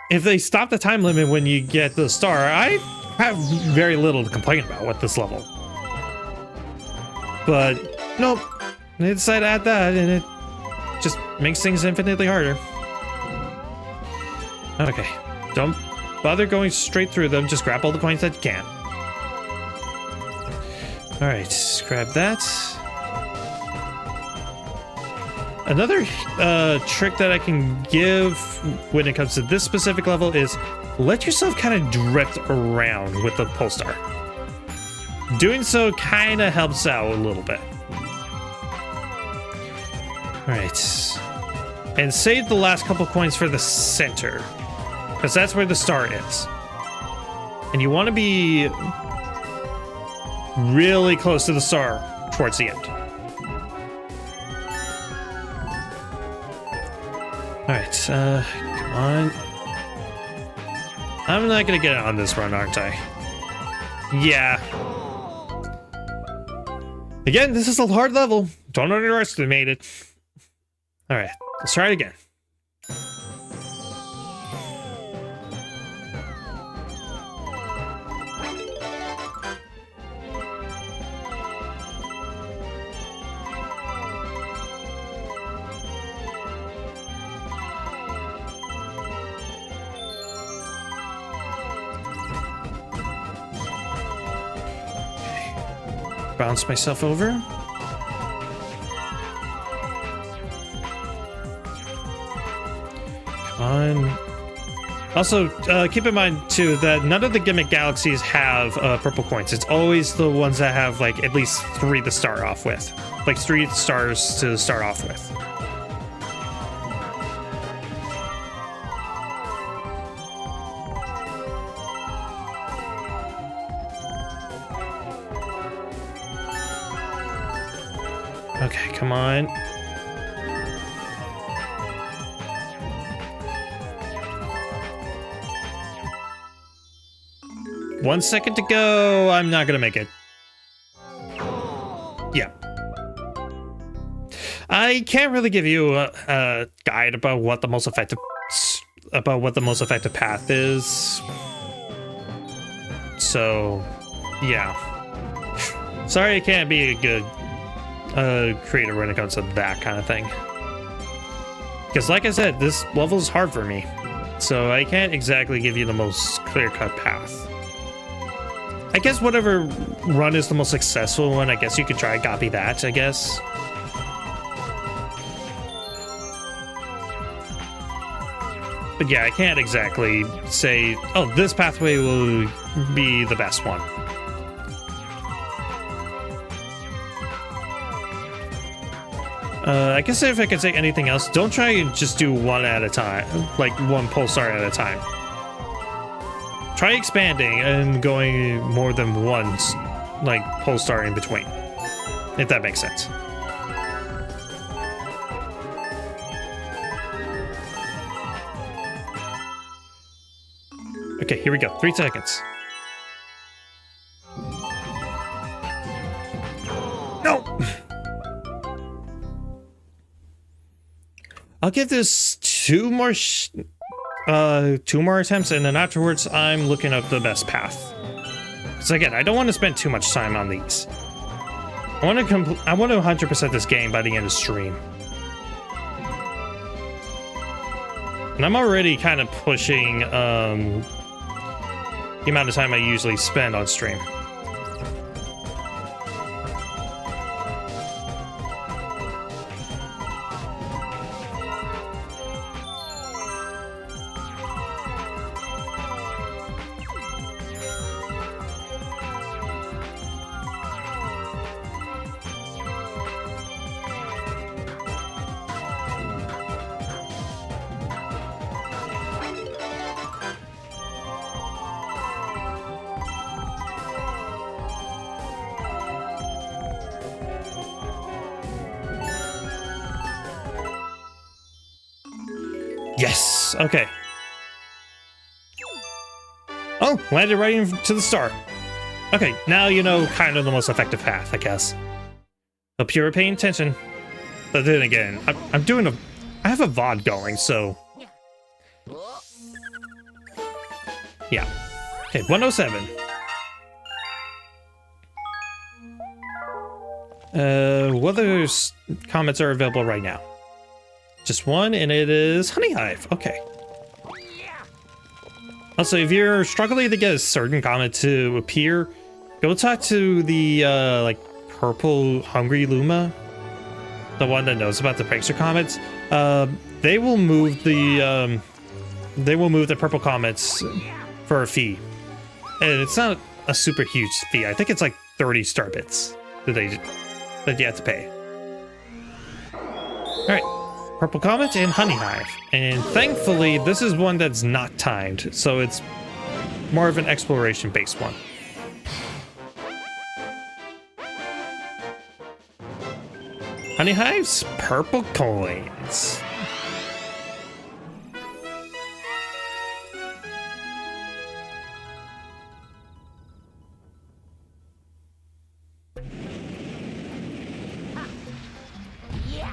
If they stop the time limit when you get the star, I have very little to complain about with this level. But nope, they decided to add that, and it just makes things infinitely harder. Okay, don't bother going straight through them, just grab all the coins that you can. Alright, grab that. Another trick that I can give when it comes to this specific level is let yourself kind of drift around with the pole star. Doing so kind of helps out a little bit. Alright. And save the last couple coins for the center, because that's where the star is. And you want to be really close to the star towards the end. Alright, come on. I'm not gonna get it on this run, aren't I? Yeah. Again, this is a hard level. Don't underestimate it. Alright, let's try it again. Bounce myself over. Come on. Also, keep in mind, too, that none of the gimmick galaxies have purple coins. It's always the ones that have, like, at least 3 to start off with. Like, 3 stars to start off with. Okay, come on. One second to go. I'm not gonna make it. Yeah. I can't really give you a guide about what the most effective path is. So, yeah. Sorry, I can't be a good creator when it comes to that kind of thing. Because, like I said, this level is hard for me, so I can't exactly give you the most clear-cut path. I guess whatever run is the most successful one, I guess you could try and copy that, I guess. But yeah, I can't exactly say, oh, this pathway will be the best one. I guess if I could say anything else, don't try and just do one at a time, like one pulsar at a time. Try expanding and going more than one, like, pulsar in between, if that makes sense. Okay, here we go. 3 seconds. No! I'll give this 2 more attempts, and then afterwards I'm looking up the best path. Because again, I don't want to spend too much time on these. I want to 100% this game by the end of stream. And I'm already kind of pushing the amount of time I usually spend on stream. Yes, okay. Oh, landed right into the star. Okay, now you know kind of the most effective path, I guess. Hope you were paying attention. But then again, I have a VOD going, so... Yeah. Okay, 107. What other comments are available right now? Just one, and it is Honey Hive. Okay. Also, if you're struggling to get a certain comment to appear, go talk to the like purple hungry Luma, the one that knows about the prankster comments. They will move the purple comments for a fee, and it's not a super huge fee. I think it's like 30 star bits that you have to pay. All right. Purple Comet and Honey Hive. And thankfully, this is one that's not timed, so it's more of an exploration-based one. Honey Hive's purple coins.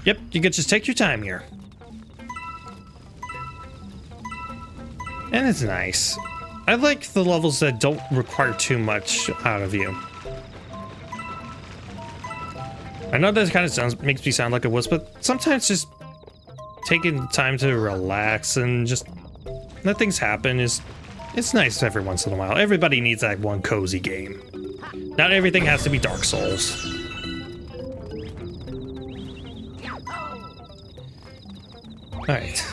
Yep, you can just take your time here. And it's nice. I like the levels that don't require too much out of you. I know that kind of makes me sound like a wuss, but sometimes just taking time to relax and just let things happen it's nice every once in a while. Everybody needs that one cozy game. Not everything has to be Dark Souls. Alright.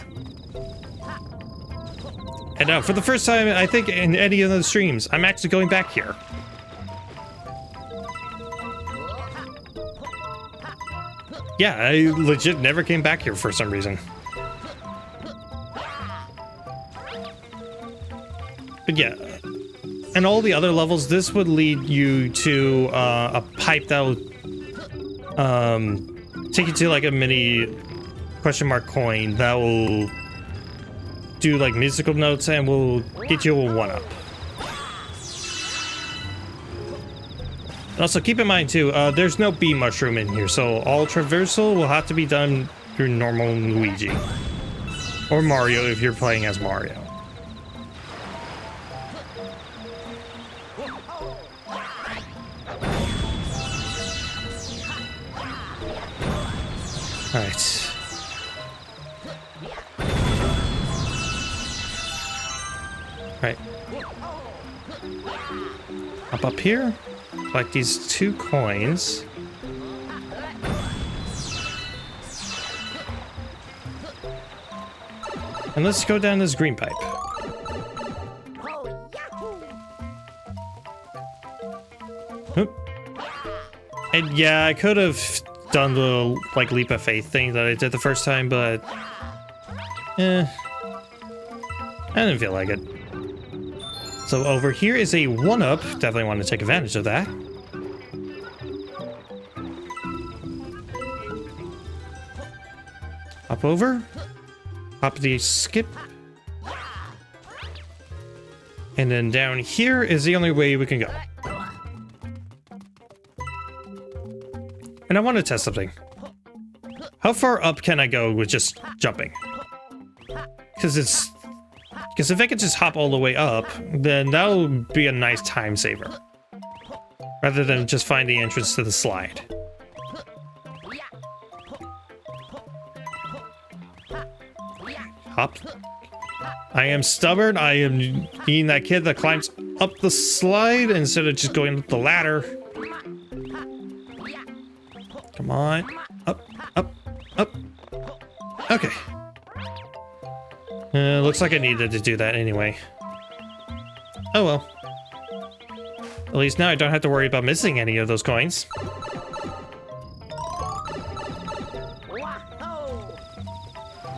And for the first time, I think, in any of those streams, I'm actually going back here. Yeah, I legit never came back here for some reason. But yeah, and all the other levels, this would lead you to a pipe that will take you to like a mini question mark coin that will do like musical notes and will get you a 1-up. And also keep in mind too, there's no bee mushroom in here, so all traversal will have to be done through normal Luigi. Or Mario if you're playing as Mario. Alright. Right. Up here. Like these 2 coins. And let's go down this green pipe. Oop. And yeah, I could have done the like leap of faith thing that I did the first time, but I didn't feel like it. So over here is a 1-up. Definitely want to take advantage of that. Hop over. Hop the skip. And then down here is the only way we can go. And I want to test something. How far up can I go with just jumping? Because if I could just hop all the way up, then that would be a nice time saver. Rather than just find the entrance to the slide. Hop. I am stubborn. I am being that kid that climbs up the slide instead of just going up the ladder. Come on. Up, up, up. Okay. Looks like I needed to do that anyway. Oh well. At least now I don't have to worry about missing any of those coins.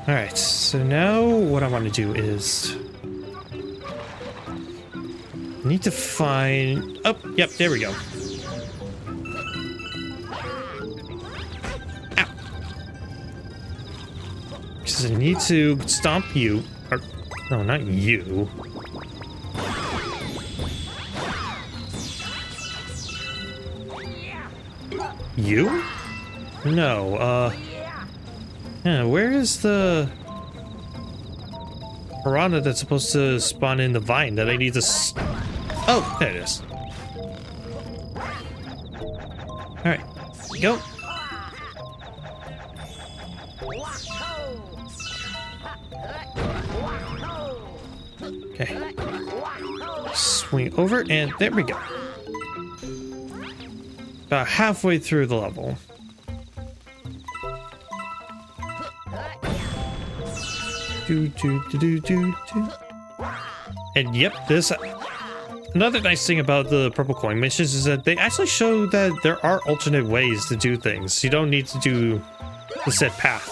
Alright, so now what I want to do is... I need to find... Oh, yep, there we go. Ow! Because I need to stomp you. Or, no, not you. You? No, yeah, where is the piranha that's supposed to spawn in the vine that I need to Oh, there it is. Alright, go. Okay. Swing over, and there we go. About halfway through the level. And yep, this another nice thing about the purple coin missions is that they actually show that there are alternate ways to do things. You don't need to do the set path.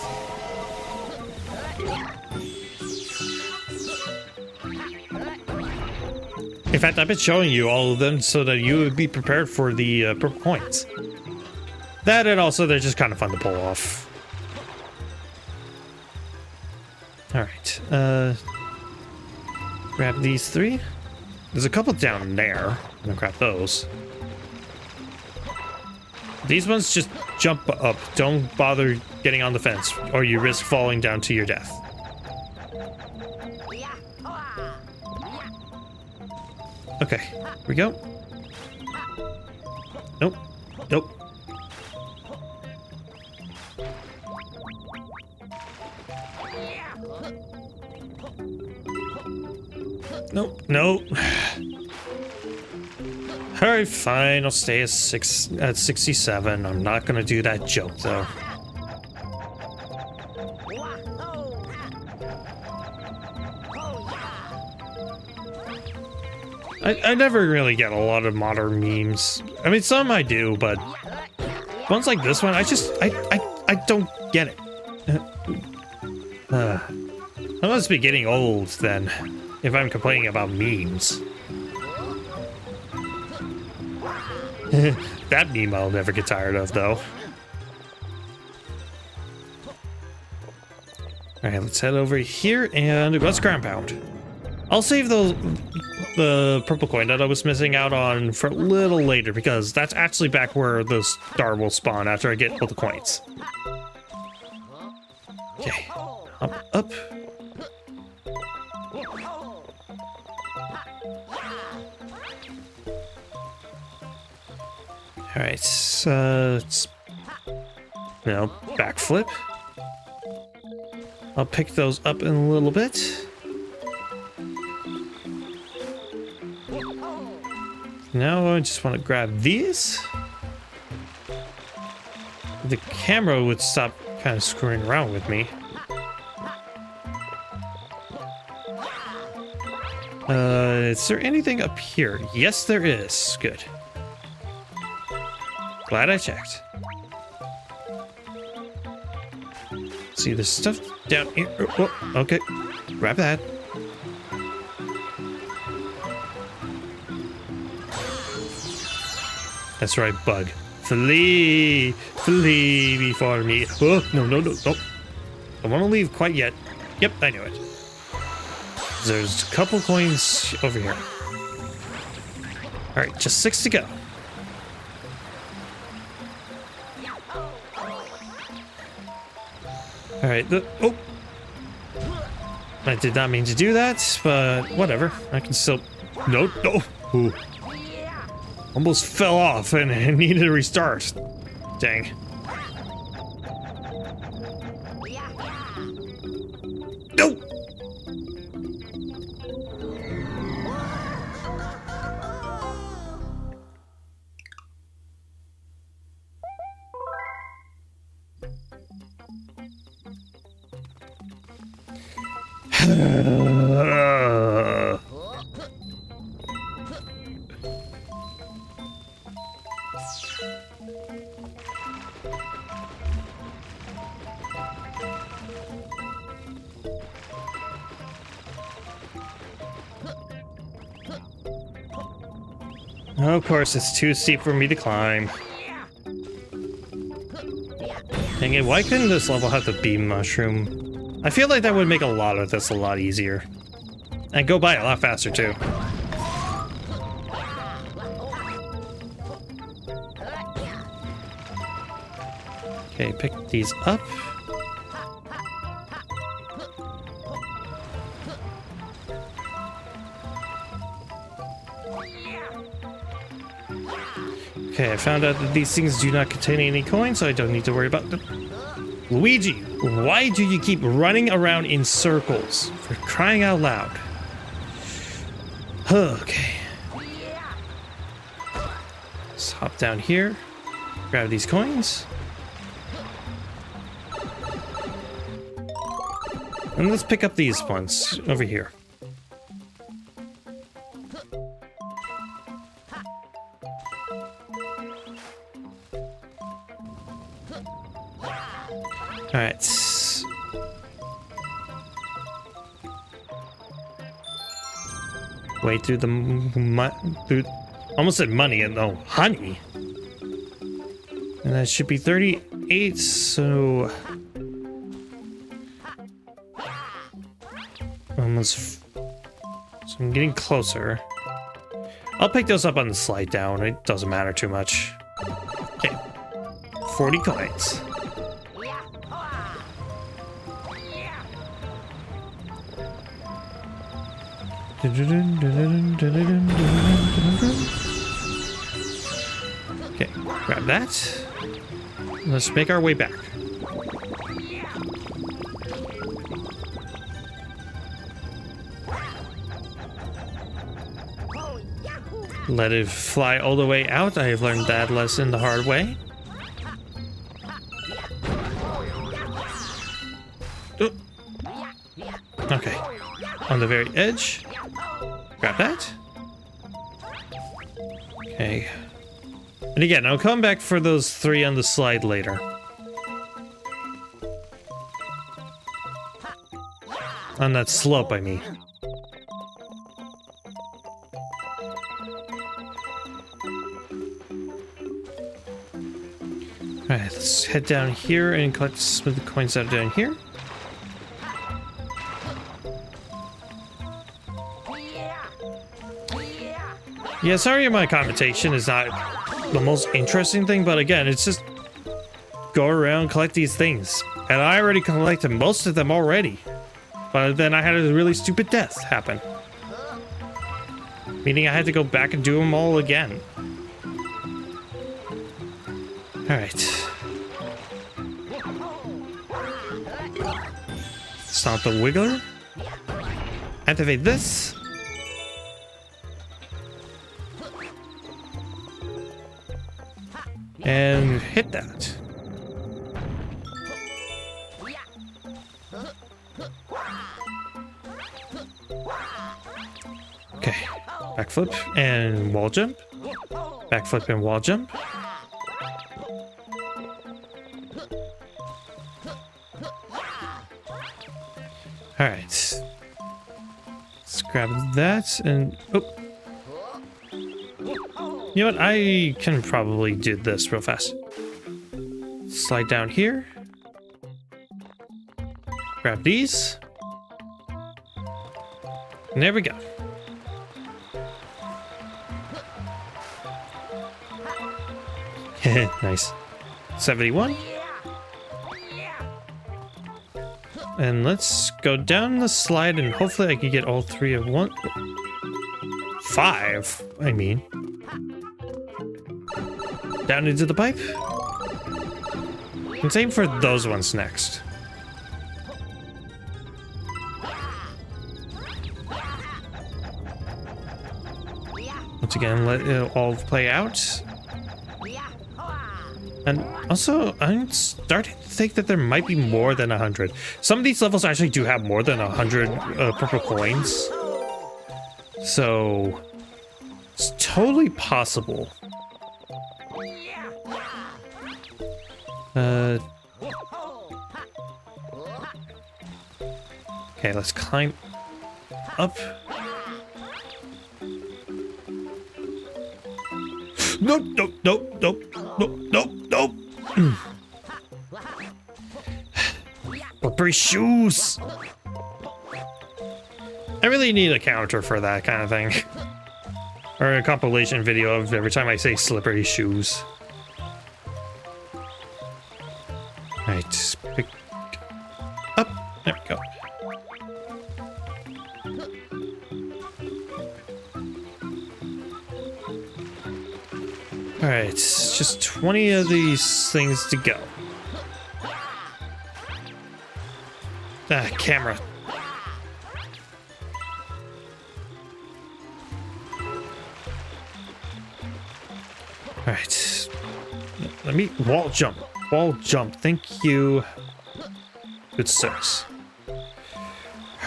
In fact, I've been showing you all of them so that you would be prepared for the purple coins. That and also they're just kind of fun to pull off. Alright, grab these 3. There's a couple down there. I'm gonna grab those. These ones just jump up. Don't bother getting on the fence, or you risk falling down to your death. Okay, here we go. Nope. Nope. Nope, nope. Alright, fine. I'll stay at 67. I'm not gonna do that joke though. I never really get a lot of modern memes. I mean, some I do, but ones like this one, I don't get it. I must be getting old then, if I'm complaining about memes. That meme I'll never get tired of, though. Alright, let's head over here and let's ground pound. I'll save those the purple coin that I was missing out on for a little later, because that's actually back where the star will spawn after I get all the coins. Okay, up. Alright, so it's, backflip. I'll pick those up in a little bit. Now I just want to grab these. The camera would stop kind of screwing around with me. Is there anything up here? Yes, there is. Good. Glad I checked. See, there's stuff down here. Oh, okay. Grab that. That's right, bug. Flee! Flee before me. Oh, no. Don't want to leave quite yet. Yep, I knew it. There's a couple coins over here. Alright, just 6 to go. Alright, oh! I did not mean to do that, but whatever. I can still... No. Ooh. Almost fell off and needed a restart. Dang. No! Of course, it's too steep for me to climb. Dang it, why couldn't this level have the beam mushroom? I feel like that would make a lot of this a lot easier. And go by a lot faster, too. Okay, pick these up. Okay, I found out that these things do not contain any coins, so I don't need to worry about them. Luigi, why do you keep running around in circles? For crying out loud. Okay. Let's hop down here. Grab these coins. And let's pick up these ones over here. Alright. Wait through the almost said money and no honey. And that should be 38, so almost. So I'm getting closer. I'll pick those up on the slide down. It doesn't matter too much. Okay. 40 coins. Okay, grab that. Let's make our way back. Let it fly all the way out. I have learned that lesson the hard way. Okay, on the very edge. Grab that. Okay. And again, I'll come back for those 3 on the slide later. On that slope, I mean. Alright, let's head down here and collect some of the coins that are down here. Yeah, sorry my commentation is not the most interesting thing, but again, it's just go around, collect these things. And I already collected most of them already. But then I had a really stupid death happen. Meaning I had to go back and do them all again. Alright. Stomp the Wiggler. Activate this. And hit that. Okay. Backflip and wall jump. Backflip and wall jump. Alright. Let's grab that and... Oh. You know what? I can probably do this real fast. Slide down here. Grab these. And there we go. Nice. 71. And let's go down the slide and hopefully I can get all three at once. 5, I mean. Down into the pipe. And same for those ones next. Once again, let it all play out. And also, I'm starting to think that there might be more than 100. Some of these levels actually do have more than 100 purple coins. So, it's totally possible. Okay, let's climb up. Nope, nope, nope, nope, nope, nope, nope. Slippery shoes. I really need a counter for that kind of thing. Or a compilation video of every time I say slippery shoes. Alright, pick up. There we go. Alright, just 20 of these things to go. Ah, camera. Alright. Let me wall jump. Wall jump. Thank you. Good sirs.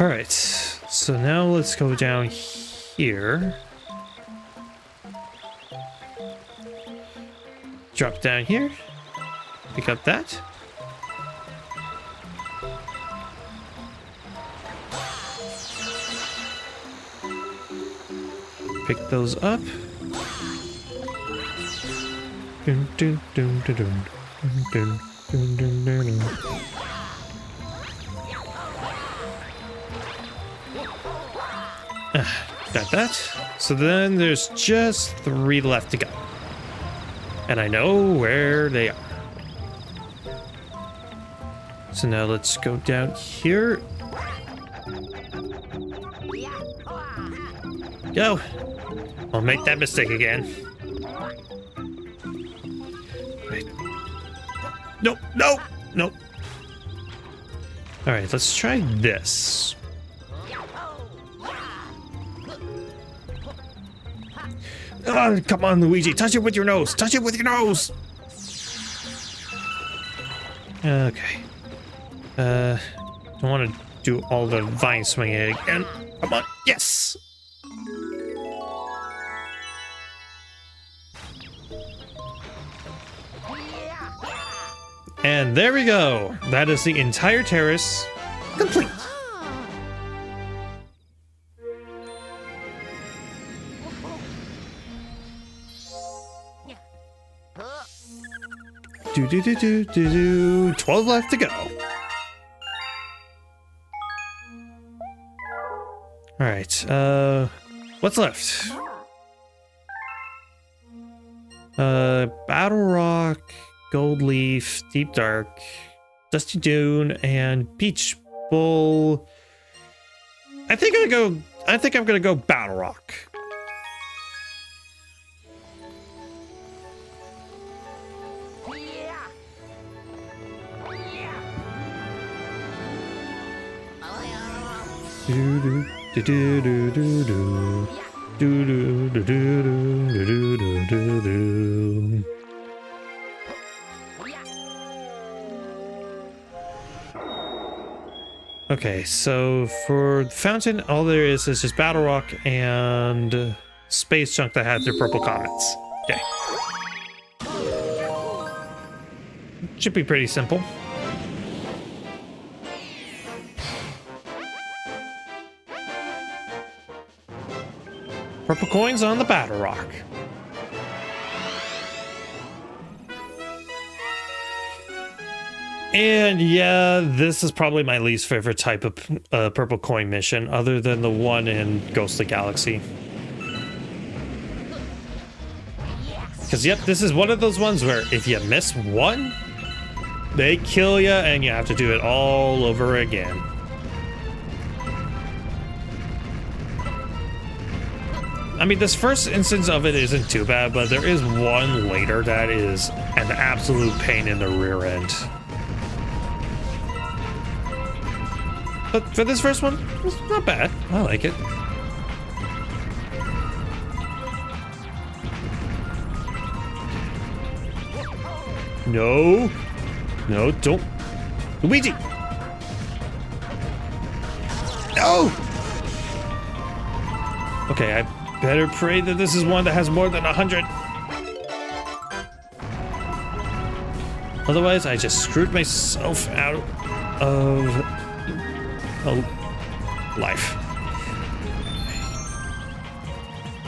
Alright. So now let's go down here. Drop down here. Pick up that. Pick those up. Dun, dun, dun, dun, dun, dun, dun, dun, dun, dun. Got that. So then there's just 3 left to go. And I know where they are. So now let's go down here. Go. I'll make that mistake again. Wait. Nope, nope, nope. All right, let's try this. Oh, come on, Luigi. Touch it with your nose. Touch it with your nose. Okay. Don't want to do all the vine swinging again. Come on. Yes. And there we go. That is the entire terrace complete. Do do do do do do. 12 left to go. All right. What's left? Battle Rock, Gold Leaf, Deep Dark, Dusty Dune, and Peach Bull. I think I'm gonna go Battle Rock. Do do do do do do do. Do do do do do do do do do. Okay, so for the fountain, all there is just Battle Rock and Space Chunk that had their purple comments. Okay. Should be pretty simple. Purple coins on the Battle Rock. And yeah, this is probably my least favorite type of purple coin mission, other than the one in Ghostly Galaxy. Because yep, this is one of those ones where if you miss one, they kill you and you have to do it all over again. I mean, this first instance of it isn't too bad, but there is one later that is an absolute pain in the rear end. But for this first one, it's not bad. I like it. No. No, don't. Luigi! No! Okay, I better pray that this is one that has more than 100. Otherwise, I just screwed myself out of life.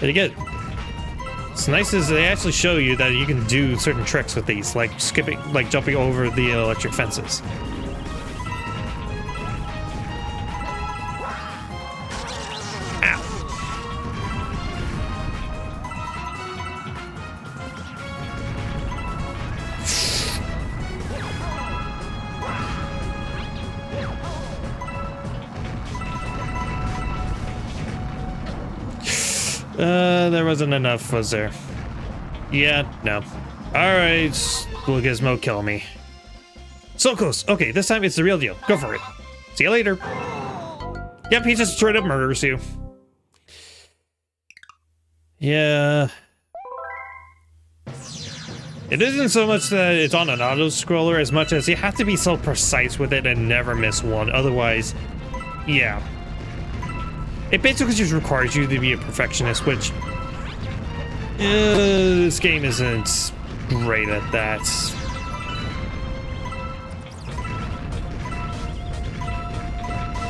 And again, what's nice is they actually show you that you can do certain tricks with these, like skipping, like jumping over the electric fences. There wasn't enough, was there? Yeah, no. Alright, will Gizmo kill me? So close. Okay, this time it's the real deal. Go for it. See you later. Yep, he just straight up murders you. Yeah. It isn't so much that it's on an auto-scroller as much as you have to be so precise with it and never miss one. Otherwise, yeah. It basically just requires you to be a perfectionist, which this game isn't great at that.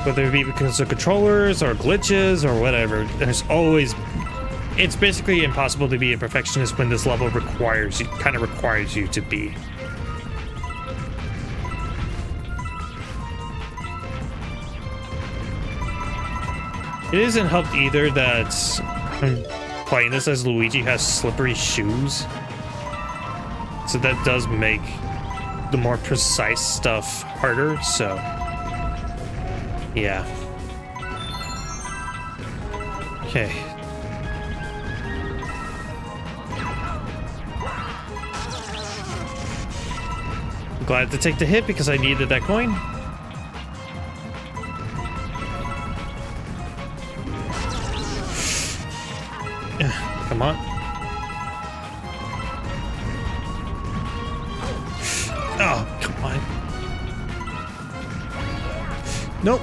Whether it be because of controllers or glitches or whatever, there's always... It's basically impossible to be a perfectionist when this level requires you, kind of requires you to be. It isn't helped either that playing this as Luigi has slippery shoes. So that does make the more precise stuff harder, so yeah. Okay. I'm glad to take the hit because I needed that coin. Come on. Oh, come on. Nope.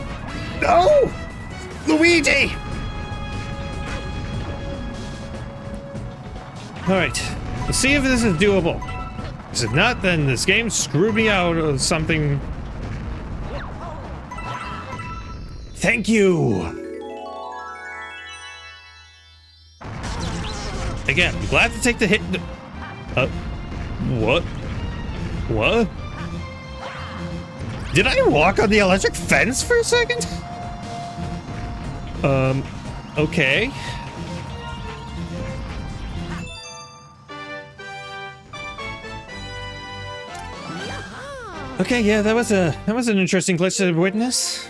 No! Luigi! Alright. Let's see if this is doable. If not, then this game screwed me out of something. Thank you! Again, I'm glad to take the hit. What? What? Did I walk on the electric fence for a second? Okay. Okay, yeah, that was an interesting glitch to witness.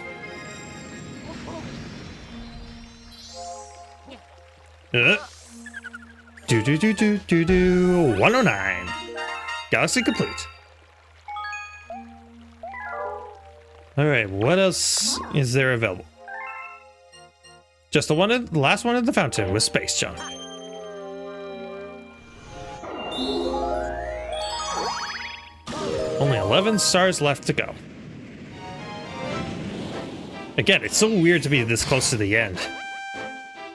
Do 109. Galaxy complete. All right, what else is there available? Just the last one at the fountain with space junk. Only 11 stars left to go. Again, it's so weird to be this close to the end.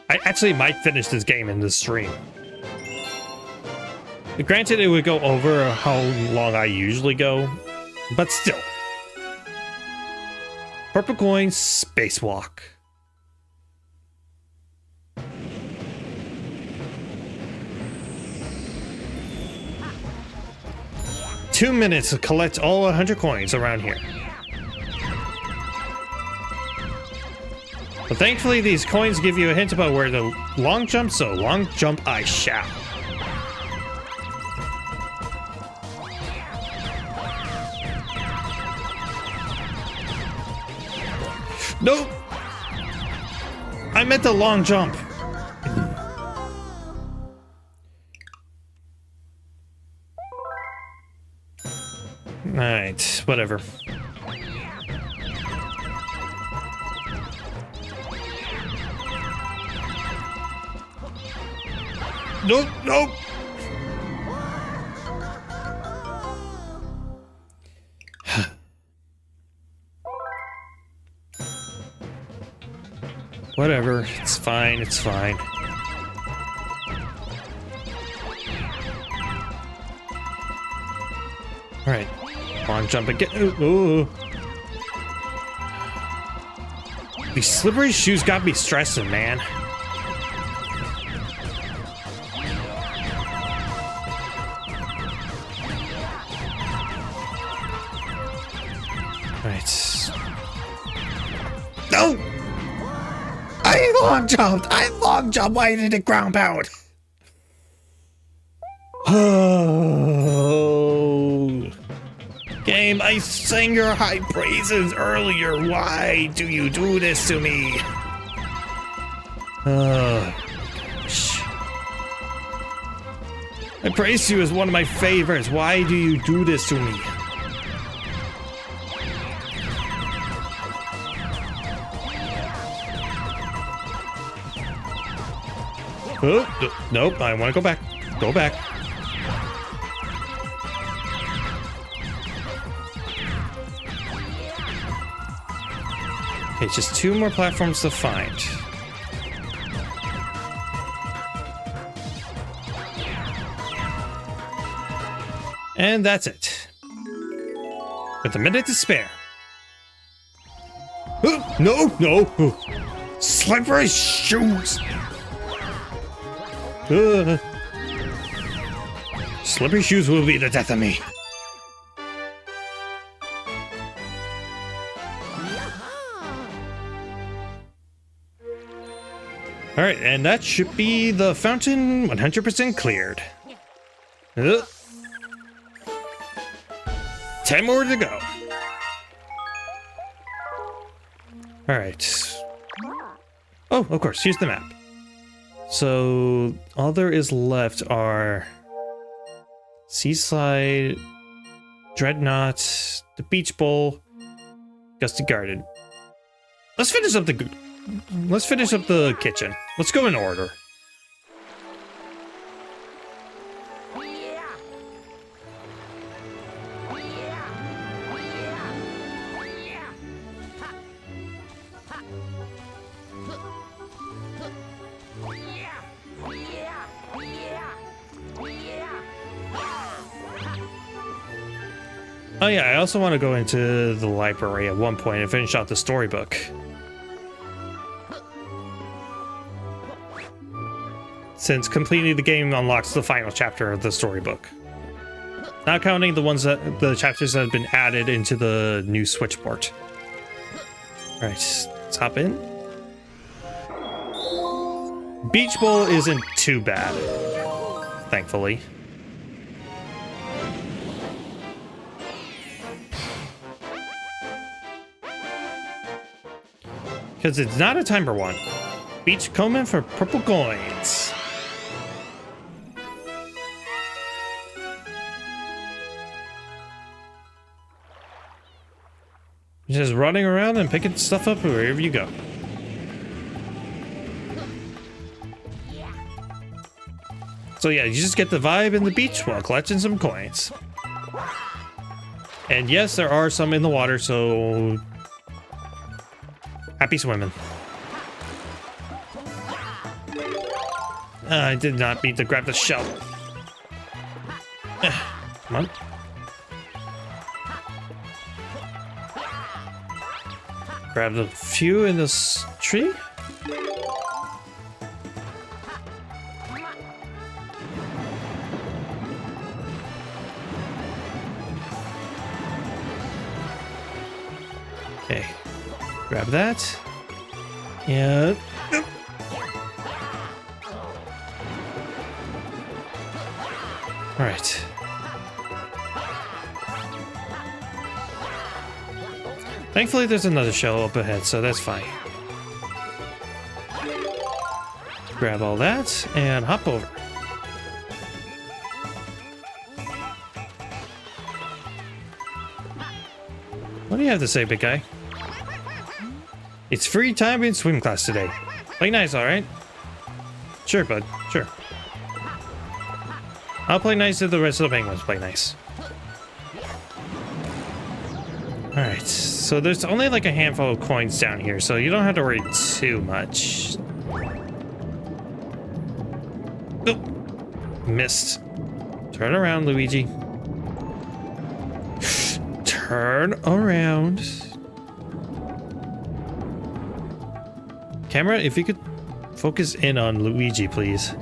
I actually might finish this game in this stream. Granted, it would go over how long I usually go, but still. Purple coin, spacewalk. Two minutes to collect all 100 coins around here. But thankfully, these coins give you a hint about where the long jump, so long jump I shall. Nope! I meant the long jump. Alright, whatever. Nope, nope! Whatever, it's fine, it's fine. Alright, long jump again. Ooh. These slippery shoes got me stressing, man. Alright. No! I long jumped. Why did it ground pound? Oh. Game, I sang your high praises earlier. Why do you do this to me? I praised you as one of my favorites. Why do you do this to me? Oh, nope, I want to go back. Go back. Okay, just two more platforms to find. And that's it. With a minute to spare. Oh, no, no. Slippery shoes. Slippery shoes will be the death of me. Alright, and that should be the fountain 100% cleared. 10 more to go. Alright. Oh, of course, here's the map. So, all there is left are Seaside, Dreadnought, the Beach Bowl, Gusty Garden. Let's finish up the kitchen. Let's go in order. Oh yeah, I also want to go into the library at one point and finish out the storybook. Since completing the game unlocks the final chapter of the storybook. Not counting the the chapters that have been added into the new Switch port. Alright, let's hop in. Beach Bowl isn't too bad, thankfully. Because it's not a timer one. Beach combing for purple coins. Just running around and picking stuff up wherever you go. So yeah, you just get the vibe in the beach while collecting some coins. And yes, there are some in the water, so happy swimming. I did not mean to grab the shell. Come on. Grab a few in this tree. Okay, grab that. Yeah. All right. Thankfully, there's another shell up ahead, so that's fine. Grab all that and hop over. What do you have to say, big guy? It's free time in swim class today. Play nice, all right? Sure, bud. Sure. I'll play nice if the rest of the penguins play nice. Alright, so there's only like a handful of coins down here, so you don't have to worry too much. Oh, missed. Turn around, Luigi. Turn around. Camera, if you could focus in on Luigi, please.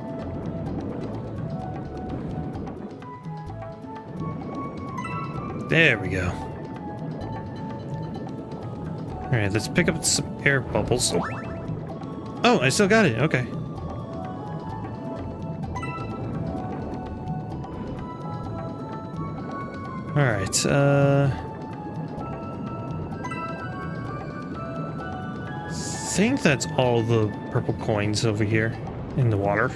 There we go. Alright, let's pick up some air bubbles. Oh, I still got it. Okay. Alright, I think that's all the purple coins over here in the water.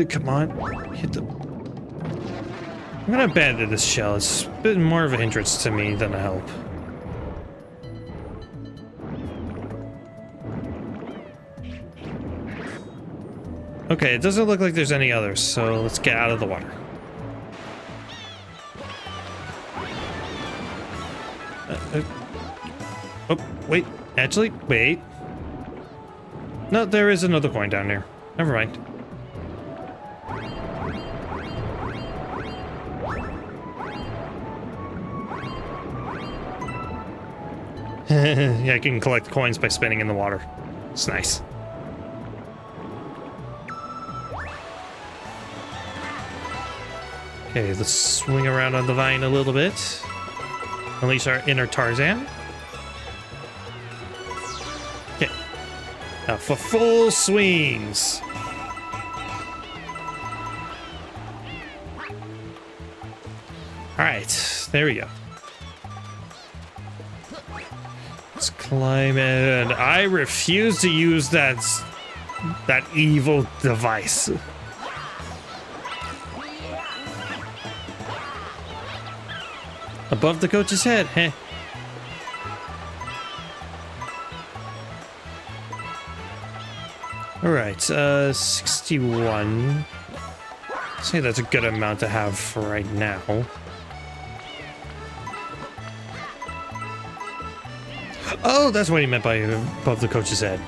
Come on. Hit the... I'm gonna abandon this shell. It's been more of a hindrance to me than a help. Okay, it doesn't look like there's any others, so let's get out of the water. Oh, wait. Actually, wait. No, there is another coin down there. Never mind. Yeah, I can collect coins by spinning in the water. It's nice. Okay, let's swing around on the vine a little bit. Unleash our inner Tarzan. Okay. Now for full swings. Alright, there we go. Let's climb in. And I refuse to use that evil device. Above the coach's head, heh. Alright, 61. I'd say that's a good amount to have for right now. Oh, that's what he meant by above the coach's head.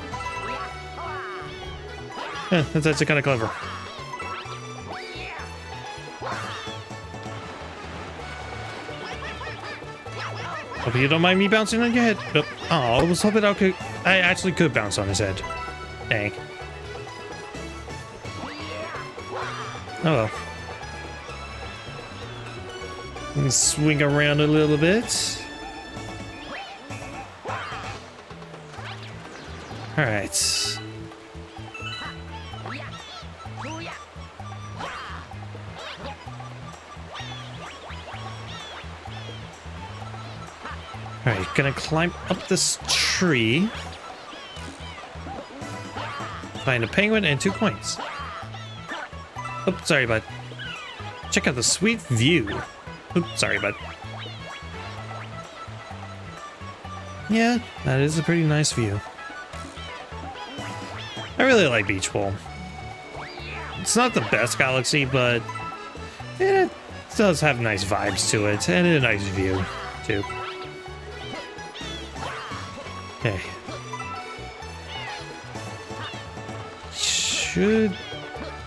Yeah, that's actually kind of clever. Hope you don't mind me bouncing on your head. Oh, I was hoping I actually could bounce on his head. Dang. Oh well. Let's swing around a little bit. Alright. Alright, gonna climb up this tree. Find a penguin and 2 coins. Oops, sorry, bud. Check out the sweet view. Oops, sorry, bud. Yeah, that is a pretty nice view. I really like Beach Bowl. It's not the best galaxy, but it does have nice vibes to it and a nice view, too. Okay. Should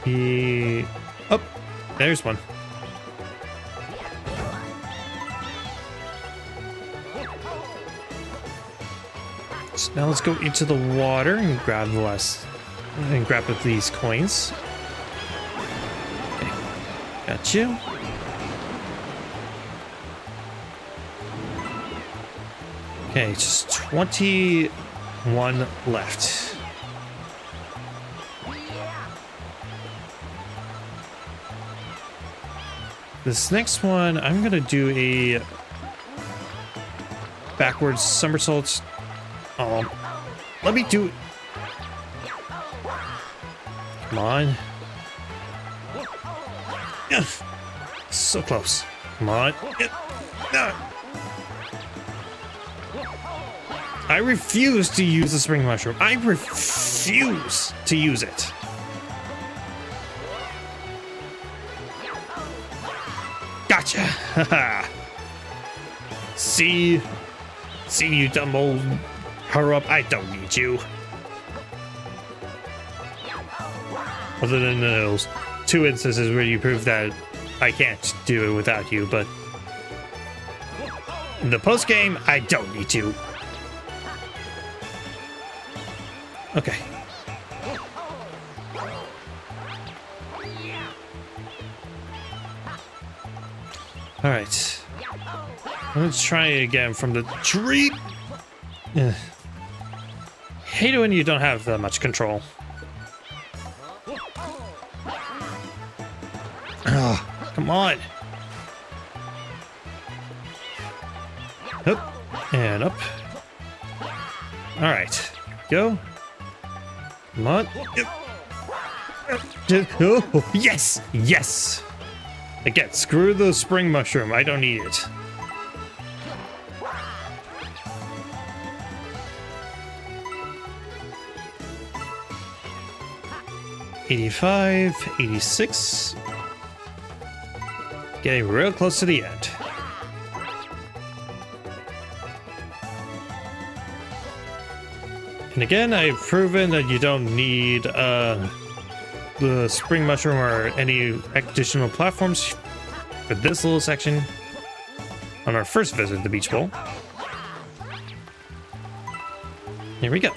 be... Oh, there's one. So now let's go into the water and grab the last... and grab up these coins. Okay. Got you. Okay, just 21 left. This next one, I'm gonna do a backwards somersault. Let me do it. Come on. Yeah. So close. Come on. Yeah. I refuse to use the spring mushroom. I refuse to use it. Gotcha. Haha. See you dumb old hurry up. I don't need you. Other than those 2 instances where you prove that I can't do it without you, but in the post game, I don't need you. Okay. All right. Let's try it again from the tree. Hate it when you don't have that much control. Oh, come on. Up and up. All right. Go. Come on. Oh, yes! Yes! Again, screw the spring mushroom. I don't need it. $85, $86. Getting real close to the end. And again, I've proven that you don't need the spring mushroom or any additional platforms for this little section on our first visit to the Beach Bowl. Here we go.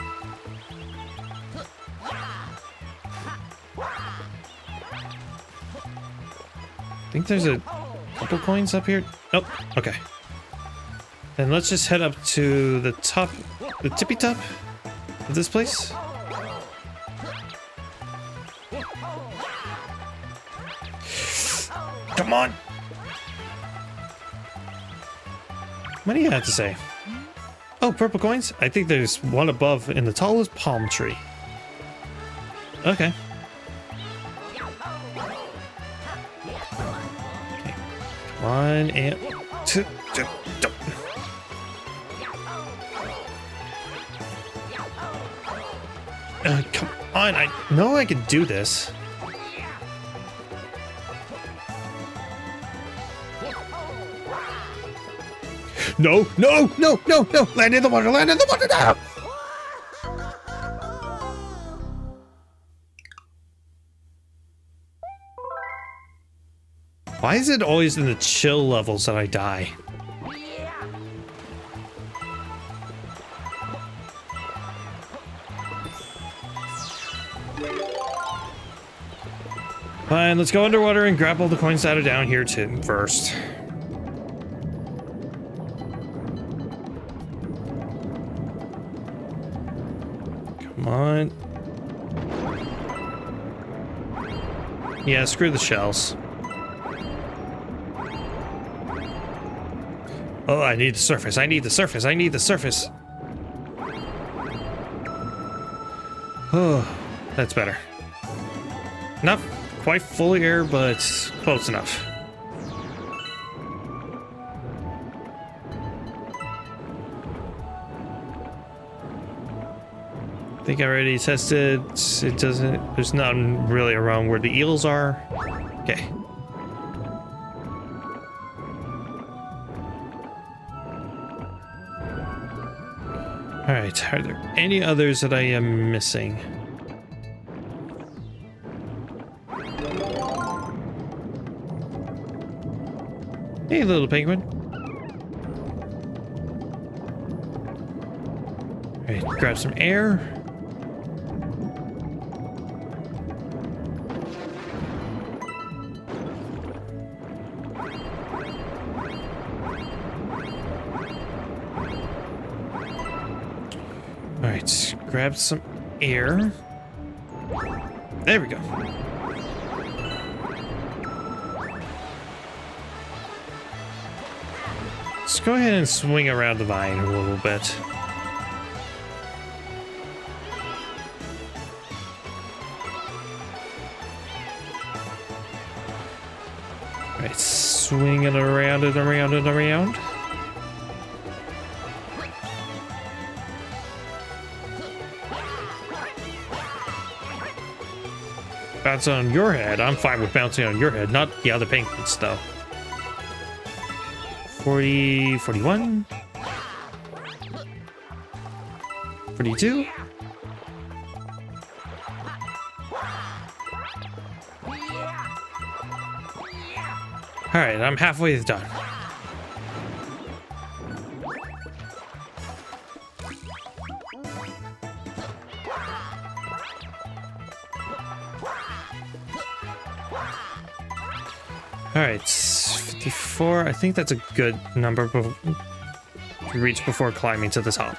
I think there's a couple coins up here. Nope. Okay. Then let's just head up to the top, the tippy top of this place. Come on. What do you have to say? Oh, purple coins? I think there's one above in the tallest palm tree. Okay. One and two. Come on, I know I can do this. No, no, no, no, no! Land in the water, land in the water now! Why is it always in the chill levels that I die? Fine, let's go underwater and grab all the coins that are down here too first. Come on. Yeah, screw the shells. Oh, I need the surface. I need the surface. I need the surface. Oh, that's better. Not quite fully air, but close enough. I think I already tested. It doesn't. There's nothing really around where the eels are. Okay. All right. Are there any others that I am missing? Hey, little penguin. All right. Grab some air. Alright, grab some air. There we go. Let's go ahead and swing around the vine a little bit. Alright, swing it around and around and around. Bounce on your head. I'm fine with bouncing on your head, not the other penguins, though. 40, 41. 42. Alright, I'm halfway done. Alright, 54. I think that's a good number to reach before climbing to the top.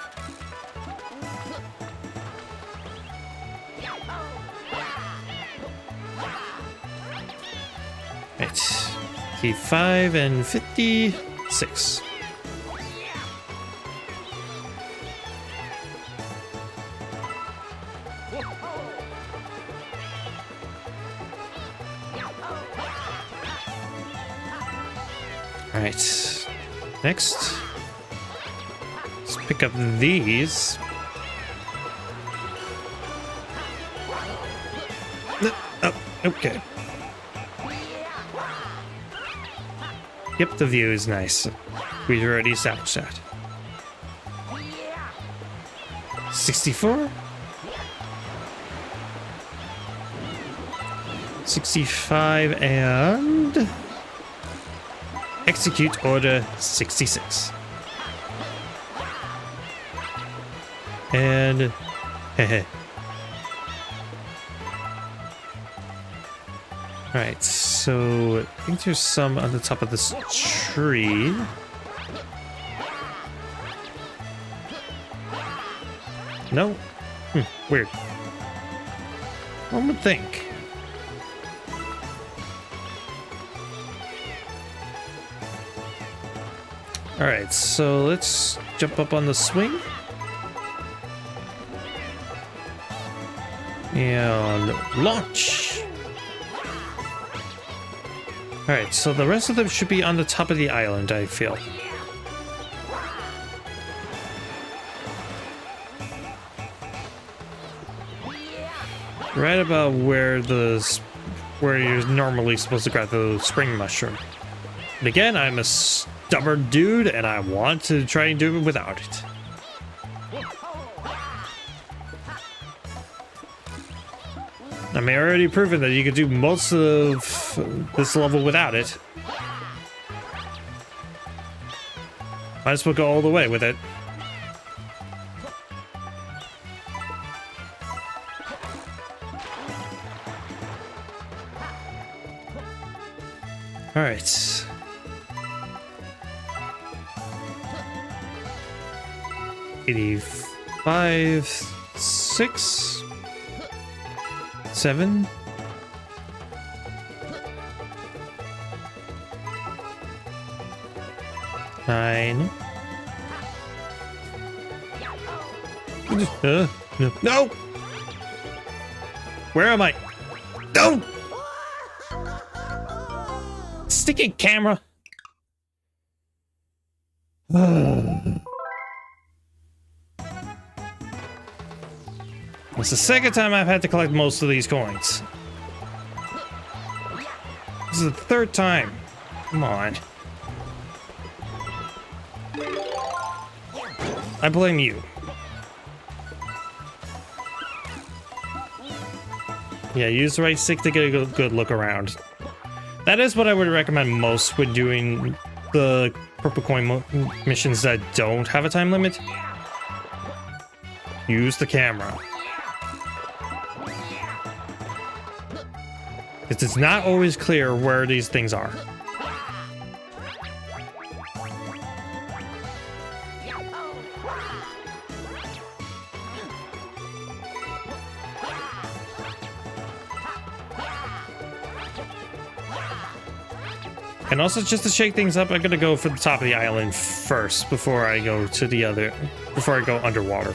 Right, 55 and 56. Alright, next, let's pick up these. Oh, okay. Yep, the view is nice. We've already established that. 64? 65 and... execute order 66. And heh. Alright, so I think there's some on the top of this tree. No? Weird. One would think. Alright, so let's jump up on the swing. And launch. Alright, so the rest of them should be on the top of the island, I feel. Right about where you're normally supposed to grab the spring mushroom. But again, I'm a stubborn dude, and I want to try and do it without it. I mean, I already proven that you could do most of this level without it. Might as well go all the way with it. All right. $85, 6, 7. 9. No! Where am I? No! Sticky camera. It's the second time I've had to collect most of these coins. This is the third time. Come on. I blame you. Yeah, use the right stick to get a good look around. That is what I would recommend most when doing the purple coin missions that don't have a time limit. Use the camera. It's not always clear where these things are. And also, just to shake things up, I'm gonna go for the top of the island first before I go to the other, before I go underwater.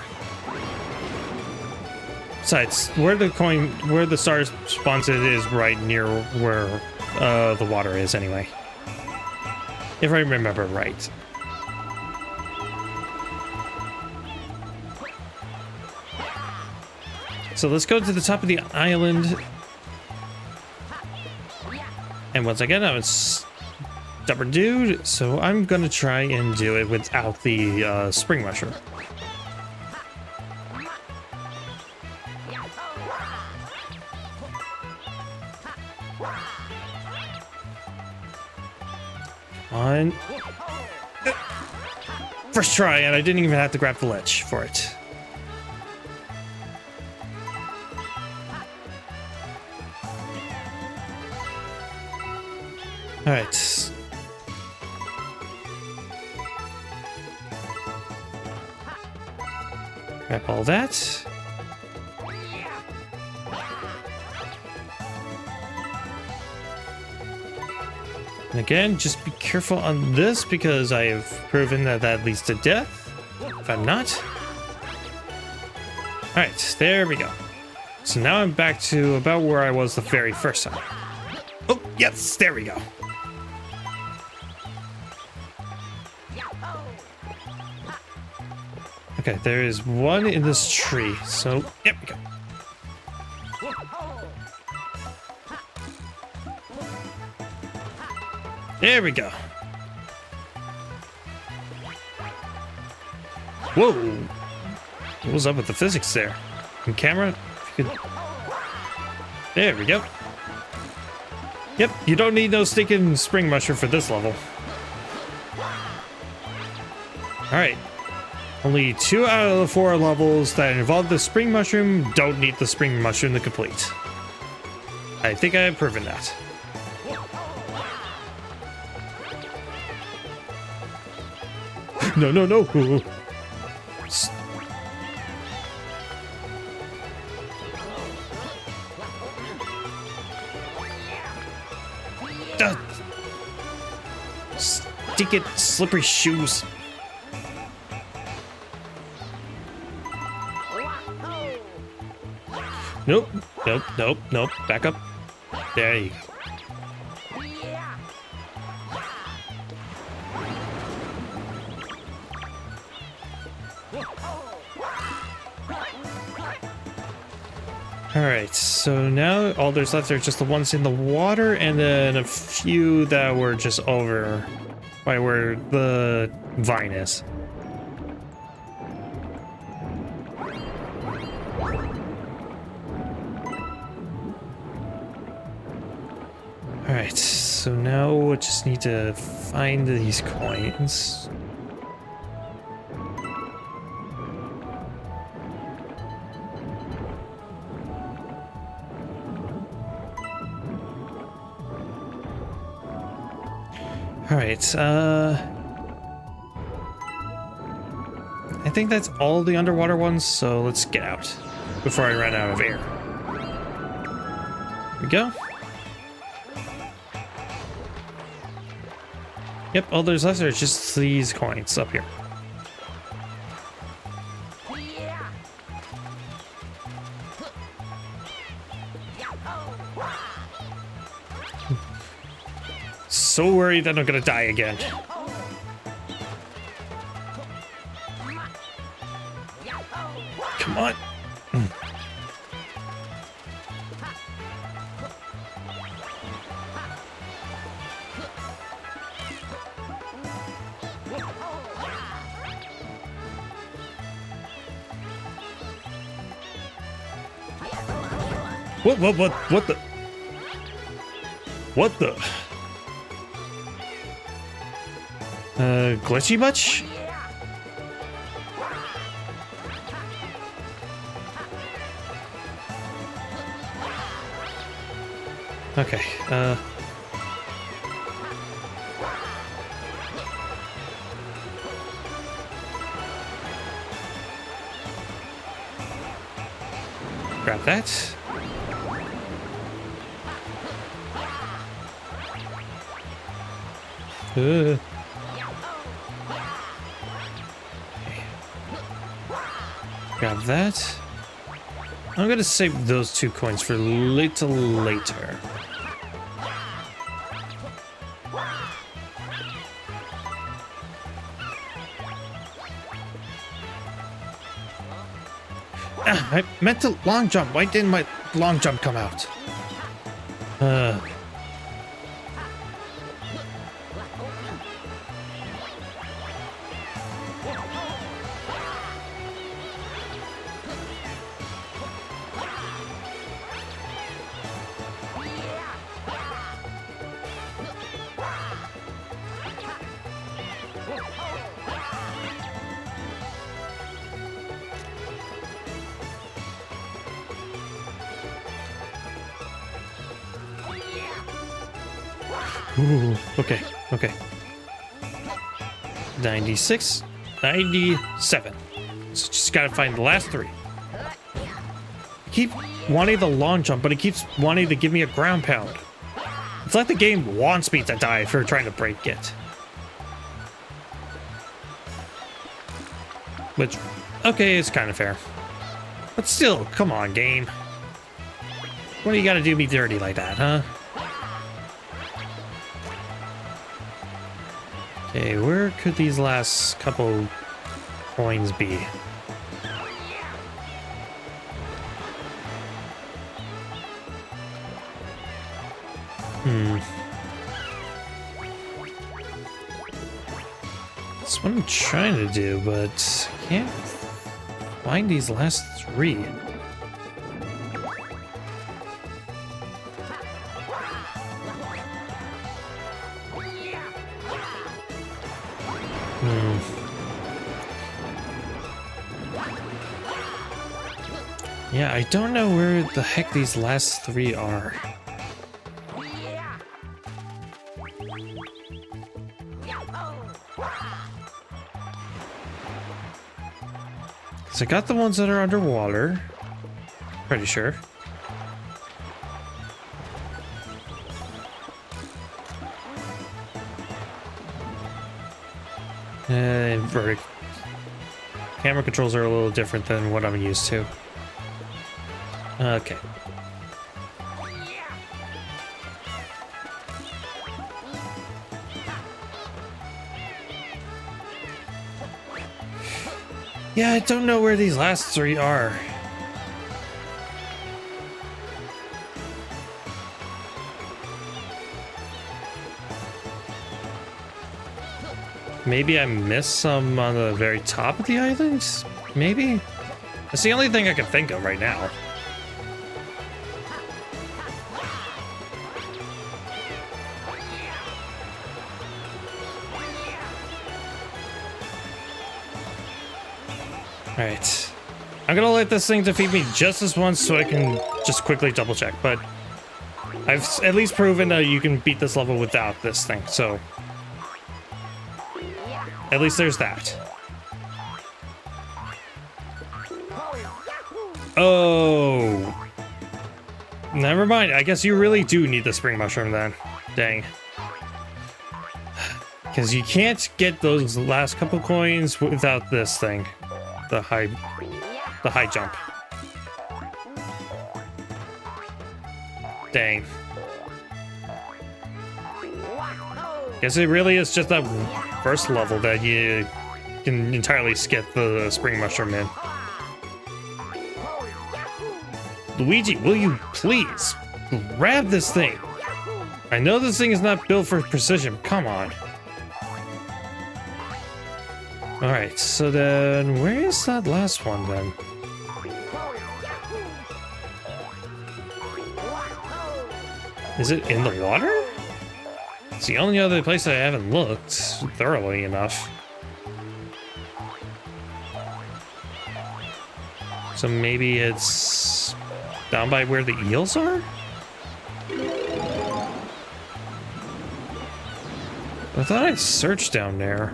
Besides, where the star spawns it is right near where the water is anyway. If I remember right. So let's go to the top of the island. And once again, I'm a stubborn dude, so I'm gonna try and do it without the spring mushroom. On. First try, and I didn't even have to grab the ledge for it. All right. Grab all that. And again, just be careful on this because I have proven that that leads to death. If I'm not. All right, there we go. So now I'm back to about where I was the very first time. Oh, yes, there we go. Okay, there is one in this tree. So, yep, we go. There we go. Whoa! What was up with the physics there? And camera? If you could... There we go. Yep, you don't need no stinking spring mushroom for this level. Alright. Only 2 out of the 4 levels that involve the spring mushroom don't need the spring mushroom to complete. I think I have proven that. No, no, no. Stick it, slippery shoes. Nope, nope, nope, nope. Back up. There you go. Alright, so now all there's left are just the ones in the water and then a few that were just over by where the vine is. Alright, so now we just need to find these coins. Alright, I think that's all the underwater ones, so let's get out before I run out of air. Here we go. Yep, all there's left are just these coins up here. So worried that I'm gonna die again. Come on. What the? What the? Glitchy much? Okay, grab that. Grab that. I'm gonna save those 2 coins for little later. I meant to long jump. Why didn't my long jump come out? Ooh, okay. 96, 97. So just gotta find the last 3. I keep wanting the long jump, but it keeps wanting to give me a ground pound. It's like the game wants me to die for trying to break it. Which, okay, it's kind of fair. But still, come on, game. What do you gotta do me dirty like that, huh? Okay, where could these last couple coins be? That's what I'm trying to do, but I can't find these last 3. Yeah, I don't know where the heck these last 3 are. So I got the ones that are underwater. Pretty sure. And camera controls are a little different than what I'm used to. Okay. Yeah, I don't know where these last 3 are. Maybe I missed some on the very top of the island? Maybe? That's the only thing I can think of right now. Alright. I'm gonna let this thing defeat me just this once so I can just quickly double check, but I've at least proven that you can beat this level without this thing, so at least there's that. Oh. Never mind. I guess you really do need the spring mushroom then. Dang. Because you can't get those last couple coins without this thing. The high jump. Dang. Guess it really is just that first level that you can entirely skip the spring mushroom in. Luigi, will you please grab this thing? I know this thing is not built for precision. Come on. Alright, so then where is that last one then? Is it in the water? It's the only other place I haven't looked thoroughly enough. So maybe it's down by where the eels are? I thought I searched down there.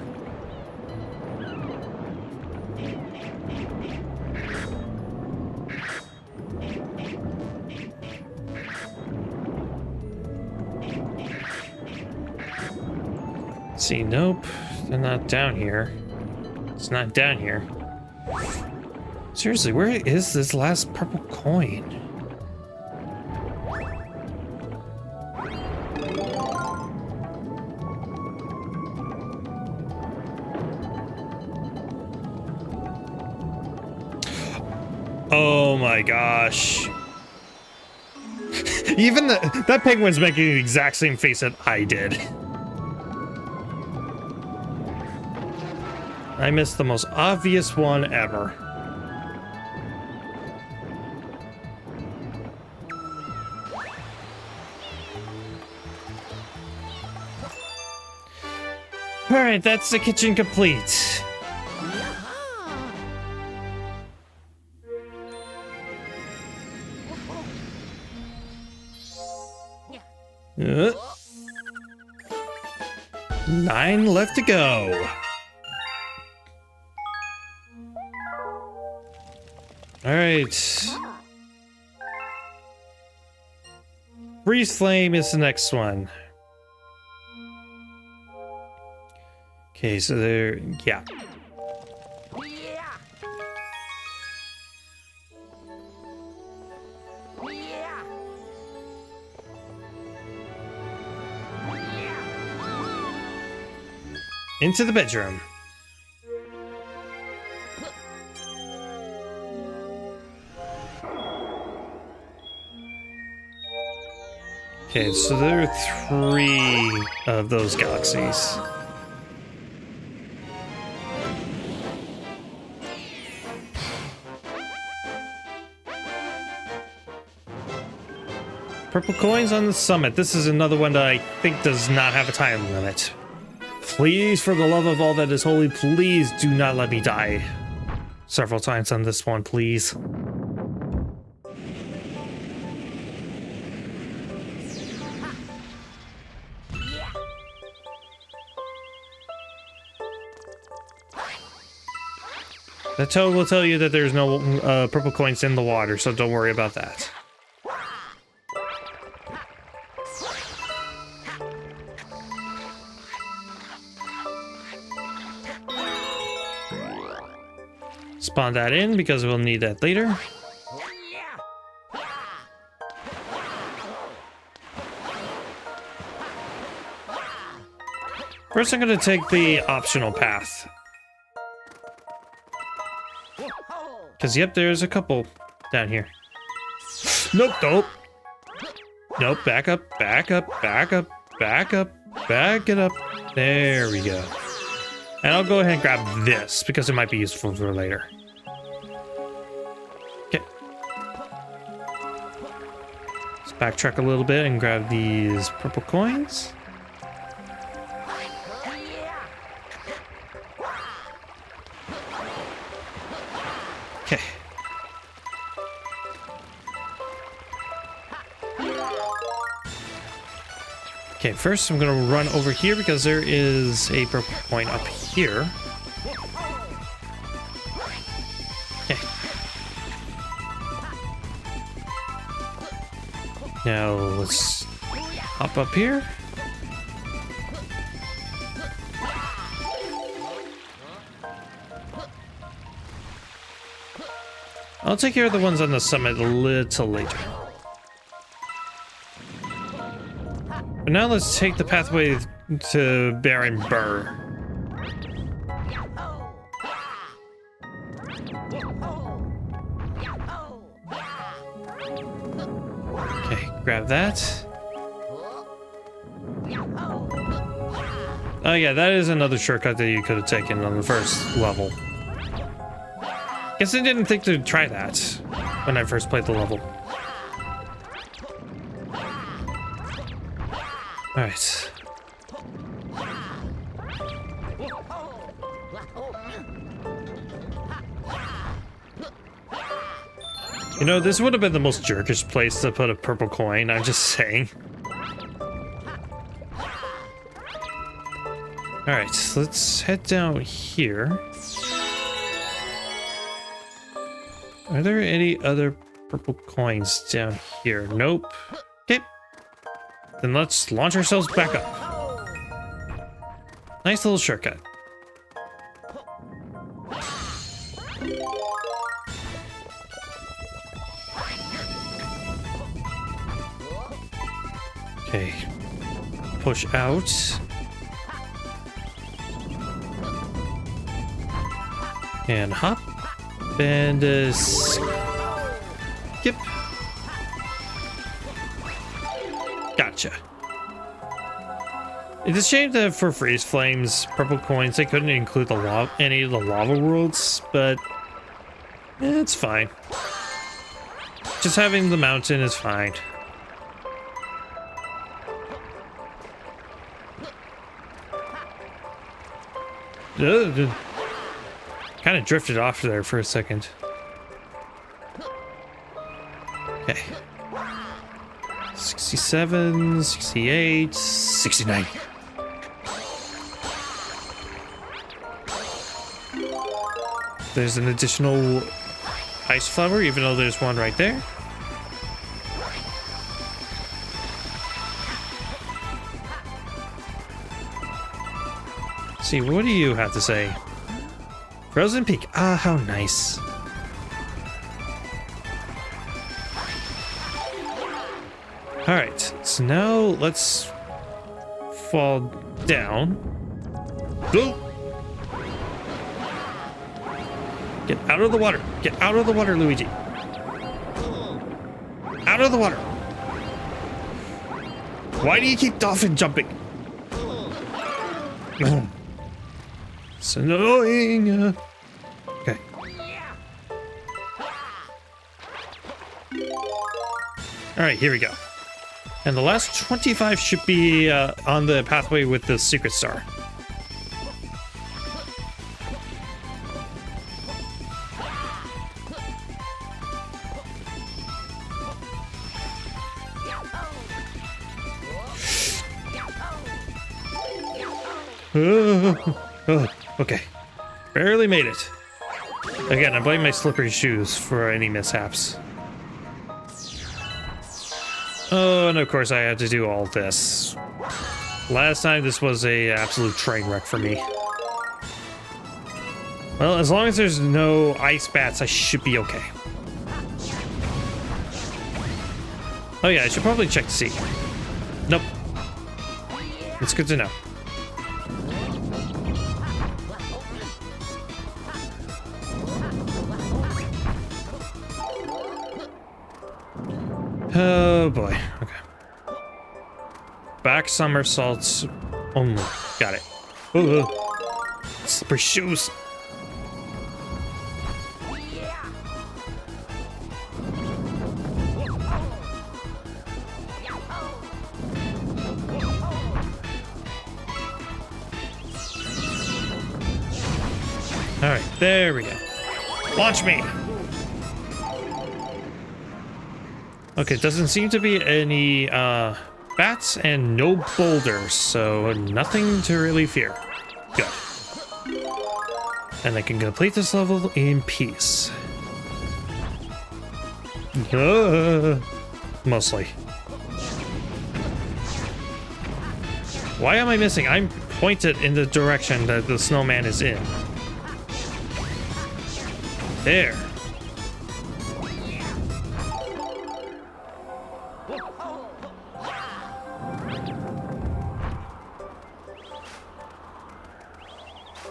See, nope, they're not down here. It's not down here. Seriously, where is this last purple coin? Oh my gosh. Even that penguin's making the exact same face that I did. I missed the most obvious one ever. Alright, that's the kitchen complete. Uh, 9 left to go. All right. Freeze Flame is the next one. Okay, so there, yeah. Into the bedroom. Okay, so there are 3 of those galaxies. Purple coins on the summit. This is another one that I think does not have a time limit. Please, for the love of all that is holy, please do not let me die several times on this one, please. The toad will tell you that there's no purple coins in the water, so don't worry about that. Spawn that in because we'll need that later. First, I'm going to take the optional path. Because, yep, there's a couple down here. Nope, nope. Nope, back up, back up, back up, back up, back it up. There we go. And I'll go ahead and grab this because it might be useful for later. Okay. Let's backtrack a little bit and grab these purple coins. Okay. Okay, first I'm gonna run over here because there is a purple coin up here. Okay. Now let's hop up here. I'll take care of the ones on the summit a little later. But now let's take the pathway to Baron Burr. Okay, grab that. Oh yeah, that is another shortcut that you could have taken on the first level. Guess I didn't think to try that when I first played the level. Alright. You know, this would have been the most jerkish place to put a purple coin, I'm just saying. Alright, let's head down here. Are there any other purple coins down here? Nope. Okay. Then let's launch ourselves back up. Nice little shortcut. Okay. Push out. And hop. And skip. Gotcha. It's a shame that for Freeze Flames purple coins they couldn't include the any of the lava worlds, but it's fine. Just having the mountain is fine. Kind of drifted off there for a second. Okay. 67, 68, 69. There's an additional ice flower, even though there's one right there. Let's see, what do you have to say? Frozen Peak. Ah, how nice. Alright, so now let's fall down. Go! Get out of the water. Get out of the water, Luigi. Out of the water. Why do you keep dolphin jumping? It's annoying. Okay. Alright, here we go. And the last 25 should be on the pathway with the secret star. Okay. Barely made it. Again, I blame my slippery shoes for any mishaps. Oh, and of course I had to do all this. Last time this was a absolute train wreck for me. Well, as long as there's no ice bats, I should be okay. Oh yeah, I should probably check to see. Nope. It's good to know. Oh boy. Okay. Back somersaults only. Got it. Ooh. Slippery shoes. Alright, there we go. Launch me! Okay, doesn't seem to be any bats and no boulders, so nothing to really fear. Good. And I can complete this level in peace. Mostly. Why am I missing? I'm pointed in the direction that the snowman is in. There.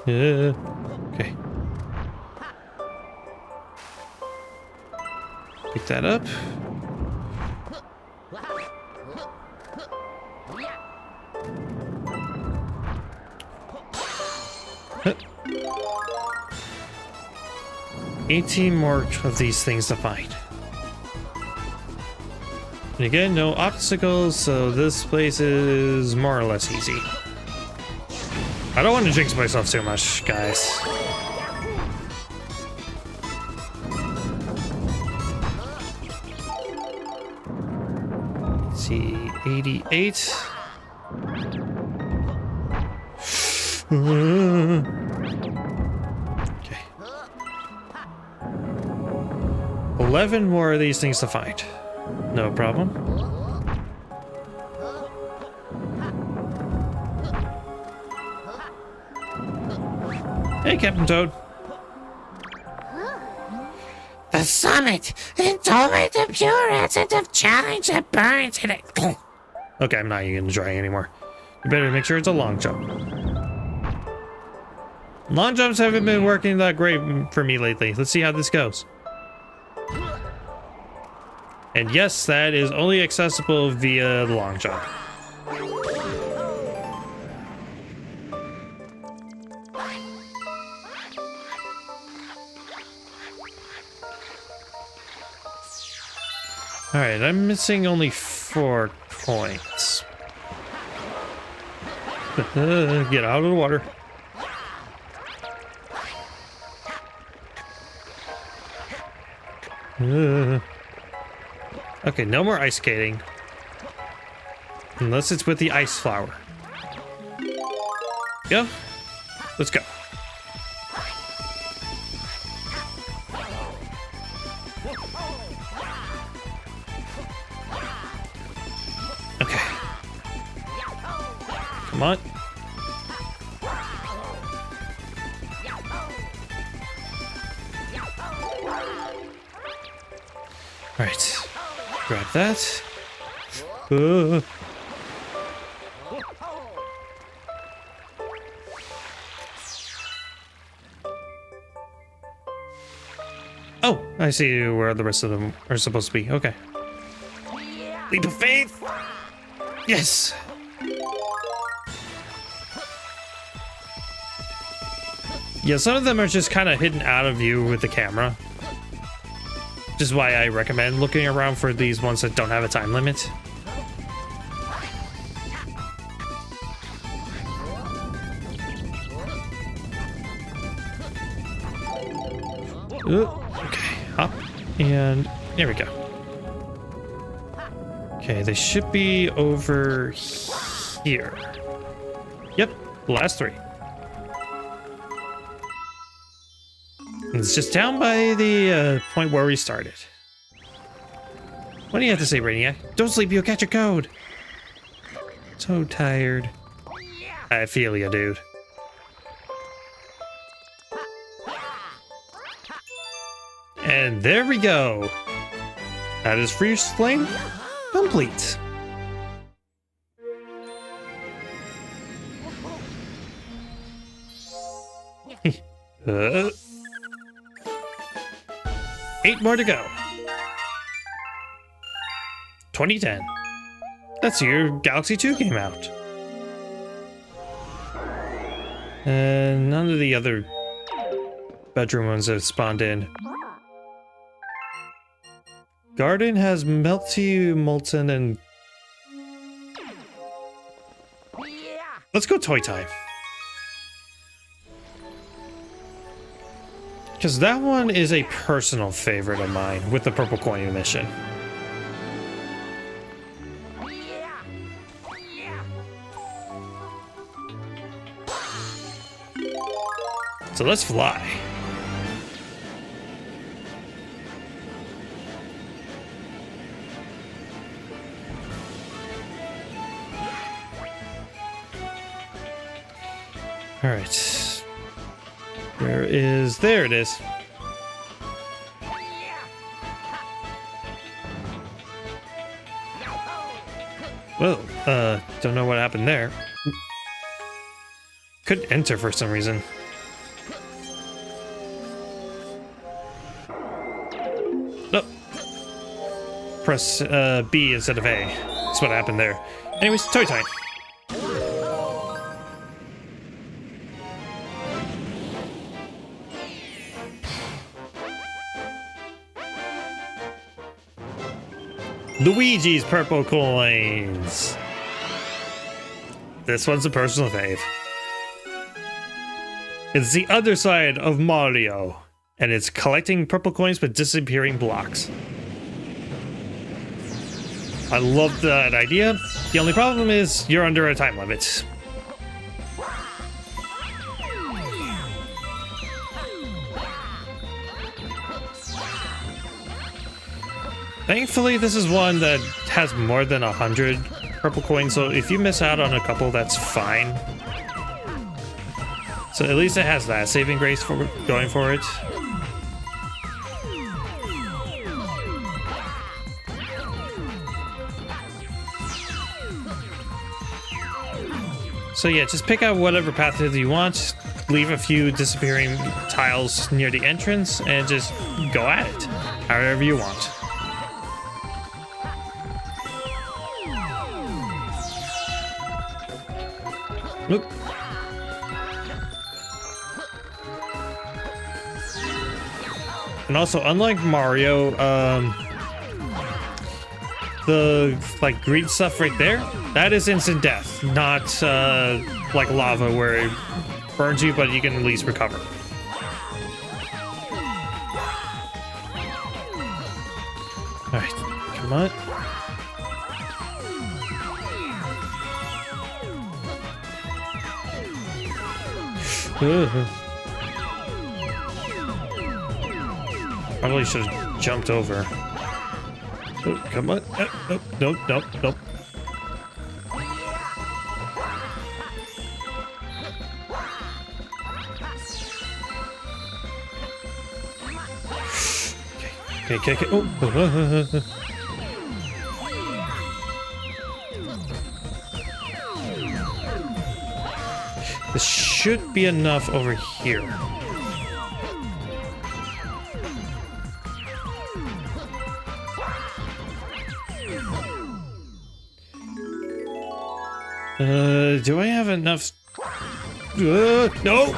Okay. Pick that up. Huh. 18 more of these things to find. And again, no obstacles, so this place is more or less easy. I don't want to jinx myself too much, guys. Let's see, 88. Okay. 11 more of these things to find. No problem. Hey, Captain Toad. The summit! Endowment of pure essence of challenge that burns in it. Okay, I'm not even gonna try anymore. You better make sure it's a long jump. Long jumps haven't been working that great for me lately. Let's see how this goes. And yes, that is only accessible via the long jump. Alright, I'm missing only 4 coins. Get out of the water. Okay, no more ice skating. Unless it's with the ice flower. Go. Let's go. Okay. Come on. All right. Grab that. Oh, I see where the rest of them are supposed to be. Okay. Leap of faith. Yes. Yeah, some of them are just kind of hidden out of view with the camera. Which is why I recommend looking around for these ones that don't have a time limit. Okay, hop, and there we go. Okay, they should be over here. Yep, last 3. It's just down by the point where we started. What do you have to say, Brainiac? Don't sleep, you'll catch a code. So tired. I feel ya, dude. And there we go. That is Freeze Flame complete. uh. 8 more to go. 2010. That's year Galaxy 2 came out. And none of the other bedroom ones have spawned in. Garden has Melty, Molten, and... Let's go Toy Time. Because that one is a personal favorite of mine with the purple coin mission. So let's fly. All right. There it is. Well, don't know what happened there. Couldn't enter for some reason. press B instead of A. That's what happened there. Anyways, toy time. Luigi's purple coins. This one's a personal fave. It's the other side of Mario, and it's collecting purple coins with disappearing blocks. I love that idea. The only problem is you're under a time limit. Thankfully, this is one that has more than 100 purple coins, so if you miss out on a couple, that's fine. So at least it has that saving grace for going for it. So yeah, just pick out whatever path you want, leave a few disappearing tiles near the entrance, and just go at it, however you want. Oop. And also, unlike Mario, the like green stuff right there, that is instant death, not like lava where it burns you, but you can at least recover. All right, come on. Probably should have jumped over. Oh, come on. Nope, nope, nope, nope. Okay, okay, okay. Oh. This should be enough over here. Do I have enough? No!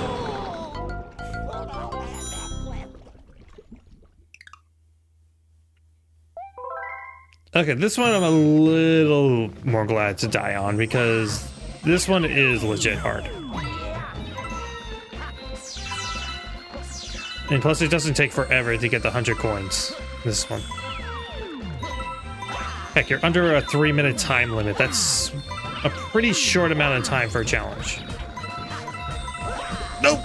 Okay, this one I'm a little more glad to die on because this one is legit hard. And plus it doesn't take forever to get the 100 coins. This one. Heck, you're under a 3-minute time limit. That's a pretty short amount of time for a challenge. Nope!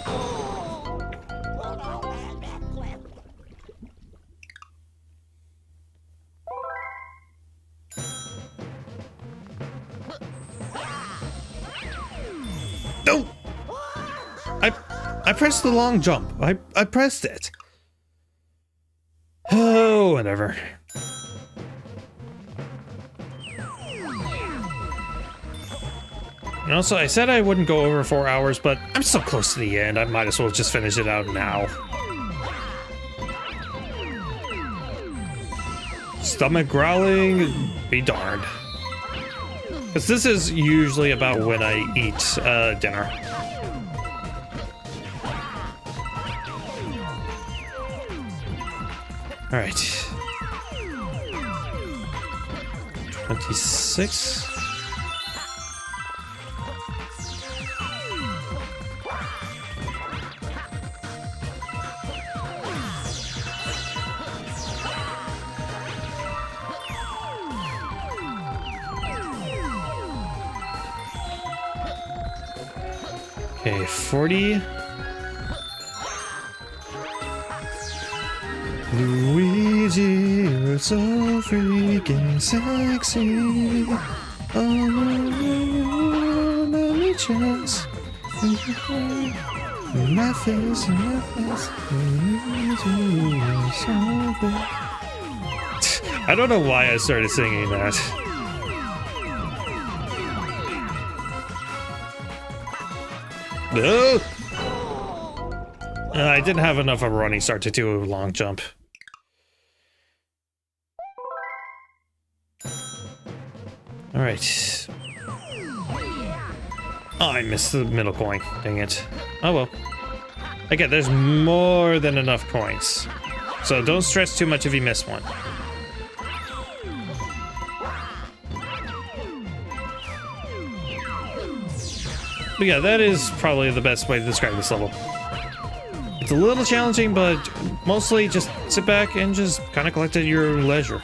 Nope! I pressed the long jump. I pressed it. Oh, whatever. And also, I said I wouldn't go over 4 hours, but I'm so close to the end, I might as well just finish it out now. Stomach growling, be darned. Because this is usually about when I eat dinner. All right. 26. Okay, 40. Luigi, you're so freaking sexy. Oh, let me just my face, my face. Luigi, you're so good. I don't know why I started singing that. No! I didn't have enough of a running start to do a long jump. All right. Oh, I missed the middle coin. Dang it. Oh well. Again, there's more than enough coins. So don't stress too much if you miss one. But yeah, that is probably the best way to describe this level. It's a little challenging, but mostly just sit back and just kind of collect at your leisure.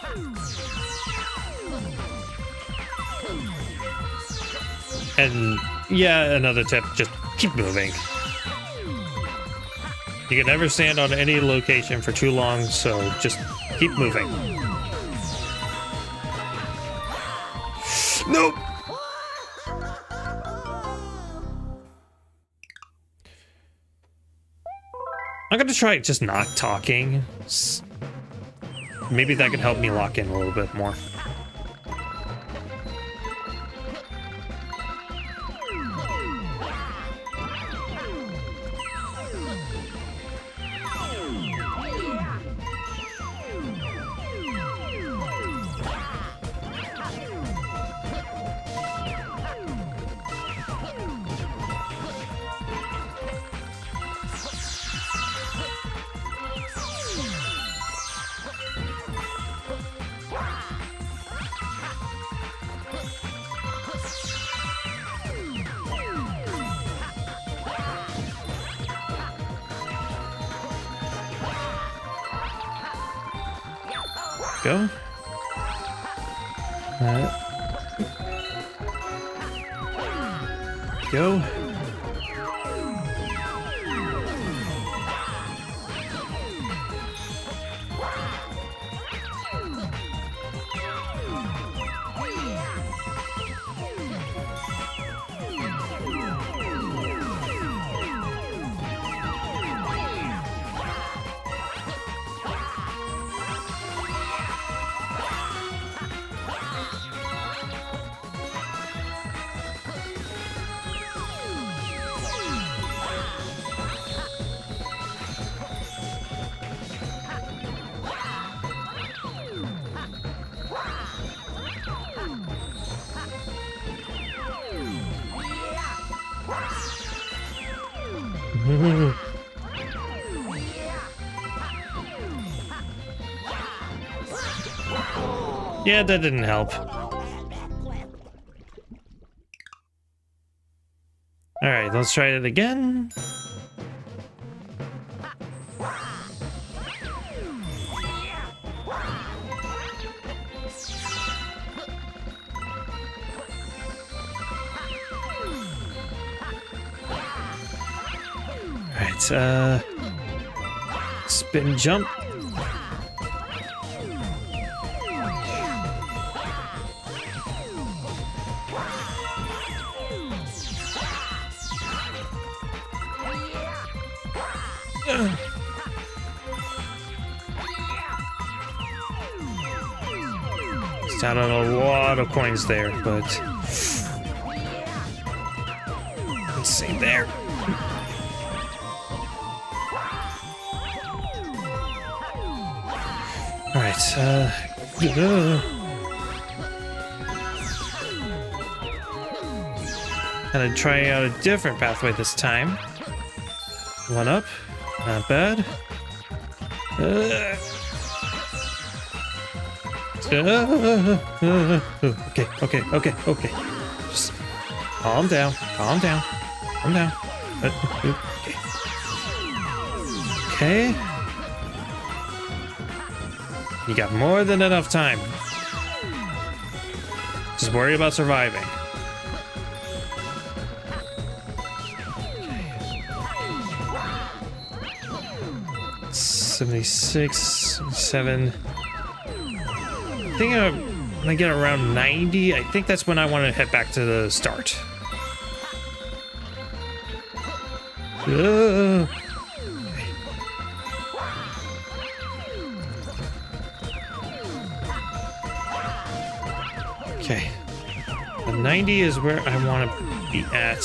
And yeah, another tip, just keep moving. You can never stand on any location for too long, so just keep moving. Nope! I'm gonna try just not talking. Maybe that could help me lock in a little bit more. Go. Go. Yeah, that didn't help. Alright, let's try it again. Alright, spin jump. It's down on a lot of coins there, but let's see there. All right, gonna try out a different pathway this time. One up, not bad. Okay. Just calm down. Okay. You got more than enough time. Just worry about surviving. 76, 77. I think when I get around 90, I think that's when I want to head back to the start. Okay. The 90 is where I want to be at.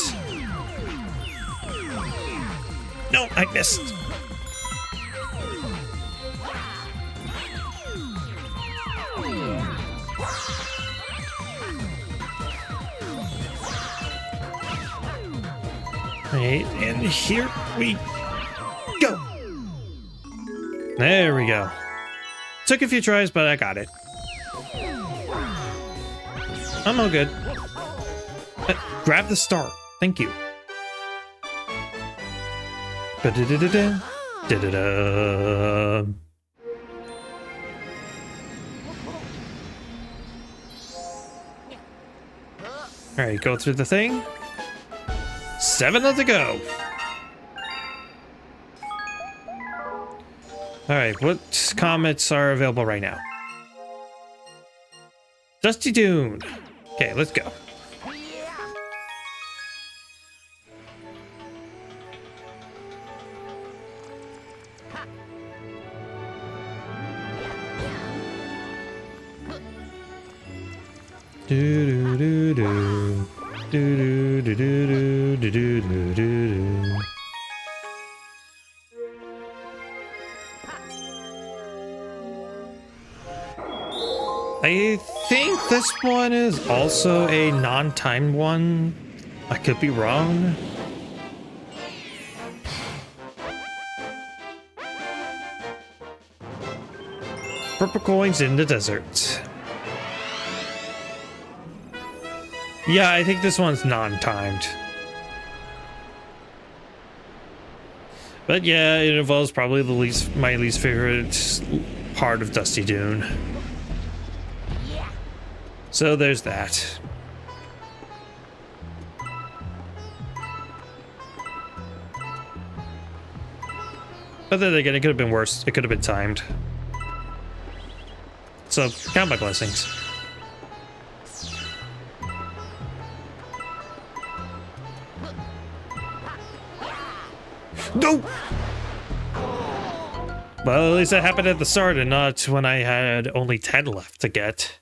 No, I missed. Right, and here we go. There we go. Took a few tries, but I got it. I'm all good. Grab the star. Thank you. Da-da-da-da-da. Da-da-da. All right, go through the thing. 7 left to go. All right, what comets are available right now? Dusty Dune. Okay, let's go. Do do do do do do do do do do do do. I think this one is also a non-timed one. I could be wrong. Purple coins in the desert. Yeah, I think this one's non-timed. But yeah, it involves probably my least favorite part of Dusty Dune. So there's that. But then again, it could have been worse. It could have been timed. So count my blessings. No! Well, at least that happened at the start and not when I had only 10 left to get.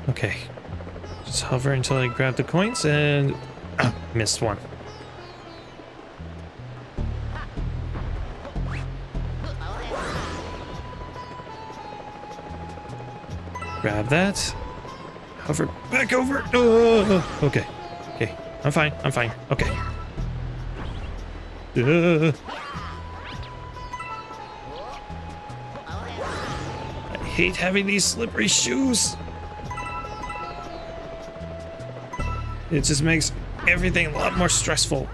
Okay, just hover until I grab the coins and missed one. Grab that. Hover back over. Oh, okay, okay, I'm fine. I'm fine. Okay. I hate having these slippery shoes. It just makes everything a lot more stressful.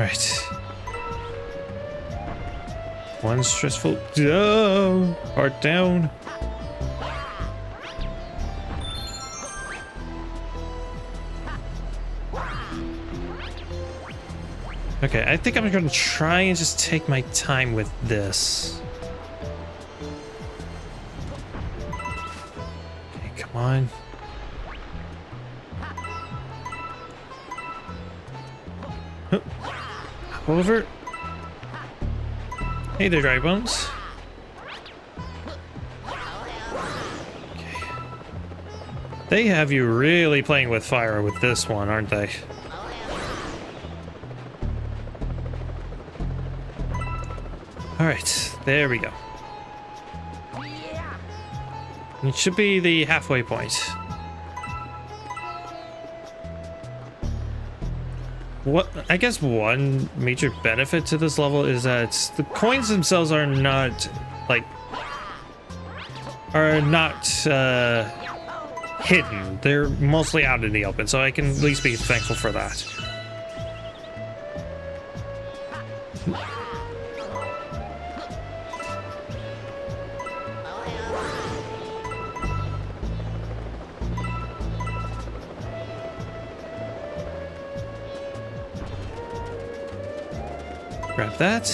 Right. One stressful. Oh, heart down. Okay, I think I'm going to try and just take my time with this. Okay, come on. Huh. Hop over. Hey there, dry bones. Okay. They have you really playing with fire with this one, aren't they? All right, there we go. It should be the halfway point. What I guess one major benefit to this level is that the coins themselves are not hidden. They're mostly out in the open, so I can at least be thankful for that. Grab that.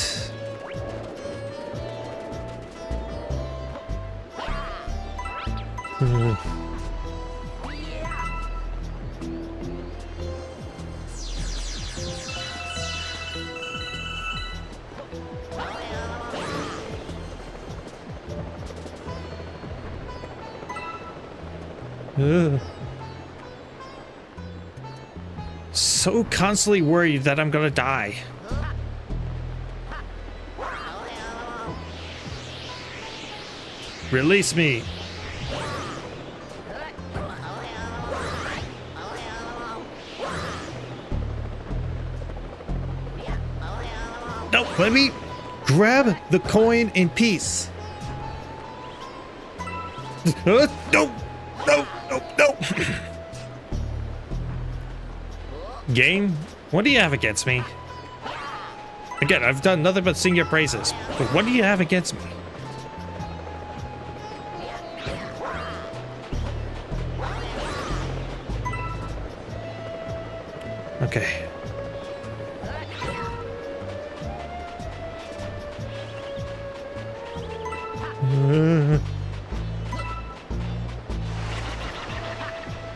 So constantly worried that I'm gonna die. Release me. No, let me grab the coin in peace. No, no, no, no. Game, what do you have against me? Again, I've done nothing but sing your praises, but what do you have against me? Okay.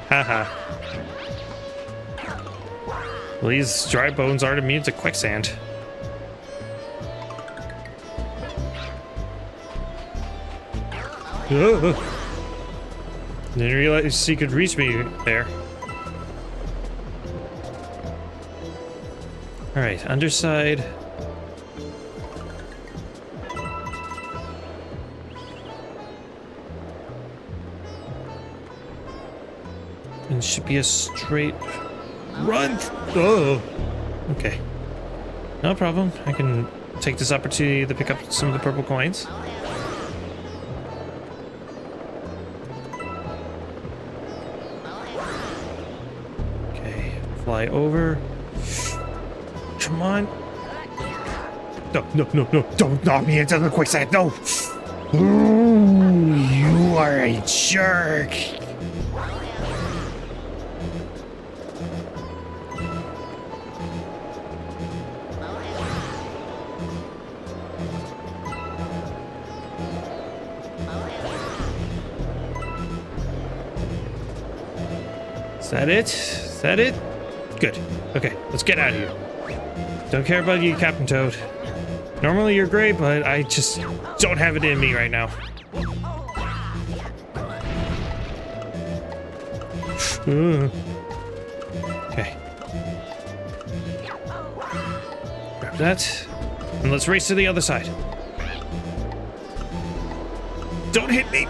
Haha. Well, these dry bones aren't immune to quicksand. Didn't realize he could reach me there. Alright, underside. And it should be a straight run. Oh, okay. No problem. I can take this opportunity to pick up some of the purple coins. Okay, fly over. Come on. No, no, no, no. Don't knock me into the quicksand. No. Ooh, you are a jerk. Is that it? Is that it? Good. Okay, let's get out of here. Don't care about you, Captain Toad. Normally you're great, but I just don't have it in me right now. Okay. Grab that. And let's race to the other side. Don't hit me!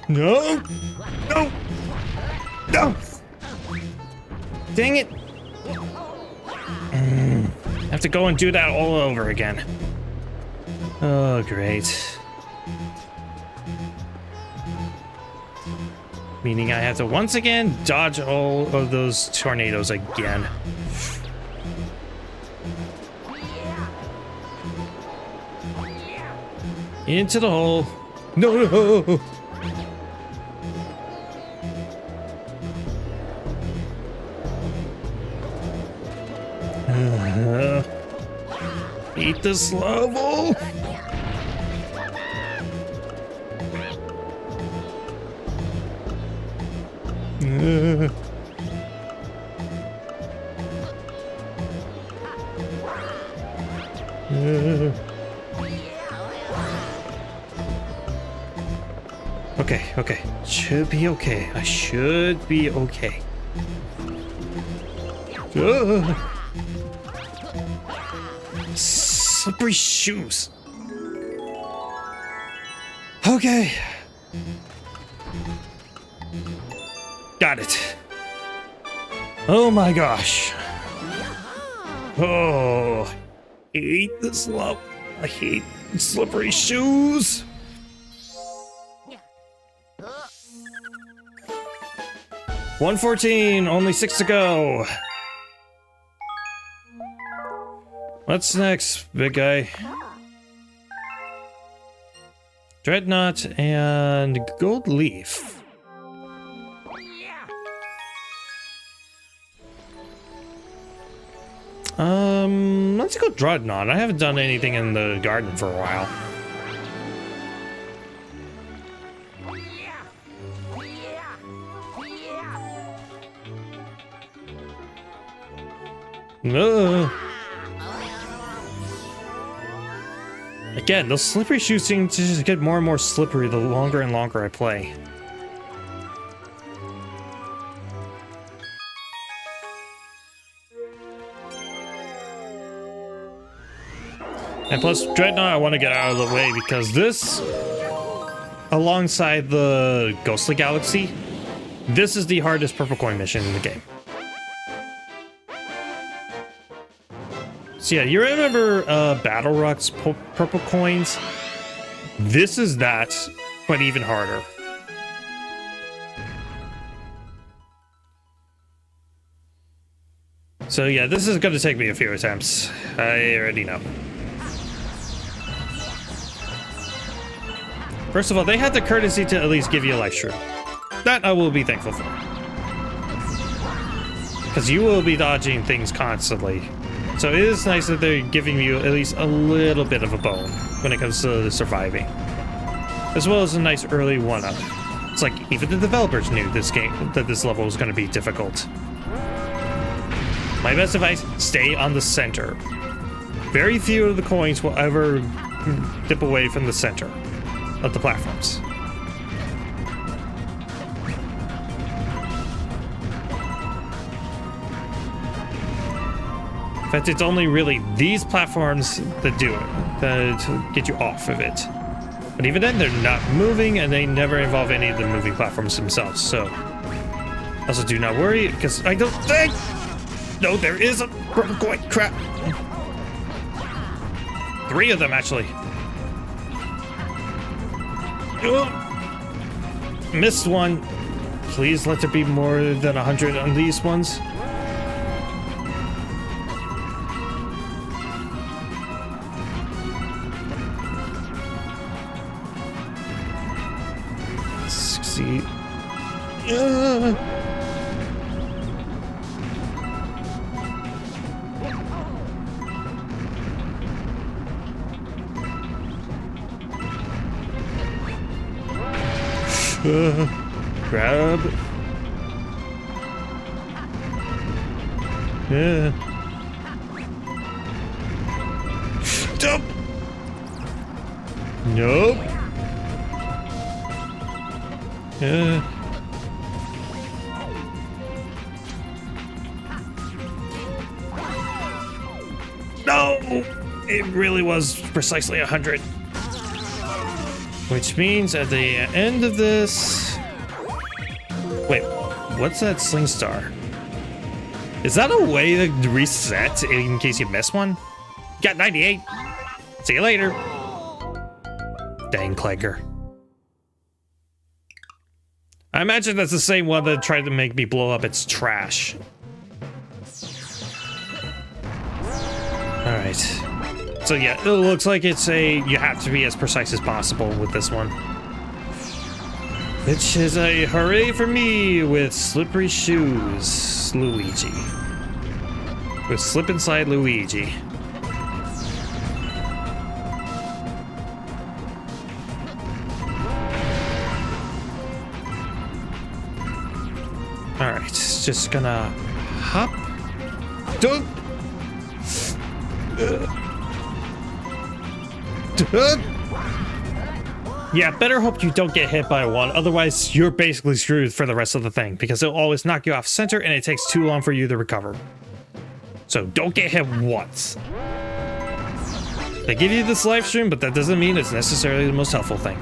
No! No! No! Dang it! I have to go and do that all over again. Oh, great. Meaning I have to once again dodge all of those tornadoes again. Into the hole. No! Beat this level. Okay, okay. Should be okay. I should be okay. Slippery shoes. Okay. Got it. Oh my gosh. Oh, I hate this level. I hate slippery shoes. $114, only 6 to go. What's next, big guy? Dreadnought and gold leaf. Let's go Dreadnought. I haven't done anything in the garden for a while. Again, those slippery shoes seem to just get more and more slippery the longer and longer I play. And plus, Dreadnought I want to get out of the way because this, alongside the Ghostly Galaxy, this is the hardest purple coin mission in the game. So yeah, you remember Battle Rock's purple coins? This is that, but even harder. So yeah, this is going to take me a few attempts. I already know. First of all, they had the courtesy to at least give you a life shroom. That I will be thankful for. Because you will be dodging things constantly. So it is nice that they're giving you at least a little bit of a bone when it comes to surviving. As well as a nice early one-up. It's like even the developers knew this game, that this level was going to be difficult. My best advice, stay on the center. Very few of the coins will ever dip away from the center of the platforms. In fact, it's only really these platforms that do it, that get you off of it. But even then, they're not moving, and they never involve any of the moving platforms themselves, so... Also, do not worry, because I don't think... No, there is a purple coin! Crap! 3 of them, actually. Oh. Missed one. Please let there be more than 100 on these ones. Succeed. Grab. Yeah. Jump. Nope. Yeah. No! It really was precisely 100. Which means at the end of this... Wait, what's that sling star? Is that a way to reset in case you miss one? You got 98. See you later. Dang clanker. I imagine that's the same one that tried to make me blow up its trash. Alright. So yeah, it looks like it's you have to be as precise as possible with this one. Which is a hooray for me with slippery shoes, Luigi. With slip inside Luigi. Alright, just gonna hop. Don't. Yeah, better hope you don't get hit by one, otherwise you're basically screwed for the rest of the thing, because it'll always knock you off center and it takes too long for you to recover. So don't get hit once. They give you this live stream, but that doesn't mean it's necessarily the most helpful thing.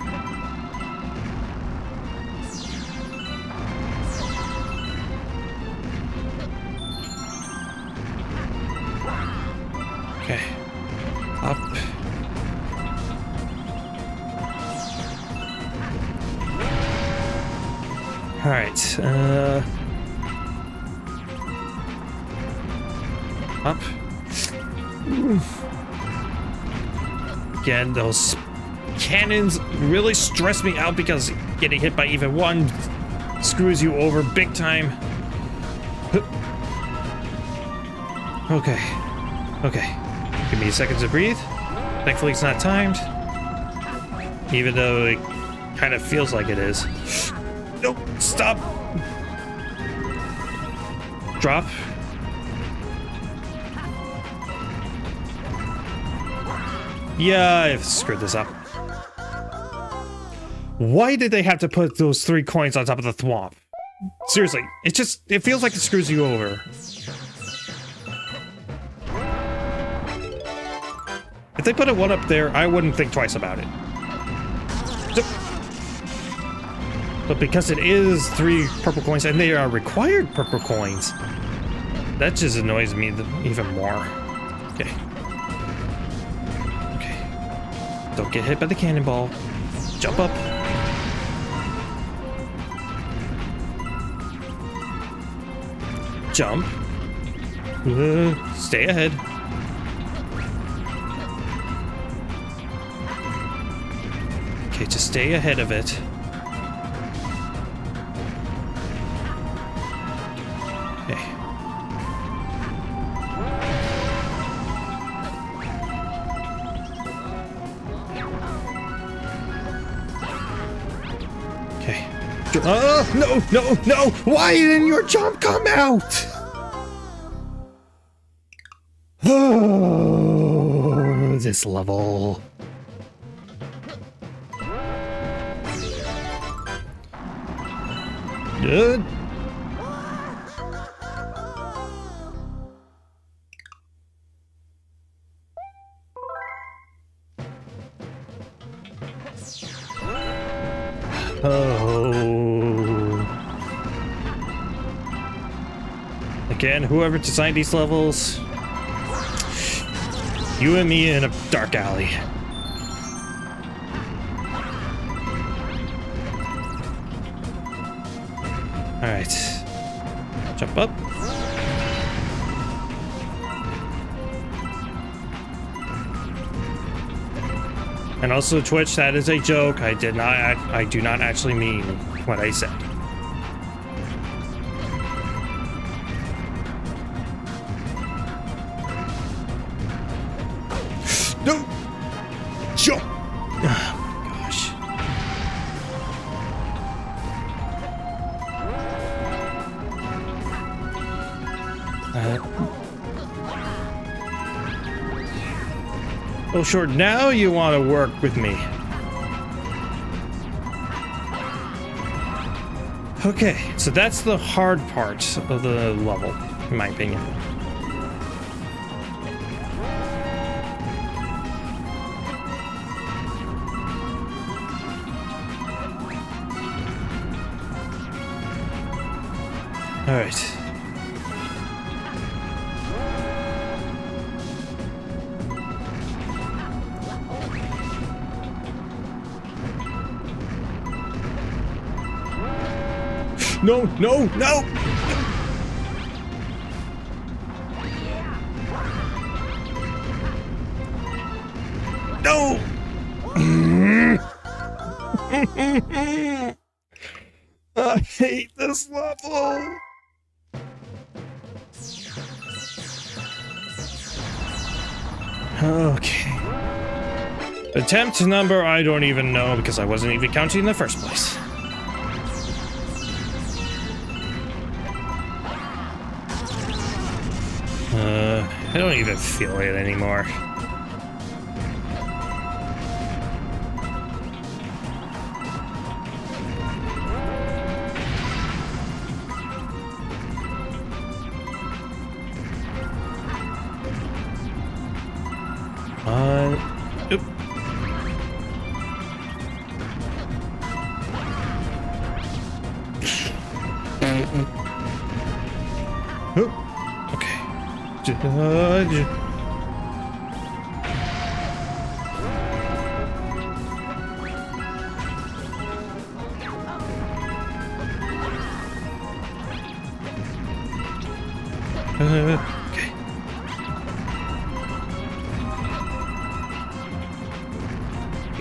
Okay. Up. All right, up. Again, those cannons really stress me out because getting hit by even one screws you over big time. Okay. Okay. Give me a second to breathe. Thankfully, it's not timed. Even though it kind of feels like it is. Nope. Stop. Drop. Yeah, I've screwed this up. Why did they have to put those 3 coins on top of the thwomp? Seriously, it feels like it screws you over. If they put a 1 up there, I wouldn't think twice about it. But because it is 3 purple coins, and they are required purple coins, that just annoys me even more. Okay. Don't get hit by the cannonball. Jump up. Jump. Stay ahead. Okay, just stay ahead of it. Okay. Okay. No! Why didn't your jump come out? Oh, this level. Good. Oh. Again, whoever designed these levels, you and me in a dark alley. All right, jump up. And also, Twitch, that is a joke. I do not actually mean what I said. No! Jump! Oh, gosh. Oh, sure, now you want to work with me. Okay, so that's the hard part of the level, in my opinion. All right. No! No! I hate this level. Okay. Attempt number, I don't even know because I wasn't even counting in the first place. I don't even feel it anymore. Oop. Oop. Okay. Okay.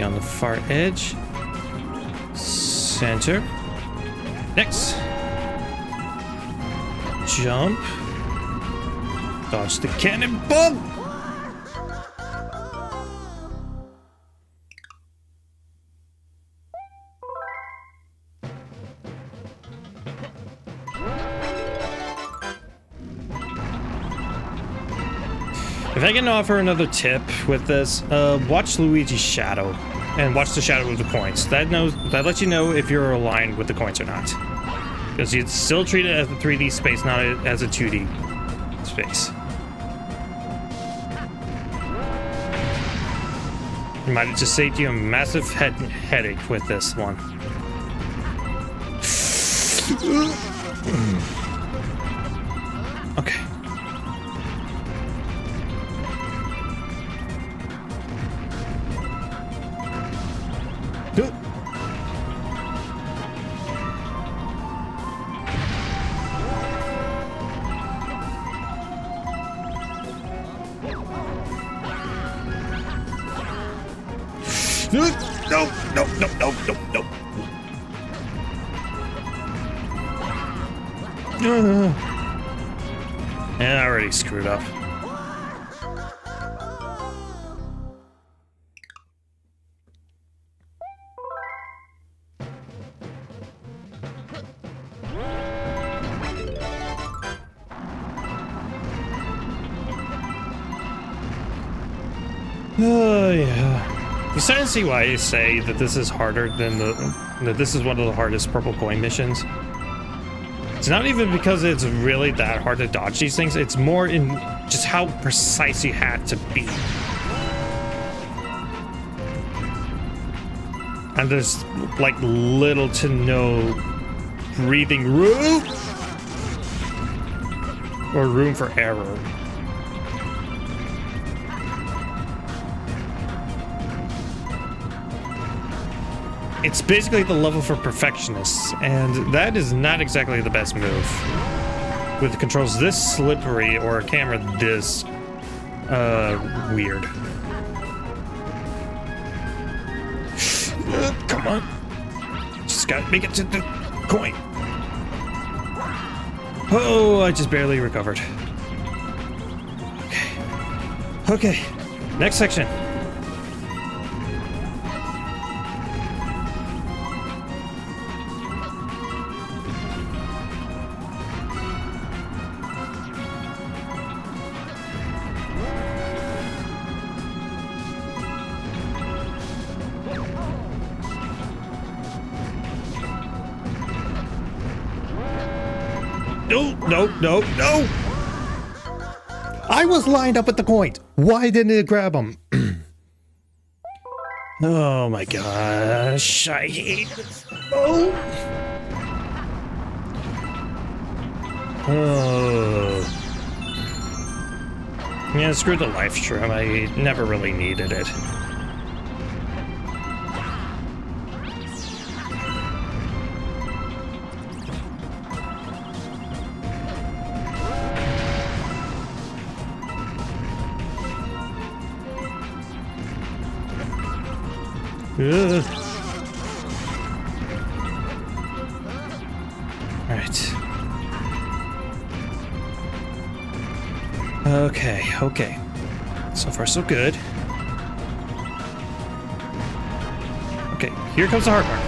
Be on the far edge. Center. Next. Jump. Dodge the cannonball. If I can offer another tip with this, watch Luigi's shadow and watch the shadow of the coins. That lets you know if you're aligned with the coins or not. Because you'd still treat it as a 3D space, not as a 2D space. You might have just saved you a massive headache with this one. Okay. Good. No, no, no, no, no, no. And I already screwed up. Oh, yeah. You're starting to see why I say that this is harder than that this is one of the hardest purple coin missions. It's not even because it's really that hard to dodge these things, it's more in just how precise you had to be. And there's like little to no breathing room or room for error. It's basically the level for perfectionists, and that is not exactly the best move. With controls this slippery or a camera this weird. Come on. Just gotta make it to the coin. Oh, I just barely recovered. Okay. Okay. Next section. No, no, no, no! I was lined up with the coins. Why didn't it grab them? Oh my gosh, I hate this. Oh! Yeah, screw the life stream. I never really needed it. Alright. Okay, okay. So far, so good. Okay, here comes the hard part.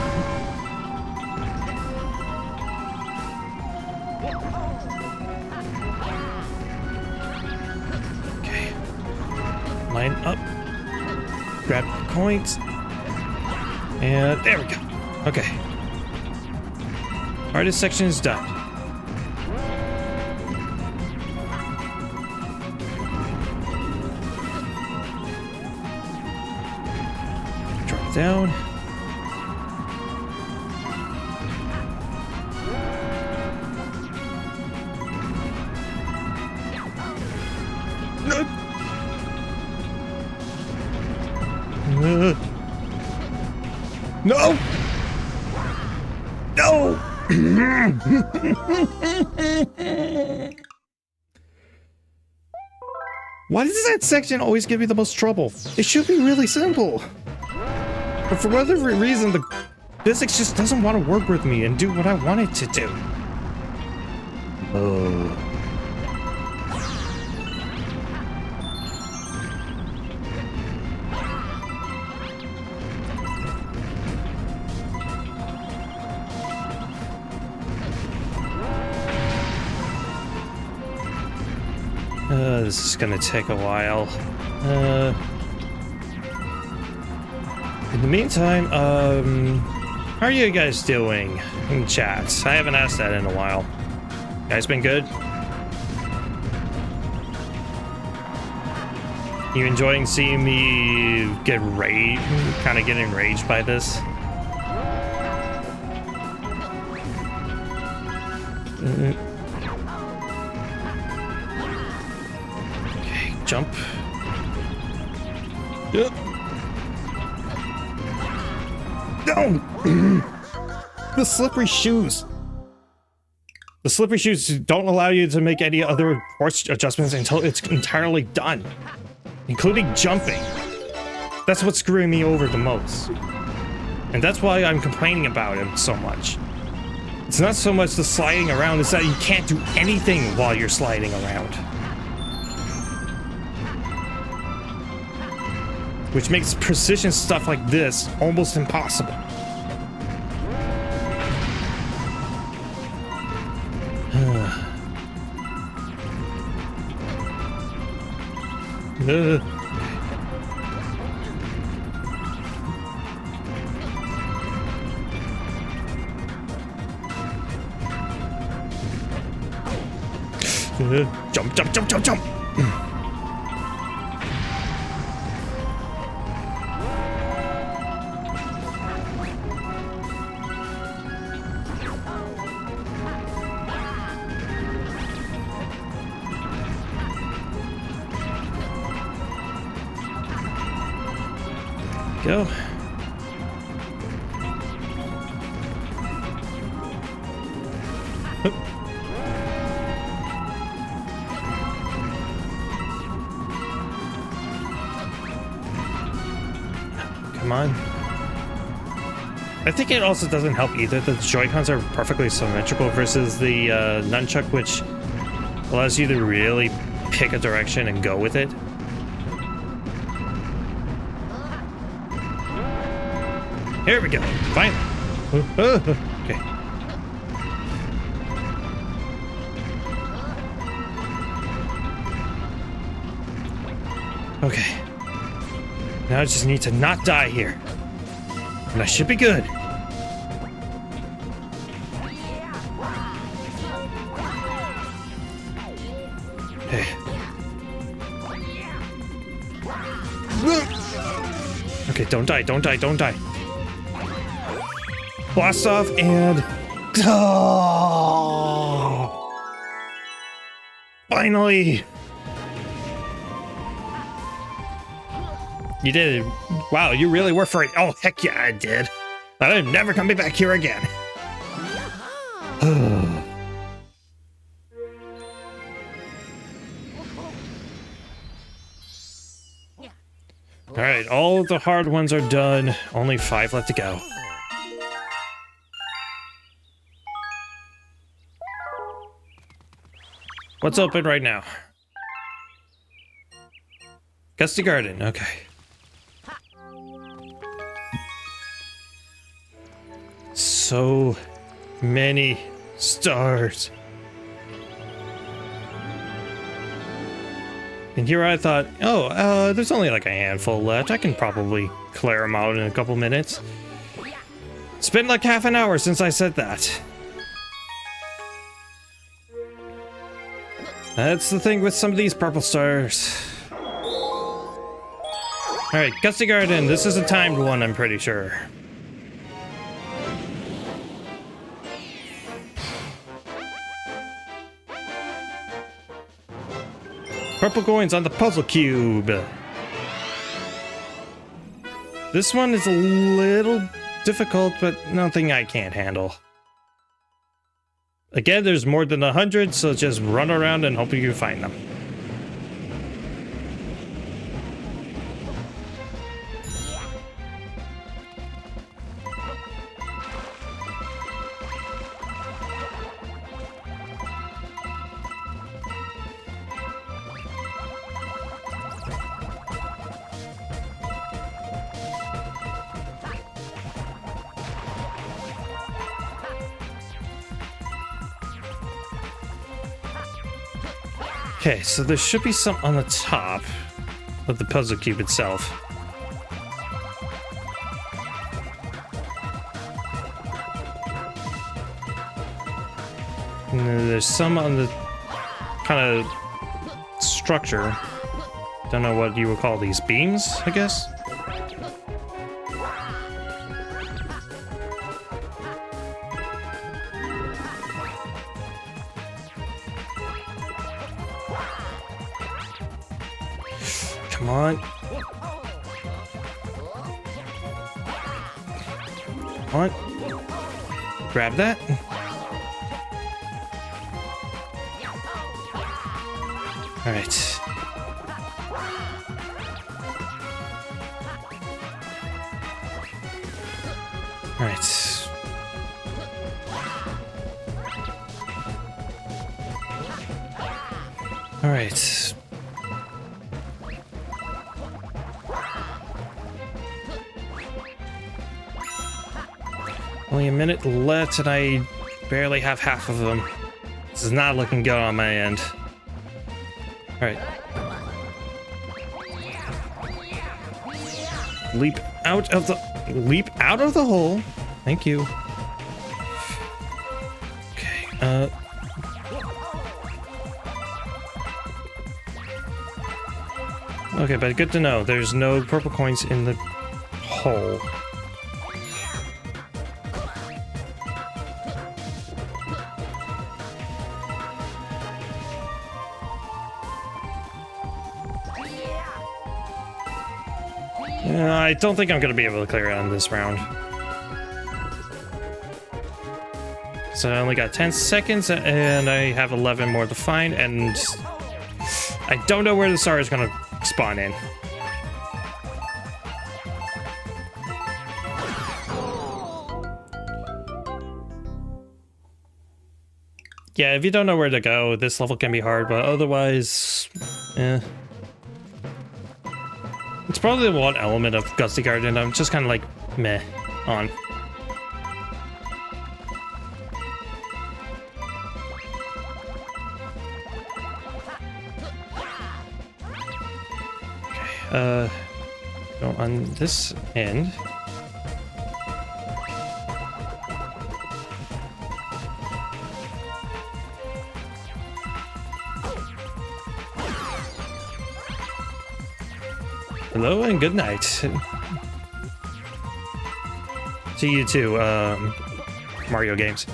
Okay. Line up. Grab the coins. And there we go. Okay. Hardest section is done. Drop down. No! No! Why does that section always give me the most trouble? It should be really simple. But for whatever reason, the physics just doesn't want to work with me and do what I want it to do. Oh. This is gonna take a while. In the meantime, how are you guys doing in chats? I haven't asked that in a while. Guys been good? You enjoying seeing me get kind of get enraged by this? Okay, jump. Yep. No! The slippery shoes. The slippery shoes don't allow you to make any other horse adjustments until it's entirely done, including jumping. That's what's screwing me over the most. And that's why I'm complaining about him so much. It's not so much the sliding around, it's that you can't do anything while you're sliding around. Which makes precision stuff like this almost impossible. Jump, jump, jump, jump, jump. Go. Come on. I think it also doesn't help either that the Joy-Cons are perfectly symmetrical versus the nunchuck, which allows you to really pick a direction and go with it. Here we go. Finally. Okay. Okay. Now I just need to not die here. And I should be good. Okay. Okay, don't die, don't die, don't die. Blast off and... Oh! Finally! You did it. Wow, you really were for it. Oh, heck yeah, I did. I'm never coming back here again. Alright, all of the hard ones are done. Only 5 left to go. What's open right now? Gusty Garden, okay. So many stars. And here I thought, oh, there's only like a handful left. I can probably clear them out in a couple minutes. It's been like half an hour since I said that. That's the thing with some of these purple stars. Alright, Gusty Garden. This is a timed one, I'm pretty sure. Purple coins on the puzzle cube. This one is a little difficult, but nothing I can't handle. Again, there's more than 100, so just run around and hope you can find them. Okay, so there should be some on the top of the puzzle cube itself. And then there's some on the kind of structure. Don't know what you would call these, beams, I guess? Come on. Come on. Grab that. All right. All right. All right. Only a minute left and I barely have half of them. This is not looking good on my end. All right. Leap out of the hole. Thank you. Okay. Okay, but good to know. There's no purple coins in the hole. I don't think I'm going to be able to clear it on this round. So I only got 10 seconds and I have 11 more to find, and I don't know where the star is going to spawn in. Yeah, if you don't know where to go, this level can be hard, but otherwise, eh. It's probably the one element of Gusty Garden I'm just kind of like meh on. Okay, go on this end. Hello and good night. To you too, Mario games.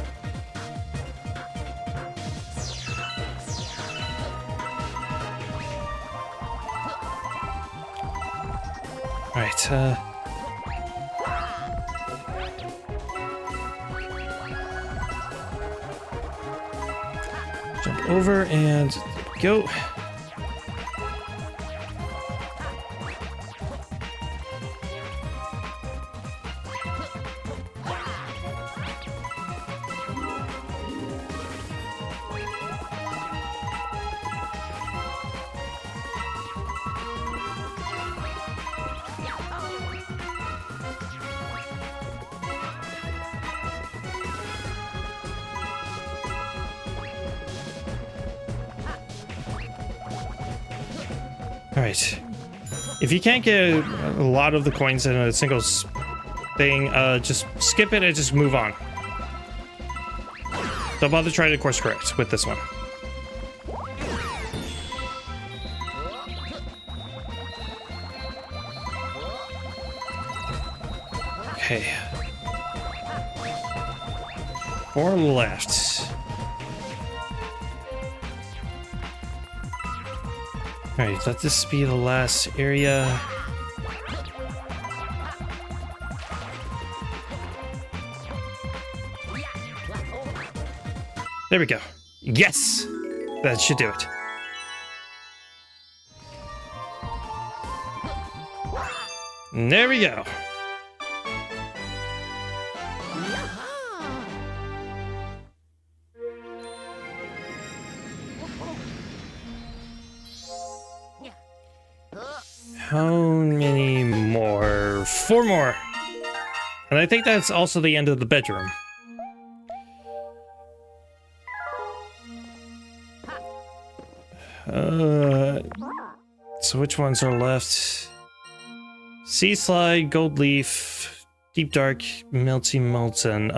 Alright, jump over and go. Alright. If you can't get a lot of the coins in a single thing, just skip it and just move on. Don't bother trying to course correct with this one. Okay. 4 left. Alright, let this be the last area. There we go. Yes! That should do it. And there we go. How many more? 4 more. And I think that's also the end of the bedroom. So which ones are left? Sea Slide, Gold Leaf, Deep Dark, Melty Molten.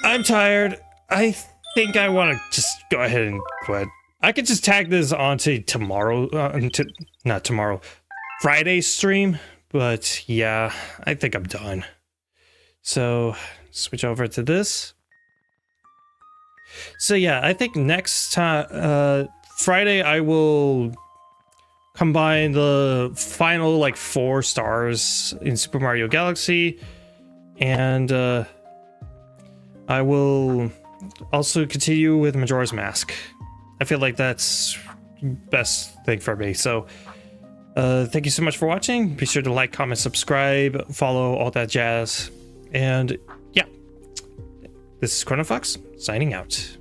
I'm tired. I think I want to just go ahead and quit. I could just tag this onto tomorrow, not tomorrow, Friday stream, but yeah, I think I'm done. So switch over to this. So yeah, I think next time, Friday, I will combine the final like 4 stars in Super Mario Galaxy, and I will also continue with Majora's Mask. I feel like that's best thing for me. So thank you so much for watching. Be sure to like, comment, subscribe, follow, all that jazz. And yeah, this is Chronofahx signing out.